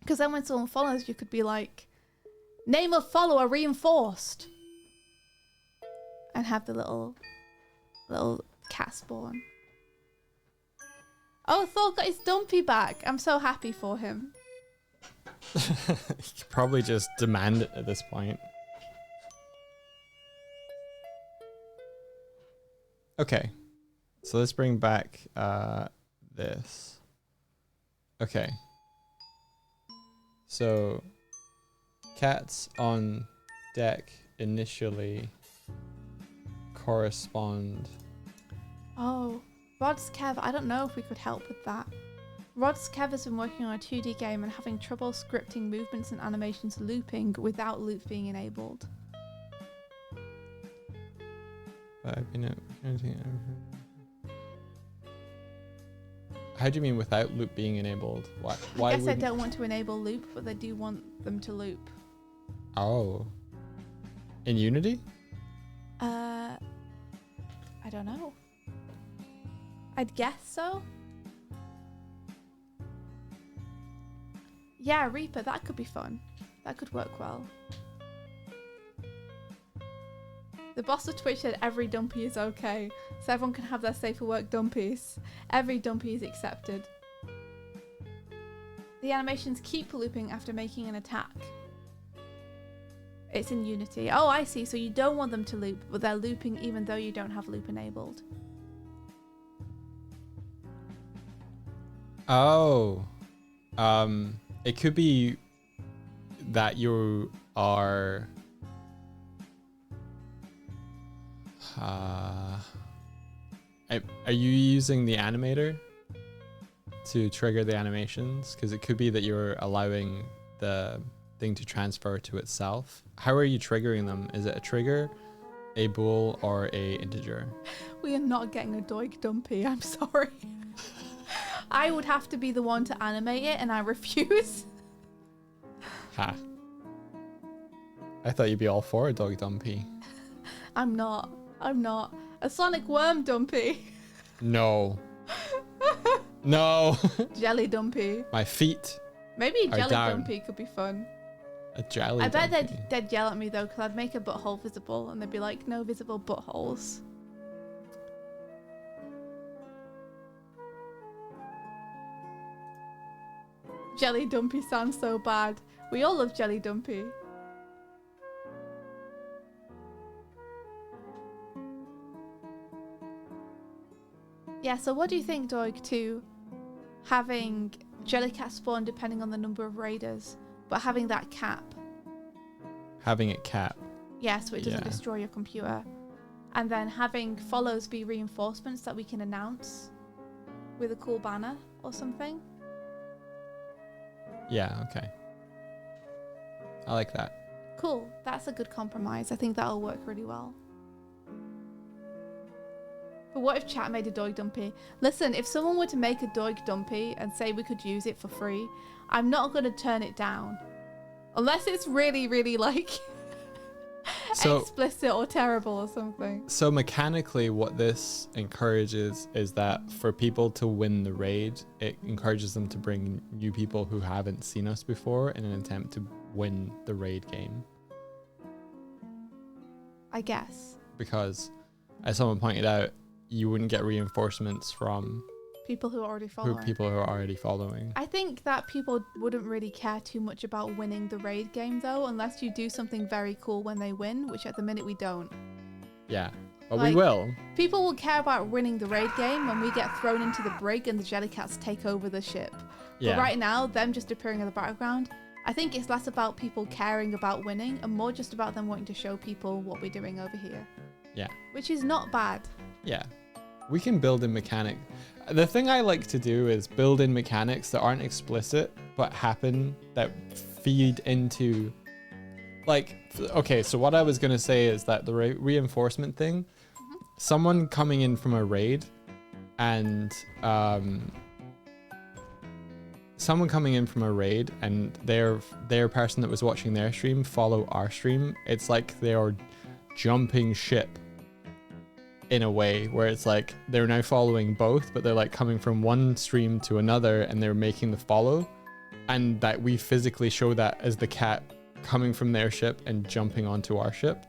Because then when someone follows, you could be like, name of follower reinforced. And have the little cat spawn. Oh, Thor got his dumpy back. I'm so happy for him. You could probably just demand it at this point. Okay. So let's bring back this. Okay. So cats on deck initially correspond. Oh, Rod's Kev, I don't know if we could help with that. Rod's Kev has been working on a 2D game and having trouble scripting movements and animations looping without loop being enabled. How do you mean without loop being enabled? Why I guess I don't want to enable loop, but they do want them to loop. Oh. In Unity? I don't know. I'd guess so. Yeah, Reaper, that could be fun. That could work well. The boss of Twitch said every dumpy is okay, so everyone can have their safer work dumpies. Every dumpy is accepted. The animations keep looping after making an attack. It's in Unity. Oh, I see. So you don't want them to loop, but they're looping even though you don't have loop enabled. Oh. It could be that you are are you using the animator to trigger the animations? Because it could be that you're allowing the thing to transfer to itself. How are you triggering them? Is it a trigger, a bool, or a integer? We are not getting a Doig dumpy. I'm sorry. I would have to be the one to animate it, and I refuse. Ha. I thought you'd be all for a dog dumpy. I'm not. I'm not. A sonic worm dumpy. No. No. Jelly dumpy. My feet. Maybe a are jelly down. dumpy could be fun. A jelly I bet dumpy. they'd yell at me though, because I'd make a butthole visible, and they'd be like, no visible buttholes. Jelly dumpy sounds so bad. We all love jelly dumpy. Yeah, so what do you think, Doig, to having Jellycat spawn depending on the number of raiders, but having that cap? Having it cap. Yeah, so it doesn't Yeah. destroy your computer. And then having follows be reinforcements that we can announce with a cool banner or something. Yeah, okay. I like that. Cool, that's a good compromise. I think that'll work really well. But what if chat made a Doig dumpy? Listen, if someone were to make a Doig dumpy and say we could use it for free, I'm not going to turn it down. Unless it's really, really like explicit or terrible or something. So mechanically what this encourages is that for people to win the raid, it encourages them to bring new people who haven't seen us before in an attempt to win the raid game. I guess. Because, as someone pointed out, you wouldn't get reinforcements from People who are already following. people who are already following. I think that people wouldn't really care too much about winning the raid game though, unless you do something very cool when they win, which at the minute we don't. Yeah, but Like, we will. People will care about winning the raid game when we get thrown into the brig and the Jellycats take over the ship. Yeah. But right now, them just appearing in the background, I think it's less about people caring about winning and more just about them wanting to show people what we're doing over here. Yeah. Which is not bad. Yeah. We can build in mechanic. The thing I like to do is build in mechanics that aren't explicit but happen, that feed into, like, okay, so what I was going to say is that the reinforcement thing, someone coming in from a raid and someone coming in from a raid and their person that was watching their stream follow our stream, it's like they're jumping ship in a way where it's like they're now following both, but they're like coming from one stream to another and they're making the follow, and that we physically show that as the cat coming from their ship and jumping onto our ship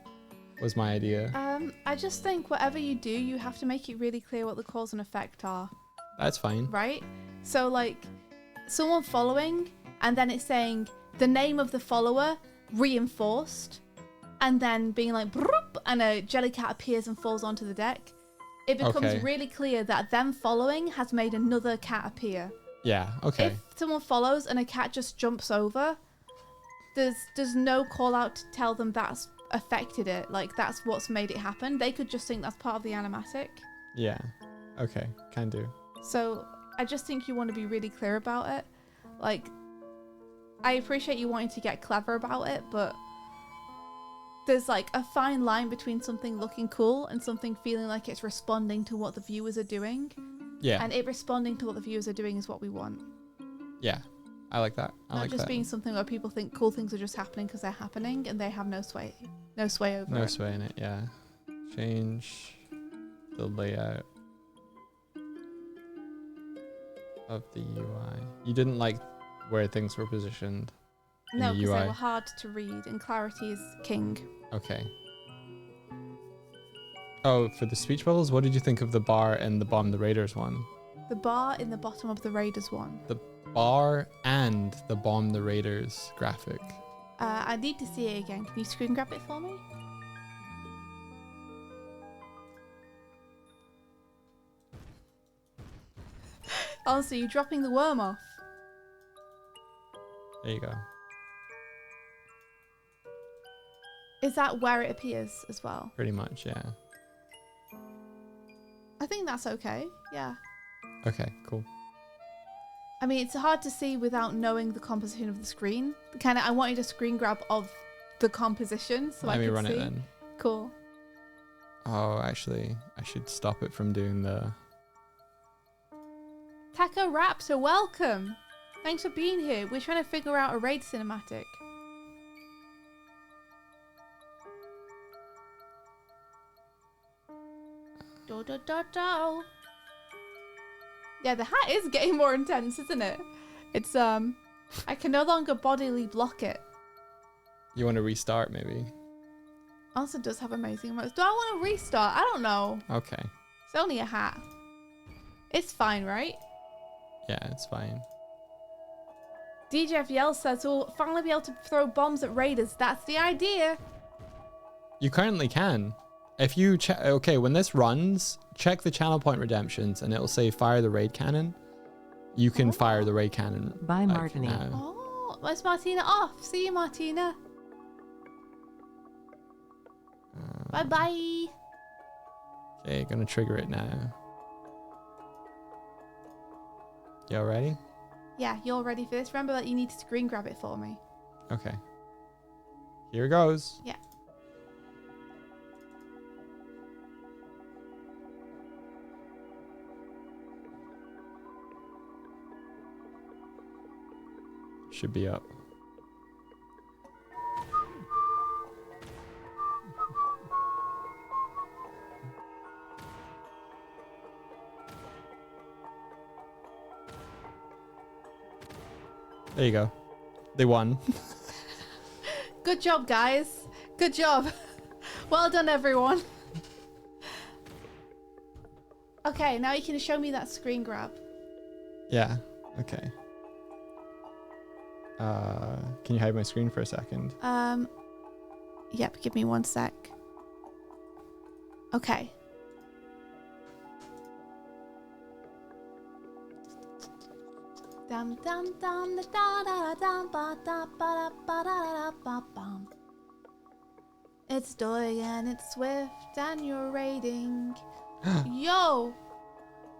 was my idea. I just think whatever you do, you have to make it really clear what the cause and effect are. That's fine. Right? So like someone following and then it's saying the name of the follower reinforced and then being like broop, and a Jellycat appears and falls onto the deck. It becomes really clear that them following has made another cat appear. Yeah, okay. If someone follows and a cat just jumps over, there's no call out to tell them that's affected it, like that's what's made it happen. They could just think that's part of the animatic. Yeah, okay, can do. So I just think you want to be really clear about it. Like, I appreciate you wanting to get clever about it, but there's like a fine line between something looking cool and something feeling like it's responding to what the viewers are doing. Yeah. And it responding to what the viewers are doing is what we want. Yeah, I like that. Not just being something where people think cool things are just happening because they're happening and they have no sway over No it. sway in it, yeah. Change the layout of the UI. You didn't like where things were positioned in No, the because they UI? were hard to read and clarity is king. Okay. Oh, for the speech bubbles, what did you think of the bar and the Bomb the Raiders one? The bar in the bottom of the Raiders one. The bar and the Bomb the Raiders graphic. I need to see it again. Can you screen grab it for me? Also, you're dropping the worm off. There you go. Is that where it appears as well? Pretty much, yeah. I think that's okay. Yeah. Okay, cool. I mean, it's hard to see without knowing the composition of the screen. I wanted a screen grab of the composition so Let I me could run see. it then. Cool. Oh, actually, I should stop it from doing the... Taco Raptor, welcome. Thanks for being here. We're trying to figure out a raid cinematic. Do, do, do, do. Yeah, the hat is getting more intense, isn't it? It's, I can no longer bodily block it. You want to restart, maybe? Also does have amazing emotes. Do I want to restart? I don't know. Okay. It's only a hat. It's fine, right? Yeah, it's fine. DJF Yell says we'll finally be able to throw bombs at raiders. That's the idea. You currently can. If you check, okay, when this runs, check the channel point redemptions and it'll say fire the raid cannon. You can fire the raid cannon. Bye, Martini. Oh, where's Martina off? See you, Martina. Bye bye. Okay, gonna trigger it now. You all ready? Yeah, you're ready for this. Remember that you need to screen grab it for me. Okay. Here goes. Yeah. Should be up. There you go. They won. Good job, guys. Good job. Well done, everyone. Okay, now you can show me that screen grab. Yeah. Okay. Can you hide my screen for a second? Yep, give me 1 sec. Okay. Dum dum dum da da da dum ba da ba da ba da ba bum. It's Doig and it's Swift and you're raiding. Yo,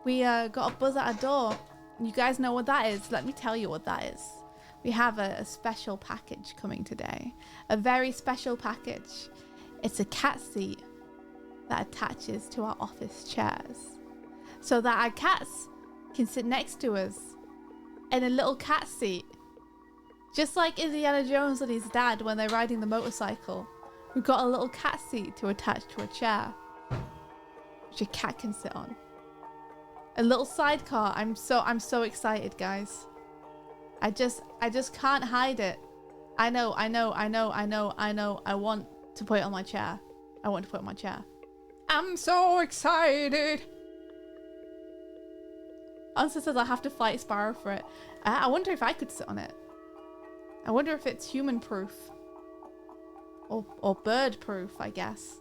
we got a buzz at our door. You guys know what that is? Let me tell you what that is. We have a special package coming today. A very special package. It's a cat seat that attaches to our office chairs so that our cats can sit next to us in a little cat seat. Just like Indiana Jones and his dad when they're riding the motorcycle. We've got a little cat seat to attach to a chair, which a cat can sit on. A little sidecar. I'm so excited, guys. I just can't hide it. I know. I want to put it on my chair. I want to put it on my chair. I'm so excited. Answer says I have to fight Sparrow for it. I wonder if I could sit on it. I wonder if it's human proof. Or bird proof, I guess.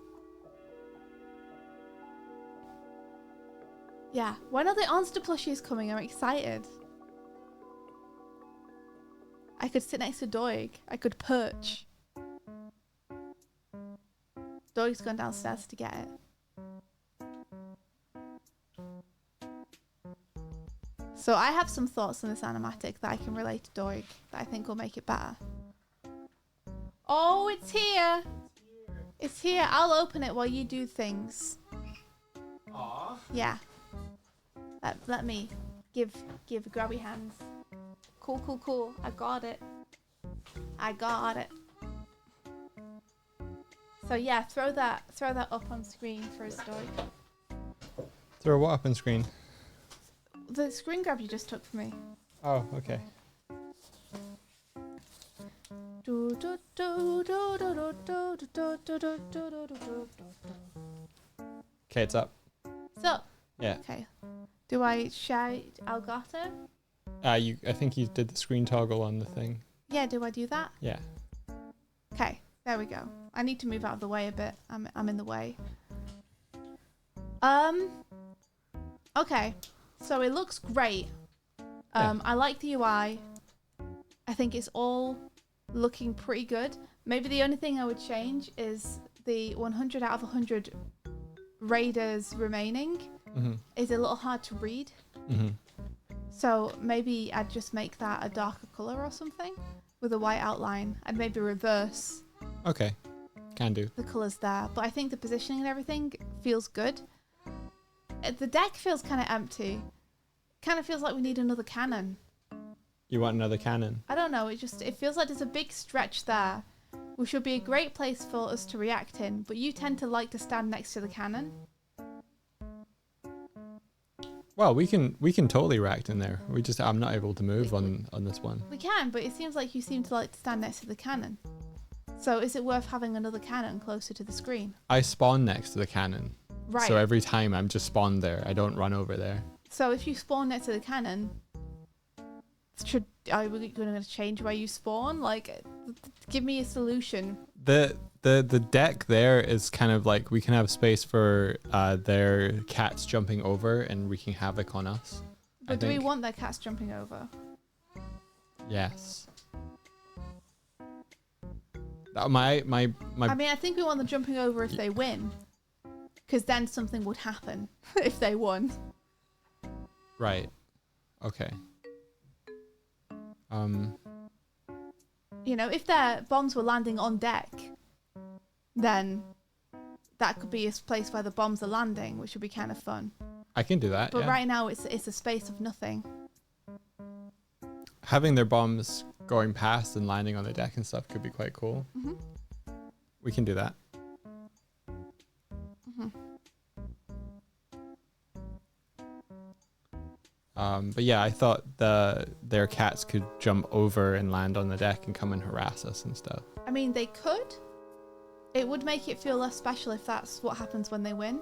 Yeah, when are the Onster plushies coming? I'm excited. I could sit next to Doig. I could perch. Doig's gone downstairs to get it. So I have some thoughts on this animatic that I can relate to Doig that I think will make it better. Oh, it's here. It's here. I'll open it while you do things. Aww. Yeah. Let me give grabby hands. Cool. I got it. So yeah, throw that up on screen for a story. Throw what up on screen? The screen grab you just took from me. Oh, okay. Okay, it's up. So. Yeah. Okay. Do I shout Elgato? I think you did the screen toggle on the thing. Yeah, do I do that? Yeah. Okay, there we go. I need to move out of the way a bit. I'm in the way. Okay. So it looks great. I like the UI. I think it's all looking pretty good. Maybe the only thing I would change is the 100 out of 100 raiders remaining is a little hard to read. So maybe I'd just make that a darker color or something with a white outline. I'd maybe reverse. Okay, can do. The colors there. But I think the positioning and everything feels good. The deck feels kind of empty. Kind of feels like we need another cannon. You want another cannon? I don't know. It feels like there's a big stretch there, which would be a great place for us to react in. But you tend to like to stand next to the cannon. Well, we can totally react in there. I'm not able to move on this one. We can, but it seems like you seem to like to stand next to the cannon. So is it worth having another cannon closer to the screen? I spawn next to the cannon. Right. So every time I'm just spawned there. I don't run over there. So if you spawn next to the cannon, are we going to change where you spawn? Like, give me a solution. The deck there is kind of like we can have space for their cats jumping over and wreaking havoc on us. But do we want their cats jumping over? Yes. I mean, I think we want them jumping over if they win, because then something would happen if they won. Right. Okay. You know, if their bombs were landing on deck, then that could be a place where the bombs are landing, which would be kind of fun. I can do that. But yeah. right now, it's a space of nothing. Having their bombs going past and landing on the deck and stuff could be quite cool. We can do that. But yeah, I thought their cats could jump over and land on the deck and come and harass us and stuff. I mean, they could. It would make it feel less special if that's what happens when they win.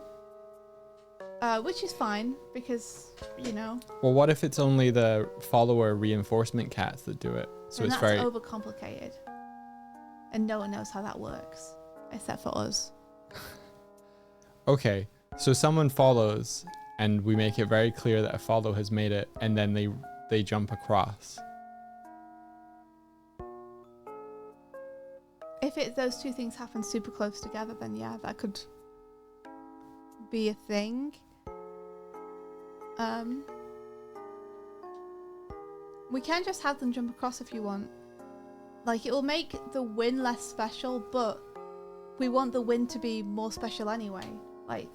Which is fine, because, you know. Well, what if it's only the follower reinforcement cats that do it? So and it's that's very overcomplicated. And no one knows how that works, except for us. Okay, so someone follows, and we make it very clear that a follow has made it, and then they jump across. If those two things happen super close together, then yeah, that could be a thing. We can just have them jump across if you want. Like, it will make the win less special, but we want the win to be more special anyway. Like,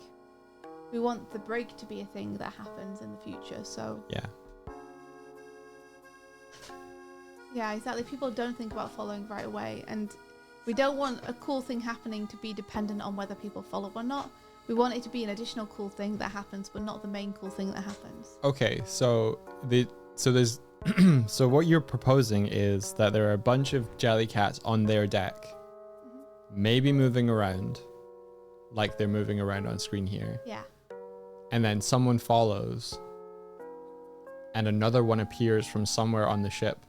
we want the break to be a thing that happens in the future, so... Yeah. Yeah, exactly. People don't think about following right away, and we don't want a cool thing happening to be dependent on whether people follow or not. We want it to be an additional cool thing that happens, but not the main cool thing that happens. Okay, so there's so what you're proposing is that there are a bunch of jellycats on their deck, maybe moving around, like they're moving around on screen here. Yeah. And then someone follows, and another one appears from somewhere on the ship,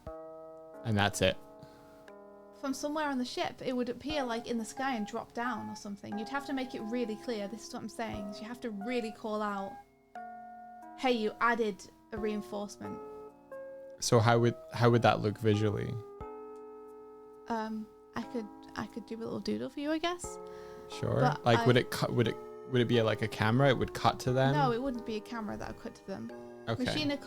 and that's it. From somewhere on the ship, it would appear like in the sky and drop down or something. You'd have to make it really clear. This is what I'm saying. Is you have to really call out, hey, you added a reinforcement. So how would that look visually? I could do a little doodle for you, I guess. Sure. But Like, would it be like a camera? It would cut to them? No, it wouldn't be a camera that would cut to them. Okay. Machina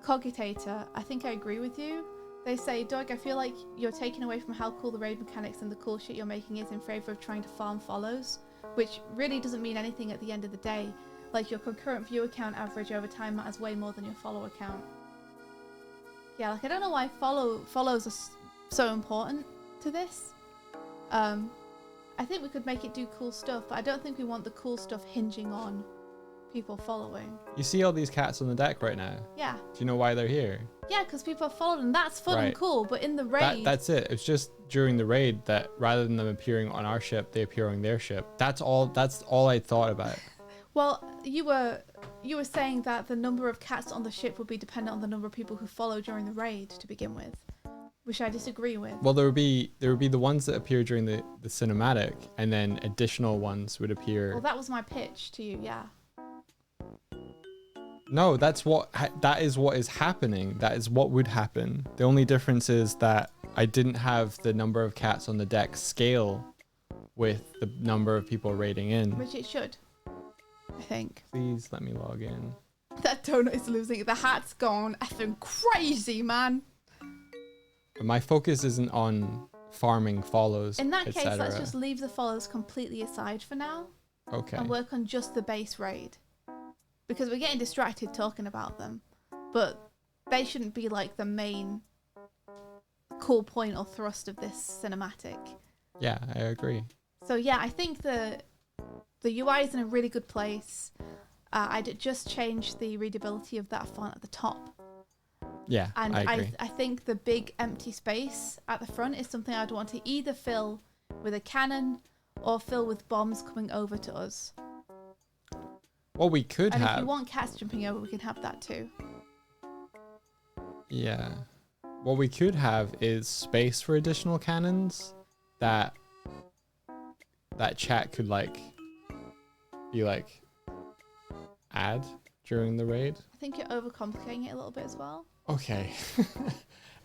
Cogitator, I think I agree with you. They say, Doig, I feel like you're taking away from how cool the raid mechanics and the cool shit you're making is in favor of trying to farm follows, which really doesn't mean anything at the end of the day. Like, your concurrent viewer count average over time matters way more than your follower count. Yeah, like, I don't know why follows are so important to this. I think we could make it do cool stuff, but I don't think we want the cool stuff hinging on people following. You see all these cats on the deck right now? Yeah. Do you know why they're here? Yeah, because people have followed them. That's fun and Right. cool, but in the raid... That's it. It's just during the raid that rather than them appearing on our ship, they appear on their ship. That's all I thought about. Well, you were saying that the number of cats on the ship would be dependent on the number of people who follow during the raid to begin with, which I disagree with. Well, there would be the ones that appear during the cinematic, and then additional ones would appear. Well, that was my pitch to you, yeah. No, that is what is happening. That is what would happen. The only difference is that I didn't have the number of cats on the deck scale with the number of people raiding in. Which it should, I think. Please let me log in. That donut is losing it. The hat's gone effing crazy, man. But my focus isn't on farming follows, In that case, etc. let's just leave the follows completely aside for now Okay. and work on just the base raid. Because we're getting distracted talking about them. But they shouldn't be like the main cool point or thrust of this cinematic. Yeah, I agree. So yeah, I think the UI is in a really good place. I'd just change the readability of that font at the top. Yeah, And I agree. I think the big empty space at the front is something I'd want to either fill with a cannon or fill with bombs coming over to us. Well, we could And have. if you want cats jumping over, we can have that too. Yeah. What we could have is space for additional cannons that chat could add during the raid. I think you're overcomplicating it a little bit as well. Okay.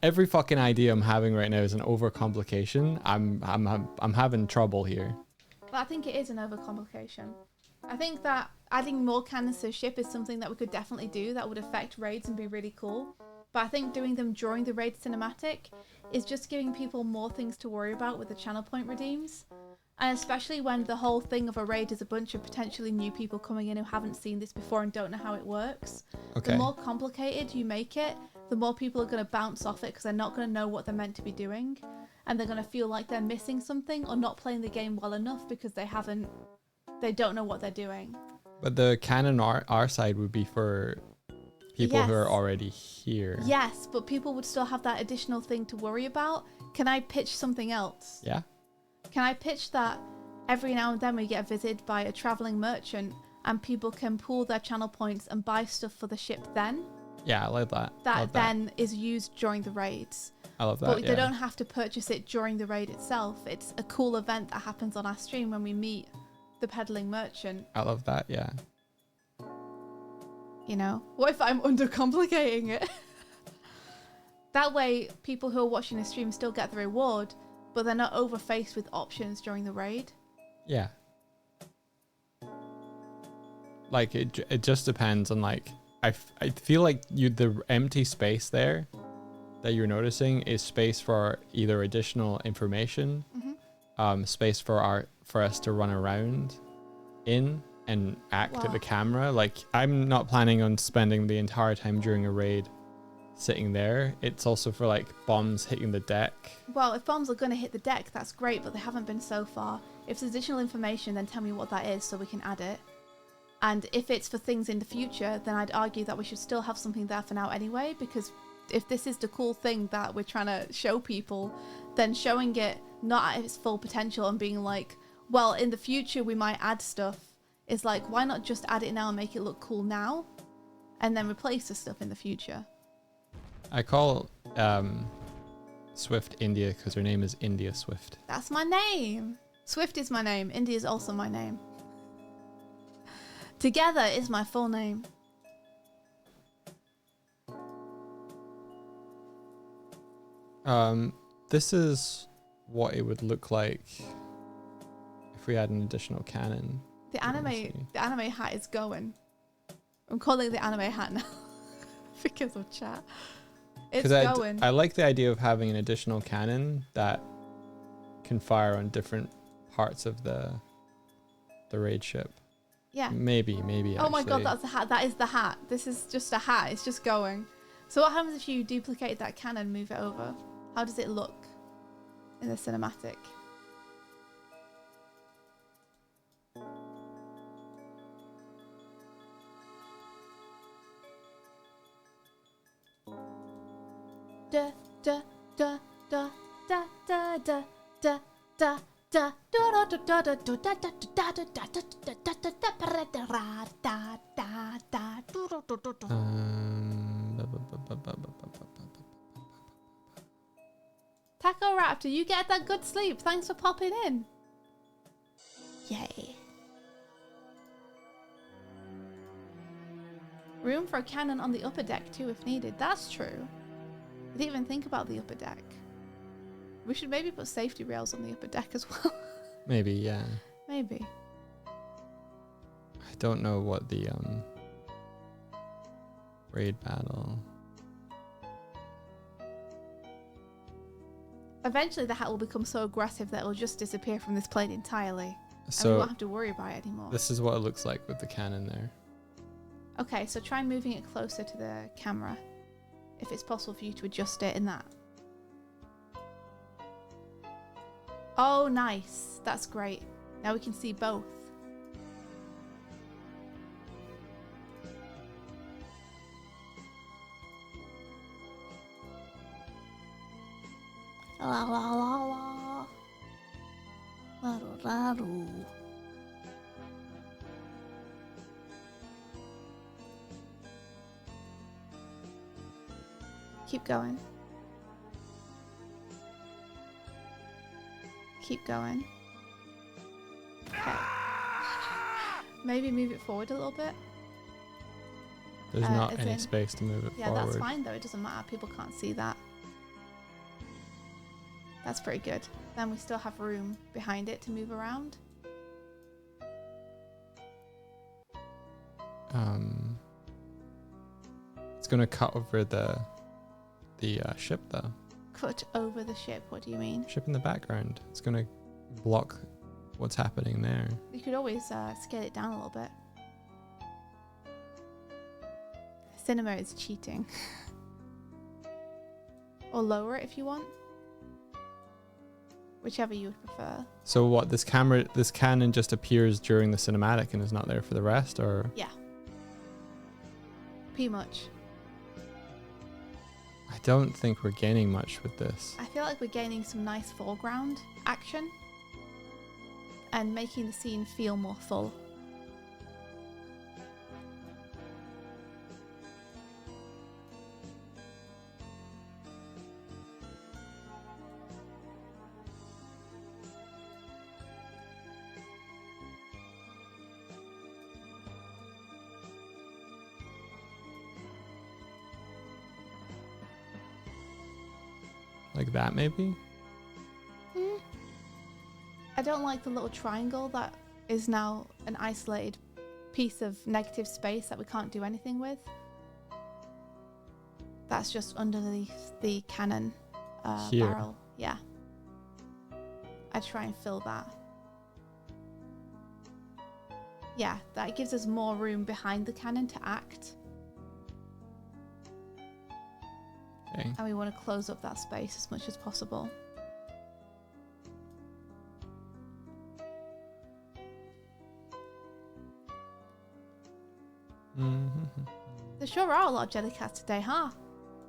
Every fucking idea I'm having right now is an overcomplication. I'm having trouble here. But I think it is an overcomplication. I think that adding more cannons to a ship is something that we could definitely do that would affect raids and be really cool. But I think doing them during the raid cinematic is just giving people more things to worry about with the channel point redeems. And especially when the whole thing of a raid is a bunch of potentially new people coming in who haven't seen this before and don't know how it works. Okay. The more complicated you make it, the more people are going to bounce off it because they're not going to know what they're meant to be doing. And they're going to feel like they're missing something or not playing the game well enough because they don't know what they're doing. But the cannon our side would be for people who are Yes. already here. Yes, but people would still have that additional thing to worry about. Can I pitch something else? Yeah? Can I pitch that every now and then we get visited by a traveling merchant and people can pool their channel points and buy stuff for the ship then? Yeah, I like that. That then is used during the raids. I love that. But yeah. they don't have to purchase it during the raid itself. It's a cool event that happens on our stream when we meet the peddling merchant. I love that. Yeah. You know, what if I'm undercomplicating it? That way, people who are watching the stream still get the reward, but they're not overfaced with options during the raid. Yeah. Like it just depends on like I feel like the empty space there that you're noticing is space for either additional information, space for us to run around in and act at the camera. Like I'm not planning on spending the entire time during a raid sitting there. It's also for like bombs hitting the deck. Well, if bombs are going to hit the deck, that's great, but they haven't been so far. If there's additional information, then tell me what that is so we can add it. And if it's for things in the future, then I'd argue that we should still have something there for now anyway, because if this is the cool thing that we're trying to show people, then showing it not at its full potential and being like, well, in the future we might add stuff, is like, why not just add it now and make it look cool now and then replace the stuff in the future? I call Swift India because her name is India Swift. That's my name. Swift is my name. India is also my name. Together is my full name. This is what it would look like if we had an additional cannon. The anime hat is going. I'm calling it the anime hat now because of chat. It's going. I like the idea of having an additional cannon that can fire on different parts of the raid ship. Yeah. Maybe. Oh my god, that's a hat. That is the hat. This is just a hat. It's just going. So what happens if you duplicate that cannon and move it over? How does it look in the cinematic? Da da da da da da da da da. Taco Raptor, you get that good sleep. Thanks for popping in. Yay. Room for a cannon on the upper deck too if needed. That's true. I didn't even think about the upper deck. We should maybe put safety rails on the upper deck as well. Maybe, yeah. Maybe. I don't know what the raid battle. Eventually the hat will become so aggressive that it'll just disappear from this plane entirely. So and we won't have to worry about it anymore. This is what it looks like with the cannon there. Okay, so try moving it closer to the camera. If it's possible for you to adjust it in that. Oh, nice. That's great. Now we can see both. La la la la. Raru raru. Keep going. Keep going. Okay. Maybe move it forward a little bit. There's not any space to move it forward. Yeah, that's fine though. It doesn't matter. People can't see that. That's pretty good. Then we still have room behind it to move around. It's gonna cut over the ship though. Cut over the ship. What do you mean? Ship in the background. It's gonna block what's happening there. You could always scale it down a little bit. Cinema is cheating. Or lower it if you want. Whichever you would prefer. So what, this cannon just appears during the cinematic and is not there for the rest, or? Yeah. Pretty much. I don't think we're gaining much with this. I feel like we're gaining some nice foreground action. And making the scene feel more full. Like that, maybe? Hmm. I don't like the little triangle that is now an isolated piece of negative space that we can't do anything with. That's just underneath the cannon Here. barrel. Yeah. I try and fill that. Yeah, that gives us more room behind the cannon to act. Okay. And we want to close up that space as much as possible. Mm-hmm. There sure are a lot of Jellycats today, huh?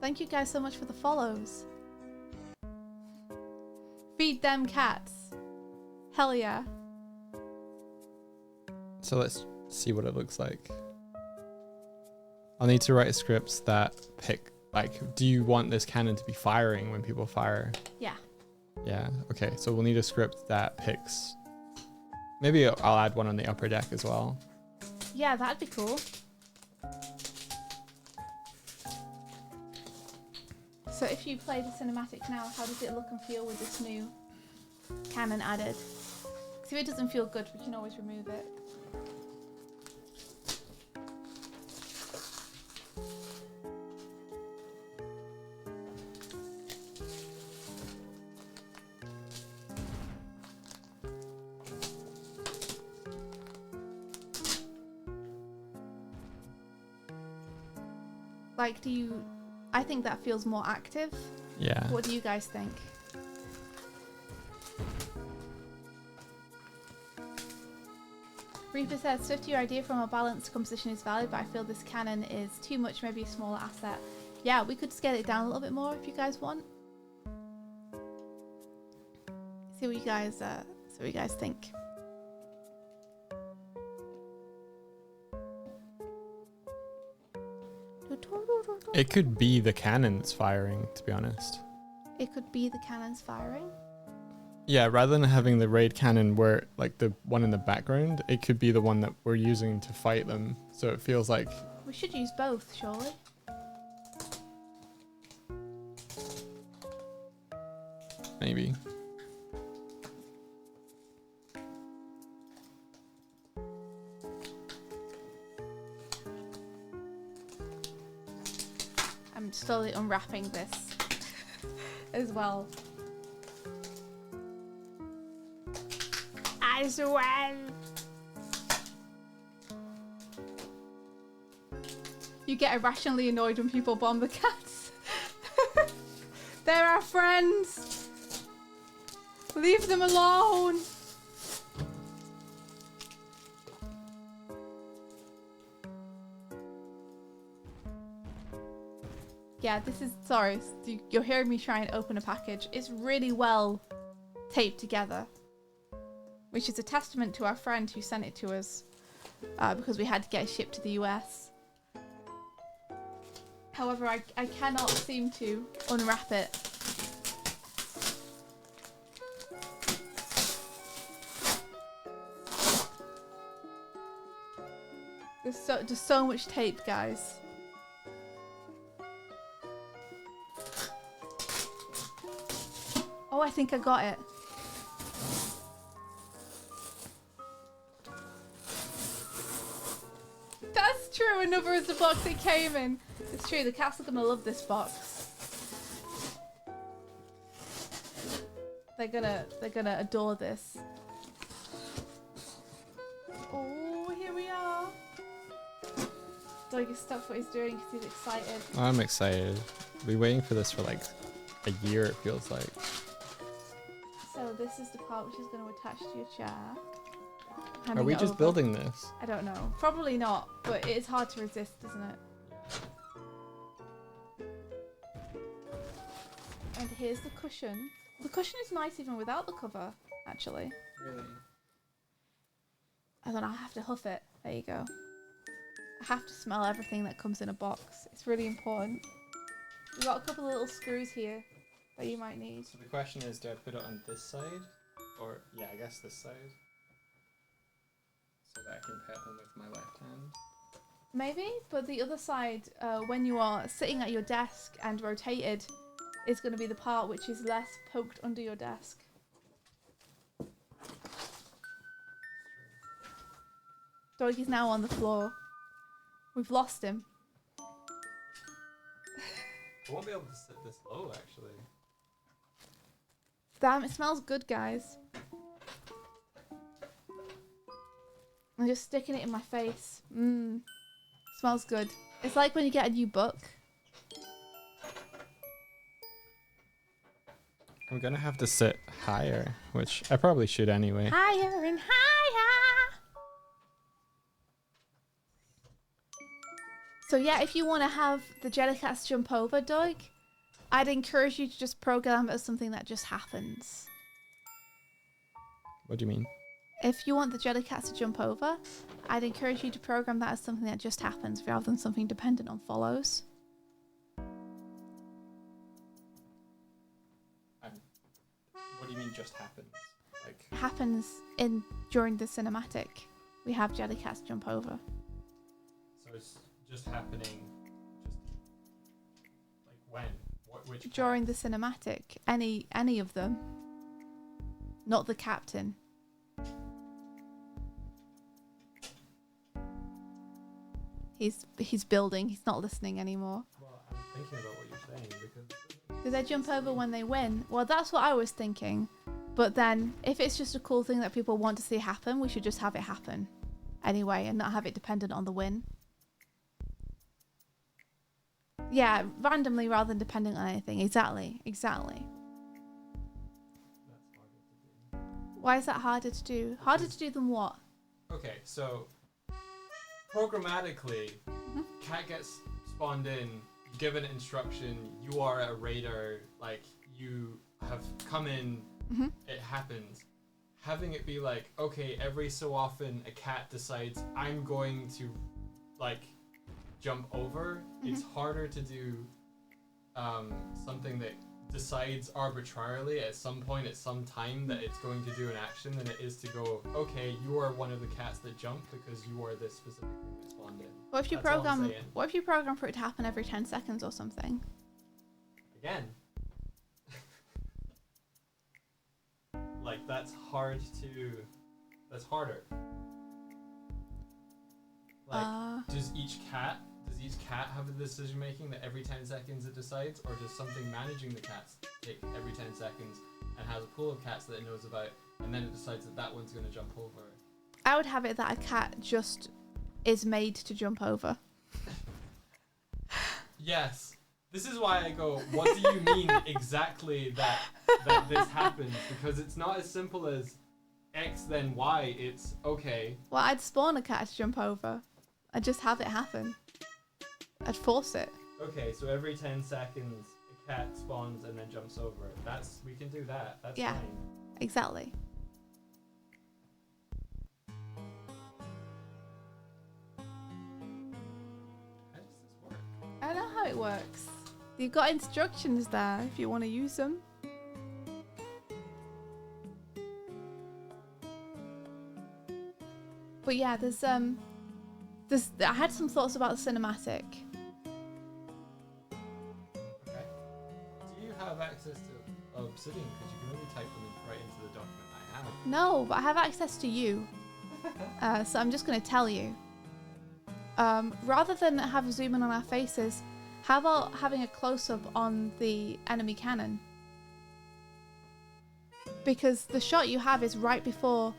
Thank you guys so much for the follows. Feed them cats. Hell yeah. So let's see what it looks like. I'll need to write scripts that pick, like, do you want this cannon to be firing when people fire? Yeah. Yeah, okay, so we'll need a script that picks. Maybe I'll add one on the upper deck as well. Yeah, that'd be cool. So if you play the cinematic now, how does it look and feel with this new cannon added? 'Cause if it doesn't feel good, we can always remove it. Like, do you... I think that feels more active. Yeah. What do you guys think? Reaper says, Swift, your idea from a balanced composition is valid, but I feel this cannon is too much, maybe a smaller asset. Yeah, we could scale it down a little bit more if you guys want. See what you guys think. It could be the cannon that's firing, to be honest. It could be the cannons firing. Yeah, rather than having the raid cannon where, like, the one in the background, it could be the one that we're using to fight them. So it feels like... We should use both, surely. Maybe. I'm slowly unwrapping this as well. As well. You get irrationally annoyed when people bomb the cats. They're our friends. Leave them alone. Yeah, this is, sorry, you're hearing me try and open a package. It's really well taped together, which is a testament to our friend who sent it to us because we had to get it shipped to the US. However, I cannot seem to unwrap it. There's just so much tape, guys. Oh, I think I got it. That's true. Another is the box it came in. It's true. The cats are gonna love this box. They're gonna adore this. Oh, here we are. Doig has stopped what he's doing because he's excited. I'm excited. We've been waiting for this for like a year, it feels like. So this is the part which is going to attach to your chair. Are we just building this? I don't know. Probably not, but it is hard to resist, isn't it? And here's the cushion. The cushion is nice even without the cover, actually. Really? I don't know, I have to huff it. There you go. I have to smell everything that comes in a box. It's really important. We've got a couple of little screws here that you might need. So the question is, do I put it on this side? Or, yeah, I guess this side. So that I can pet them with my left hand. Maybe, but the other side, when you are sitting at your desk and rotated, is going to be the part which is less poked under your desk. Doig is now on the floor. We've lost him. I won't be able to sit this low, actually. Damn, it smells good, guys. I'm just sticking it in my face. Mmm. Smells good. It's like when you get a new book. I'm gonna have to sit higher, which I probably should anyway. Higher and higher. So yeah, if you want to have the Jellycats jump over, Doig, I'd encourage you to just program it as something that just happens. What do you mean? If you want the Jellycats to jump over, I'd encourage you to program that as something that just happens rather than something dependent on follows. What do you mean just happens? Like Happens during the cinematic. We have Jellycats jump over. so it's just happening just like when? Which During the cinematic. Any of them. Not the captain. He's building, he's not listening anymore. Well, I'm thinking about what you're saying because Do they jump over when they win? Well, that's what I was thinking. But then, if it's just a cool thing that people want to see happen, we should just have it happen anyway and not have it dependent on the win. Yeah, randomly rather than depending on anything. Exactly. that's harder to do. Why is that harder to do? Harder to do than what? Okay, so programmatically, cat gets spawned in, given instruction, you are a raider, like you have come in, it happens. Having it be like, okay, every so often a cat decides I'm going to like jump over, it's harder to do something that decides arbitrarily at some point at some time that it's going to do an action than it is to go, okay, you are one of the cats that jump because you are this specific thing that spawned in. What if you That's all I'm program? saying. What if you program for it to happen every 10 seconds or something? Again. Like that's hard to that's harder. Like does each cat have a decision making that every 10 seconds it decides, or does something managing the cats take every 10 seconds and has a pool of cats that it knows about and then it decides that that one's going to jump over? I would have it that a cat just is made to jump over. Yes. This is why I go, what do you mean exactly that this happens? Because it's not as simple as X then Y, it's okay. Well, I'd spawn a cat to jump over. I'd just have it happen. I'd force it. Okay, so every 10 seconds a cat spawns and then jumps over. We can do that. That's Yeah. fine. Exactly. How does this work? I know how it works. You've got instructions there if you want to use them. But yeah, there's I had some thoughts about the cinematic. Okay. Do you have access to Obsidian? Because you can only type them right into the document I have. No, but I have access to you. So I'm just going to tell you. Rather than have a zoom in on our faces, how about having a close-up on the enemy cannon? Because the shot you have is right before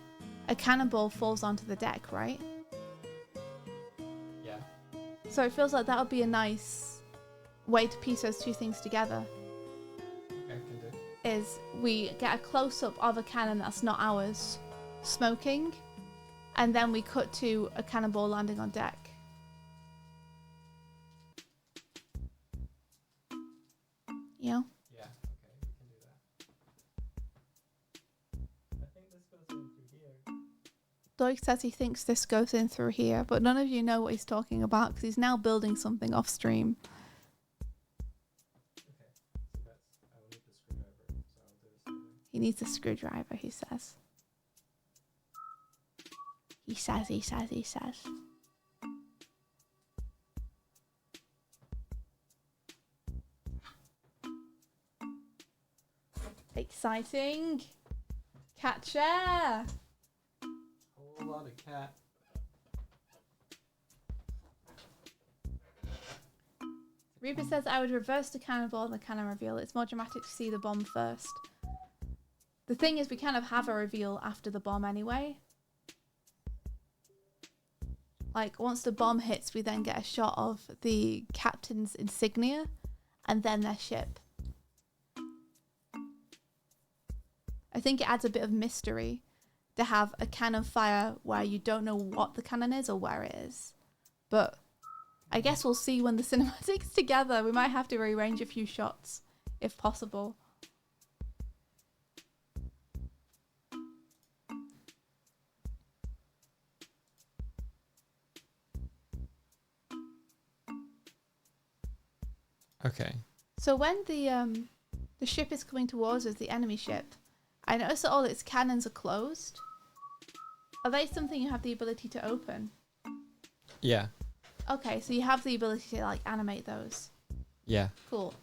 a cannonball falls onto the deck, right? Yeah. So it feels like that would be a nice way to piece those two things together. Okay, can do. Is we get a close-up of a cannon that's not ours, smoking, and then we cut to a cannonball landing on deck. You know? Yeah, okay, we can do that. I think this goes in through here. Doig says he thinks this goes in through here, but none of you know what he's talking about because he's now building something off stream. Okay, so I will need the screwdriver, so I'll do this later. He needs a screwdriver, he says. He says. Exciting. Cat chair. Whole lot of cat. Reba says I would reverse the cannonball and the cannon reveal. It's more dramatic to see the bomb first. The thing is, we kind of have a reveal after the bomb anyway. Like, once the bomb hits, we then get a shot of the captain's insignia and then their ship. I think it adds a bit of mystery to have a cannon fire where you don't know what the cannon is or where it is. But I guess we'll see when the cinematics together. We might have to rearrange a few shots if possible. Okay. So when the ship is coming towards us, the enemy ship, I notice that all its cannons are closed. Are they something you have the ability to open? Yeah. Okay, so you have the ability to like animate those. Yeah. Cool.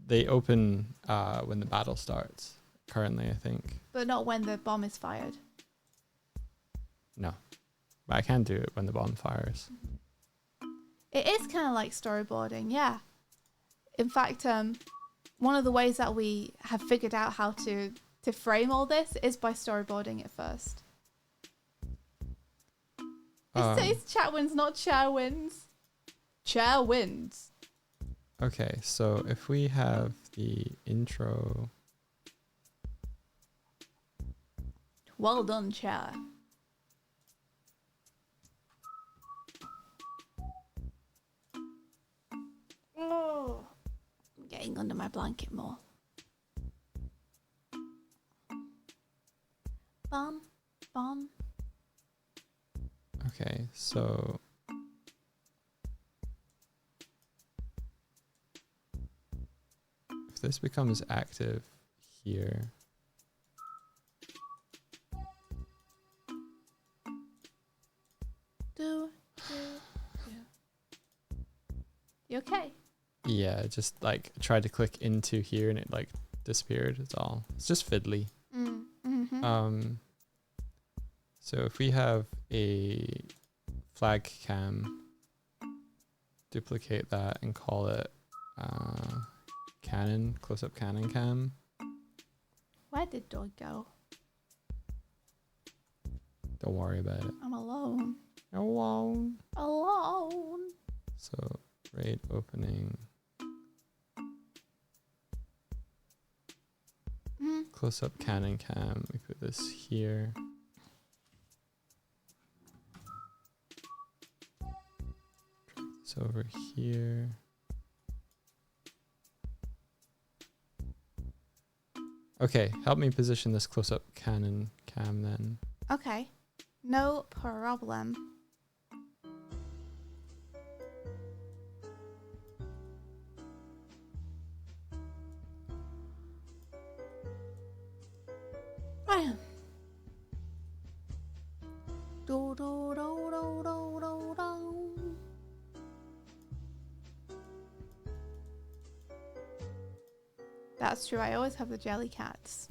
They open when the battle starts. Currently, I think. But not when the bomb is fired. No. But I can do it when the bomb fires. It is kind of like storyboarding, yeah. In fact, one of the ways that we have figured out how to frame all this is by storyboarding it first. It says chat wins, not chair wins. Chair wins. Okay, so if we have the intro. Well done, chair. Oh, I'm getting under my blanket more. Bomb, bomb. Okay, so if this becomes active here. You okay? Yeah, just like tried to click into here and it like disappeared. It's all. It's just fiddly. Mm-hmm. So if we have a flag cam, duplicate that and call it cannon, close-up cannon cam. Where did Doig go? Don't worry about it. I'm alone. Alone. Alone. So raid opening. Close-up cannon cam. We put this here. Drag this over here. Okay, help me position this close-up cannon cam then. Okay. No problem. Right. Do, do, do, do, do, do, do. That's true. I always have the jelly cats.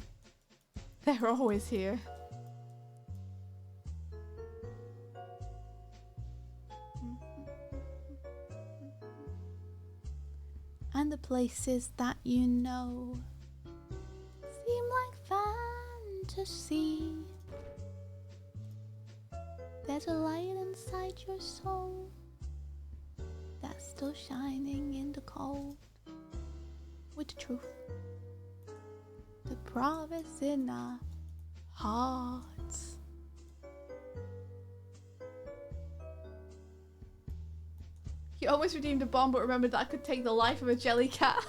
They're always here. And the places that you know seem like fantasy. There's a light inside your soul that's still shining in the cold with the truth, the promise in our hearts. You almost redeemed a bomb, but remembered that could take the life of a jelly cat.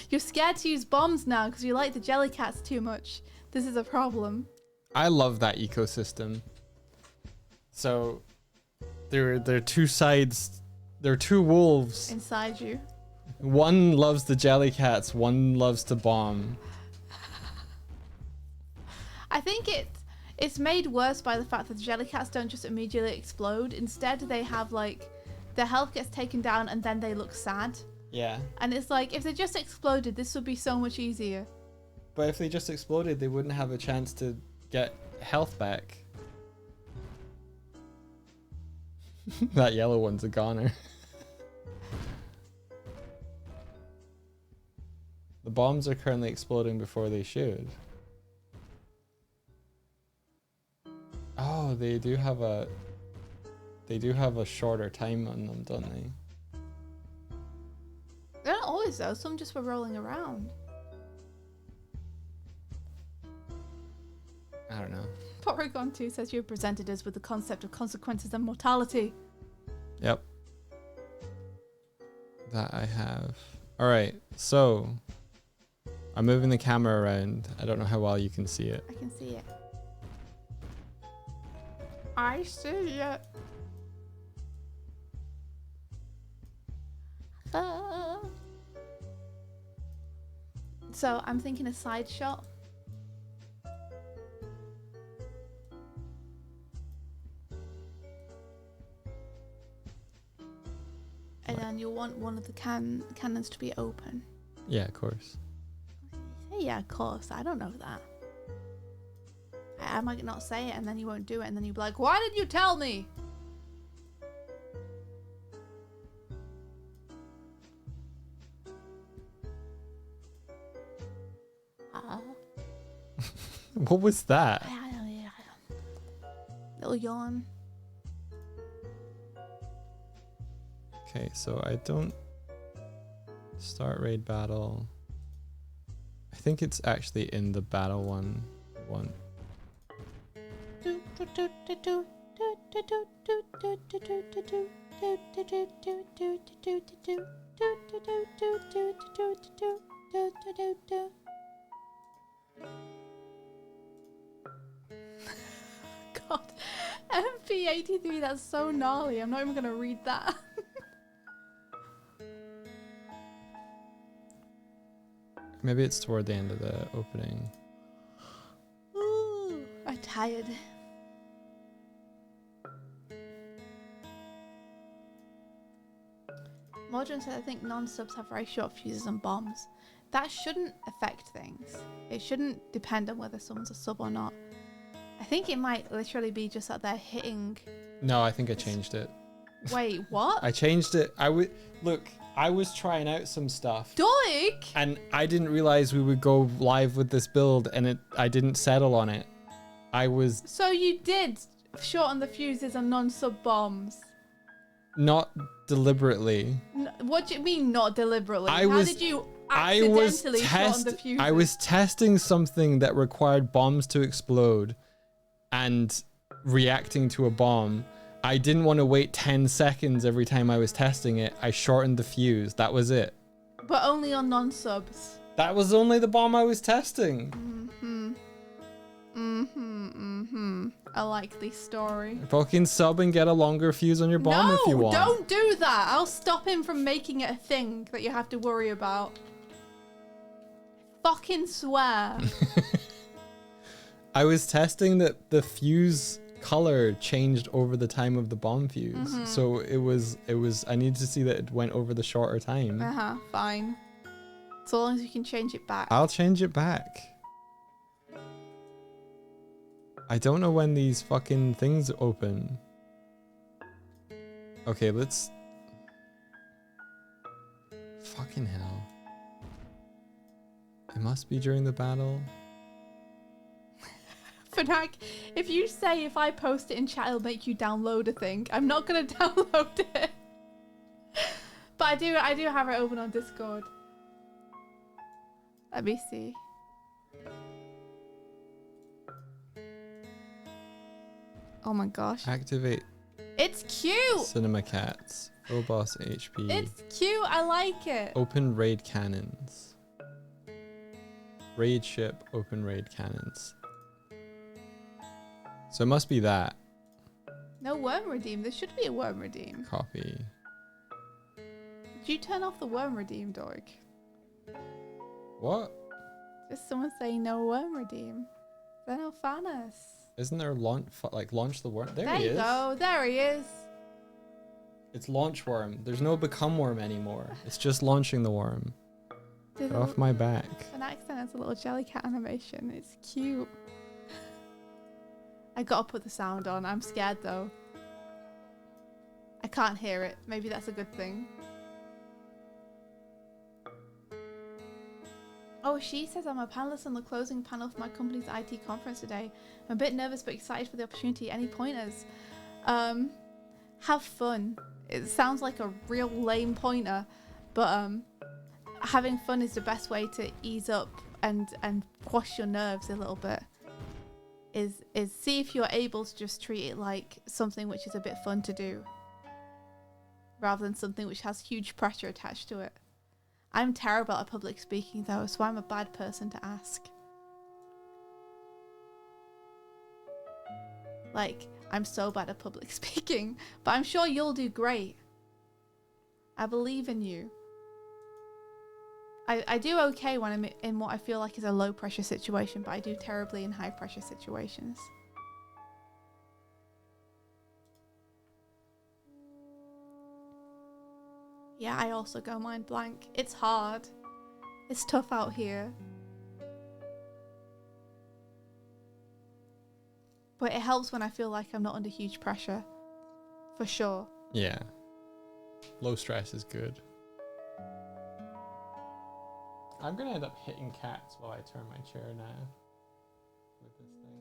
You're scared to use bombs now because you like the jelly cats too much. This is a problem. I love that ecosystem. So there are two sides. There are two wolves. Inside you. One loves the jelly cats. One loves to bomb. I think it's made worse by the fact that the jelly cats don't just immediately explode. Instead, they have like their health gets taken down and then they look sad. Yeah. And it's like, if they just exploded, this would be so much easier. But if they just exploded, they wouldn't have a chance to get health back. That yellow one's a goner. The bombs are currently exploding before they should. Oh, they do have a shorter time on them, don't they? They're not always though, some just were rolling around. I don't know. Porygon 2 says you presented us with the concept of consequences and mortality. Yep. That I have. Alright, so I'm moving the camera around. I don't know how well you can see it. I can see it. I see it. So I'm thinking a side shot. And then you'll want one of the cannons to be open. Yeah, of course. Yeah, of course. I don't know that. I might not say it and then you won't do it and then you'll be like, why did you tell me? What was that? Little yawn. Okay, so I don't start raid battle. I think it's actually in the battle one. God, MP83, that's so gnarly. I'm not even gonna read that. Maybe it's toward the end of the opening. Ooh, I'm tired. Modern said, I think non-subs have very short fuses and bombs. That shouldn't affect things. It shouldn't depend on whether someone's a sub or not. I think it might literally be just that they're hitting. No, I think I changed it. Wait, what? I changed it. I was trying out some stuff. Doig! And I didn't realize we would go live with this build, and I didn't settle on it. So you did shorten the fuses and non-sub bombs? Not deliberately. What do you mean not deliberately? How did you accidentally shorten the fuses? I was testing something that required bombs to explode and reacting to a bomb. I didn't want to wait 10 seconds every time I was testing it. I shortened the fuse. That was it. But only on non-subs. That was only the bomb I was testing. I like this story. Fucking sub and get a longer fuse on your bomb if you want. No, don't do that. I'll stop him from making it a thing that you have to worry about. Fucking swear. I was testing that the fuse color changed over the time of the bomb fuse. So it was I need to see that it went over the shorter time. Fine. So long as you can change it back. I'll change it back. I don't know when these fucking things open. Okay, let's... Fucking hell. It must be during the battle. Fnac, if you say if I post it in chat it'll make you download a thing, I'm not gonna download it. But I do have it open on Discord. Let me see. Oh my gosh. Activate It's cute! Cinema Cats. Full boss HP. It's cute, I like it. Open raid cannons. Raid ship, open raid cannons. So it must be that. No worm redeem. There should be a worm redeem. Copy. Did you turn off the worm redeem, Doig? What? Just someone saying no worm redeem. They're no fairness. Isn't there launch the worm? There he you is. go. There he is. It's launch worm. There's no become worm anymore. It's just launching the worm. There's Get off my back. an accent has a little jelly cat animation. It's cute. I gotta put the sound on. I'm scared though. I can't hear it. Maybe that's a good thing. Oh, she says I'm a panelist on the closing panel for my company's IT conference today. I'm a bit nervous but excited for the opportunity. Any pointers? Have fun. It sounds like a real lame pointer, but having fun is the best way to ease up and quash your nerves a little bit. Is see if you're able to just treat it like something which is a bit fun to do, rather than something which has huge pressure attached to it. I'm terrible at public speaking though, so I'm a bad person to ask. Like, I'm so bad at public speaking, but I'm sure you'll do great. I believe in you. I do okay when I'm in what I feel like is a low pressure situation, but I do terribly in high pressure situations. Yeah, I also go mind blank. It's hard. It's tough out here. But it helps when I feel like I'm not under huge pressure. For sure. Yeah. Low stress is good. I'm gonna end up hitting cats while I turn my chair now. With this thing.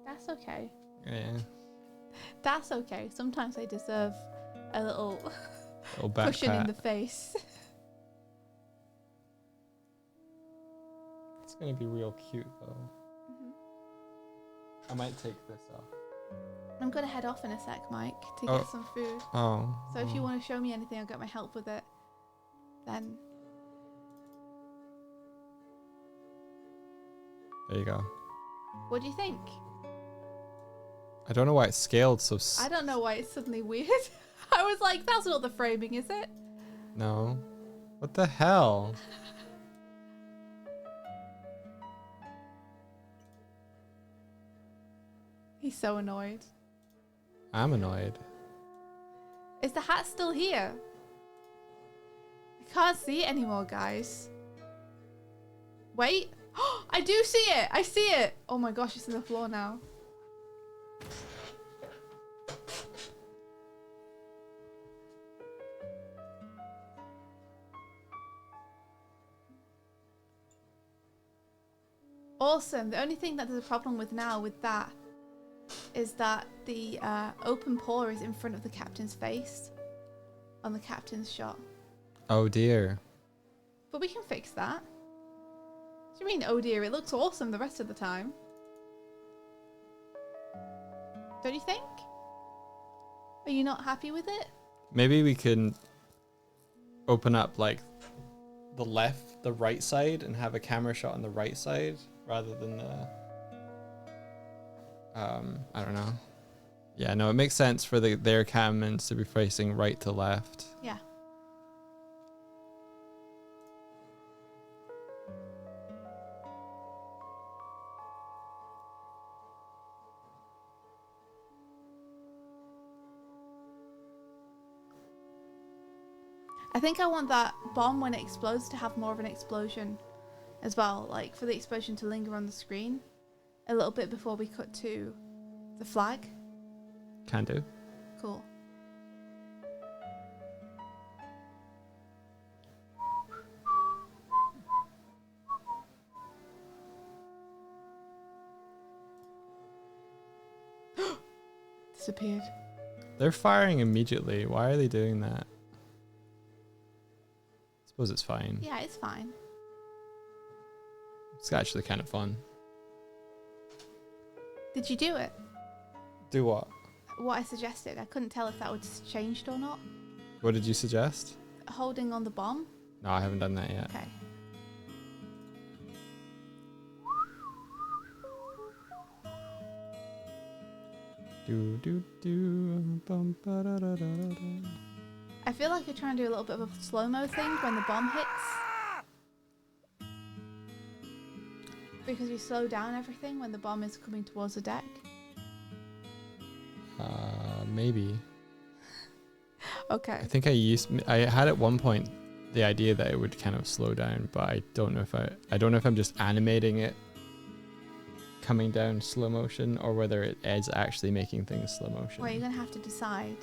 That's okay. Yeah. That's okay. Sometimes they deserve a little back cushion in pat. the face. It's gonna be real cute though. I might take this off. I'm gonna head off in a sec, Mike, to Oh. get some food. Oh. So if you want to show me anything, I'll get my help with it. Then There you go. what do you think? I don't know why it's scaled so. I don't know why it's suddenly weird. I was like, that's not the framing, is it? No. What the hell? He's so annoyed. I'm annoyed. Is the hat still here? I can't see it anymore, guys. Wait. I do see it. I see it. Oh my gosh, it's on the floor now. Awesome. The only thing that there's a problem with now with that is that the open paw is in front of the captain's face on the captain's shot. Oh dear. But we can fix that. What do you mean, oh dear? It looks awesome the rest of the time. Don't you think? Are you not happy with it? Maybe we can open up like the right side and have a camera shot on the right side rather than the I don't know. Yeah, no, it makes sense for their cameramen to be facing right to left. Yeah. I think I want that bomb when it explodes to have more of an explosion as well, like for the explosion to linger on the screen a little bit before we cut to the flag. Can do. Cool. Disappeared. They're firing immediately. Why are they doing that? I suppose it's fine. Yeah, it's fine. It's actually kind of fun. Did you do it? Do what? What I suggested. I couldn't tell if that was changed or not. What did you suggest? Holding on the bomb? No, I haven't done that yet. Okay. Do do do bum ba da da da da da. I feel like you're trying to do a little bit of a slow-mo thing when the bomb hits. Because you slow down everything when the bomb is coming towards the deck. Maybe. Okay. I think I had at one point the idea that it would kind of slow down, but I don't know if I'm just animating it coming down slow motion or whether it is actually making things slow motion. Well, you're gonna have to decide.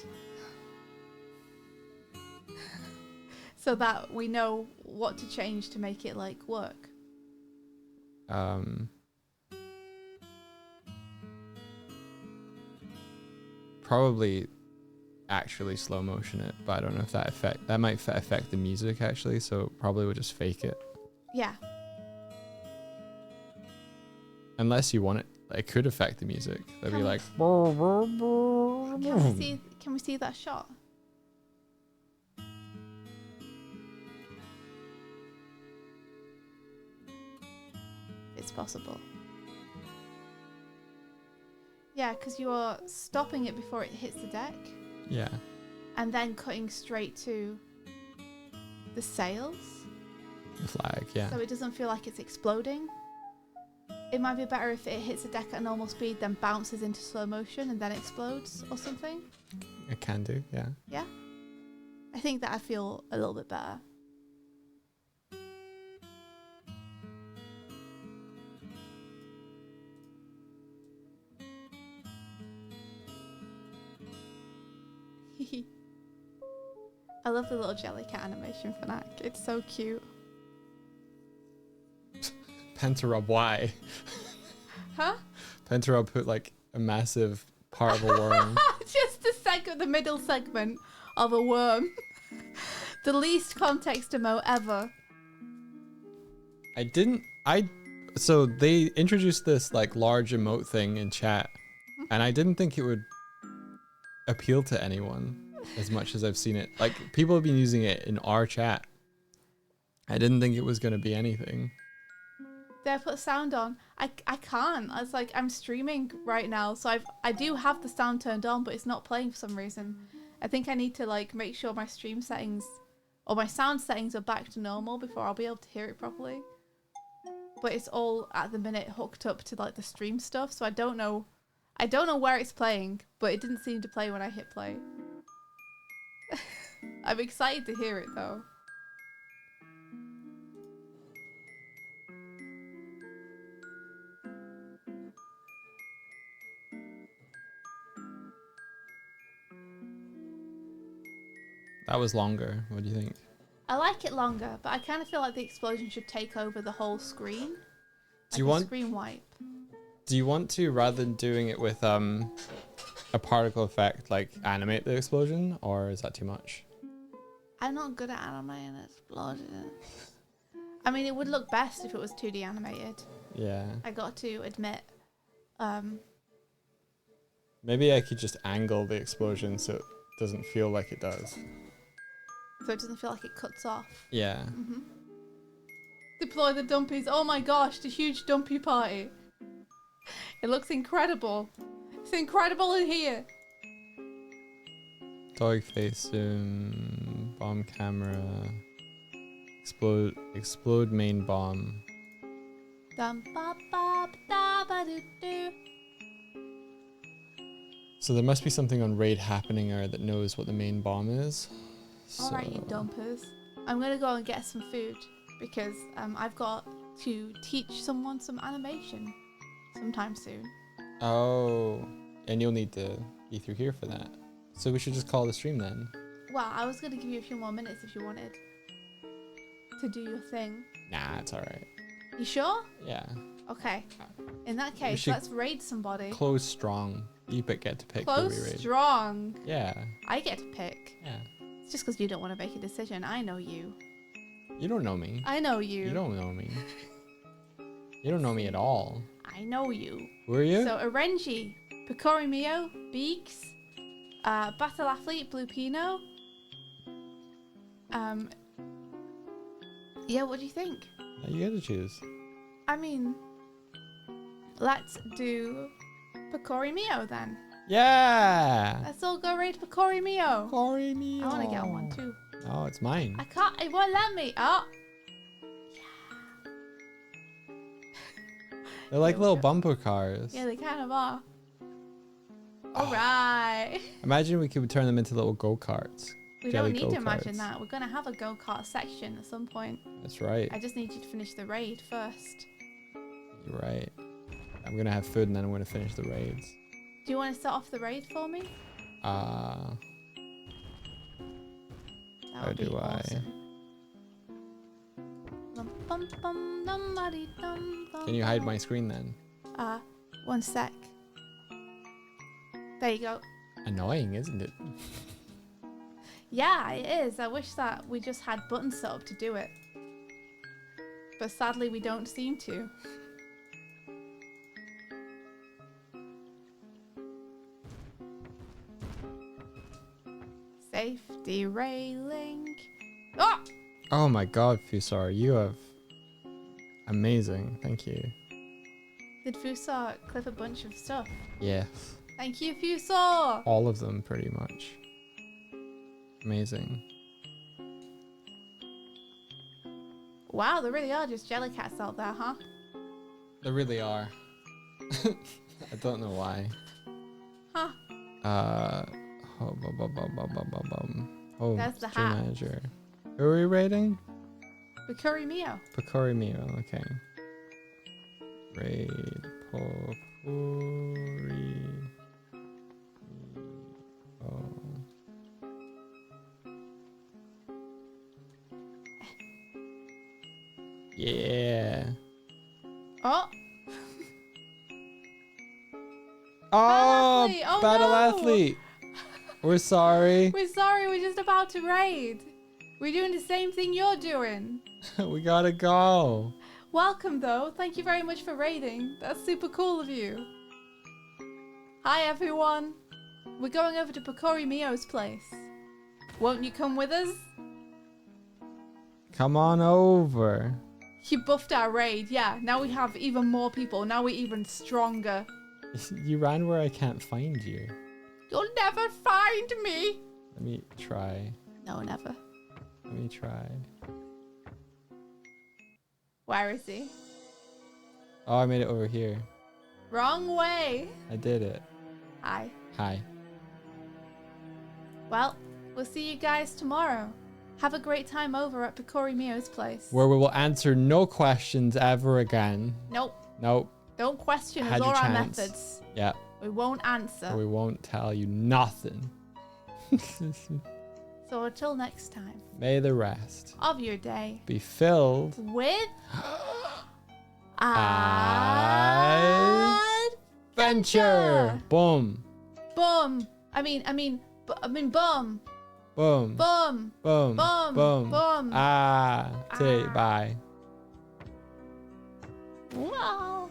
So that we know what to change to make it like work. Probably actually slow motion it, but I don't know if that might affect the music actually, so probably we'll just fake it. Yeah. Unless you want it, it could affect the music. That'd be like. Can we see that shot? It's possible. Yeah, because you are stopping it before it hits the deck. Yeah. And then cutting straight to the sails. The flag, yeah. So it doesn't feel like it's exploding. It might be better if it hits the deck at normal speed, then bounces into slow motion and then explodes or something. It can do, yeah. Yeah. I think that I feel a little bit better. I love the little jelly cat animation for Knack. It's so cute. Pentarub, why? Huh? Pentarub put like a massive part of a worm. Just the middle segment of a worm. The least context emo ever. So they introduced this like large emote thing in chat, and I didn't think it would appeal to anyone as much as I've seen it. Like, people have been using it in our chat. I didn't think it was going to be anything. Did I put sound on? I can't. It's like I'm streaming right now, so I do have the sound turned on, but it's not playing for some reason. I think I need to like make sure my stream settings or my sound settings are back to normal before I'll be able to hear it properly. But it's all at the minute hooked up to like the stream stuff, so I don't know where it's playing, but it didn't seem to play when I hit play. I'm excited to hear it though. That was longer. What do you think? I like it longer, but I kind of feel like the explosion should take over the whole screen. Do you want screen wipe? Do you want to, rather than doing it with a particle effect, like animate the explosion, or is that too much? I'm not good at animating explosion. I mean, it would look best if it was 2D animated. Yeah. I got to admit. Maybe I could just angle the explosion so it doesn't feel like it does. So it doesn't feel like it cuts off. Yeah. Mm-hmm. Deploy the dumpies. Oh my gosh, the huge dumpy party. It looks incredible. It's incredible in here. Dog face zoom, bomb camera, explode main bomb. Dum ba ba da ba do do. So there must be something on raid happening that knows what the main bomb is. Alright, you dumpers. I'm gonna go and get some food because I've got to teach someone some animation sometime soon. Oh, and you'll need to be through here for that. So we should just call the stream then. Well, I was gonna give you a few more minutes if you wanted to do your thing. Nah, it's alright. You sure? Yeah. Okay. In that case, let's raid somebody. Close strong. You get to pick who we Close raid. strong. Yeah. I get to pick. Yeah. It's just because you don't want to make a decision. I know you. You don't know me. I know you. You don't know me. You don't know me at all. I know you. Who are you? So, Orenji, Picori Mio, Beaks, Battle Athlete, Blue Pino. Yeah, what do you think? You get to choose. I mean, let's do Picori Mio then. Yeah! Let's all go raid Picori Mio. Picori Mio. I want to get one too. Oh, it's mine. I can't, it won't let me. Oh. They're like little bumper cars. Yeah, they kind of are. Alright. Imagine we could turn them into little go-karts. We jelly don't need to imagine go-karts. that. We're gonna have a go-kart section at some point. That's right. I just need you to finish the raid first. You're right. I'm gonna have food and then I'm gonna finish the raids. Do you want to start off the raid for me? How That would be do I? awesome. Can you hide my screen then? 1 sec. There you go. Annoying, isn't it? Yeah, it is. I wish that we just had buttons set up to do it. But sadly, we don't seem to. Safety railing. Oh! Oh my god, Fusar, you have amazing. Thank you. Did Fusar clip a bunch of stuff? Yes. Thank you, Fusar! All of them, pretty much. Amazing. Wow, there really are just jellycats out there, huh? There really are. I don't know why. Huh. Oh, That's the stream hat. manager. Who are we rating? Bakuri Mio. Picori Mio, okay. Raid Pocori. Yeah. Oh! Oh, athlete! Oh, battle no! athlete. We're sorry. We're sorry, we're just about to raid. We're doing the same thing you're doing. We gotta go. Welcome, though. Thank you very much for raiding. That's super cool of you. Hi, everyone. We're going over to Picori Mio's place. Won't you come with us? Come on over. You buffed our raid. Yeah, now we have even more people. Now we're even stronger. You ran where I can't find you. You'll never find me. Let me try. No, never. Let me try. Where is he? Oh, I made it over here. Wrong way. I did it. Hi. Hi. Well, we'll see you guys tomorrow. Have a great time over at Picori Mio's place. Where we will answer no questions ever again. Nope. Nope. Don't question us Had or your our chance. methods. Yeah. We won't answer. We won't tell you nothing. So until next time, May the rest of your day be filled with adventure. Boom. Boom. I mean, boom. Boom. Boom. Boom. Boom. Boom. Boom. Bye. Ah. Bye. Wow.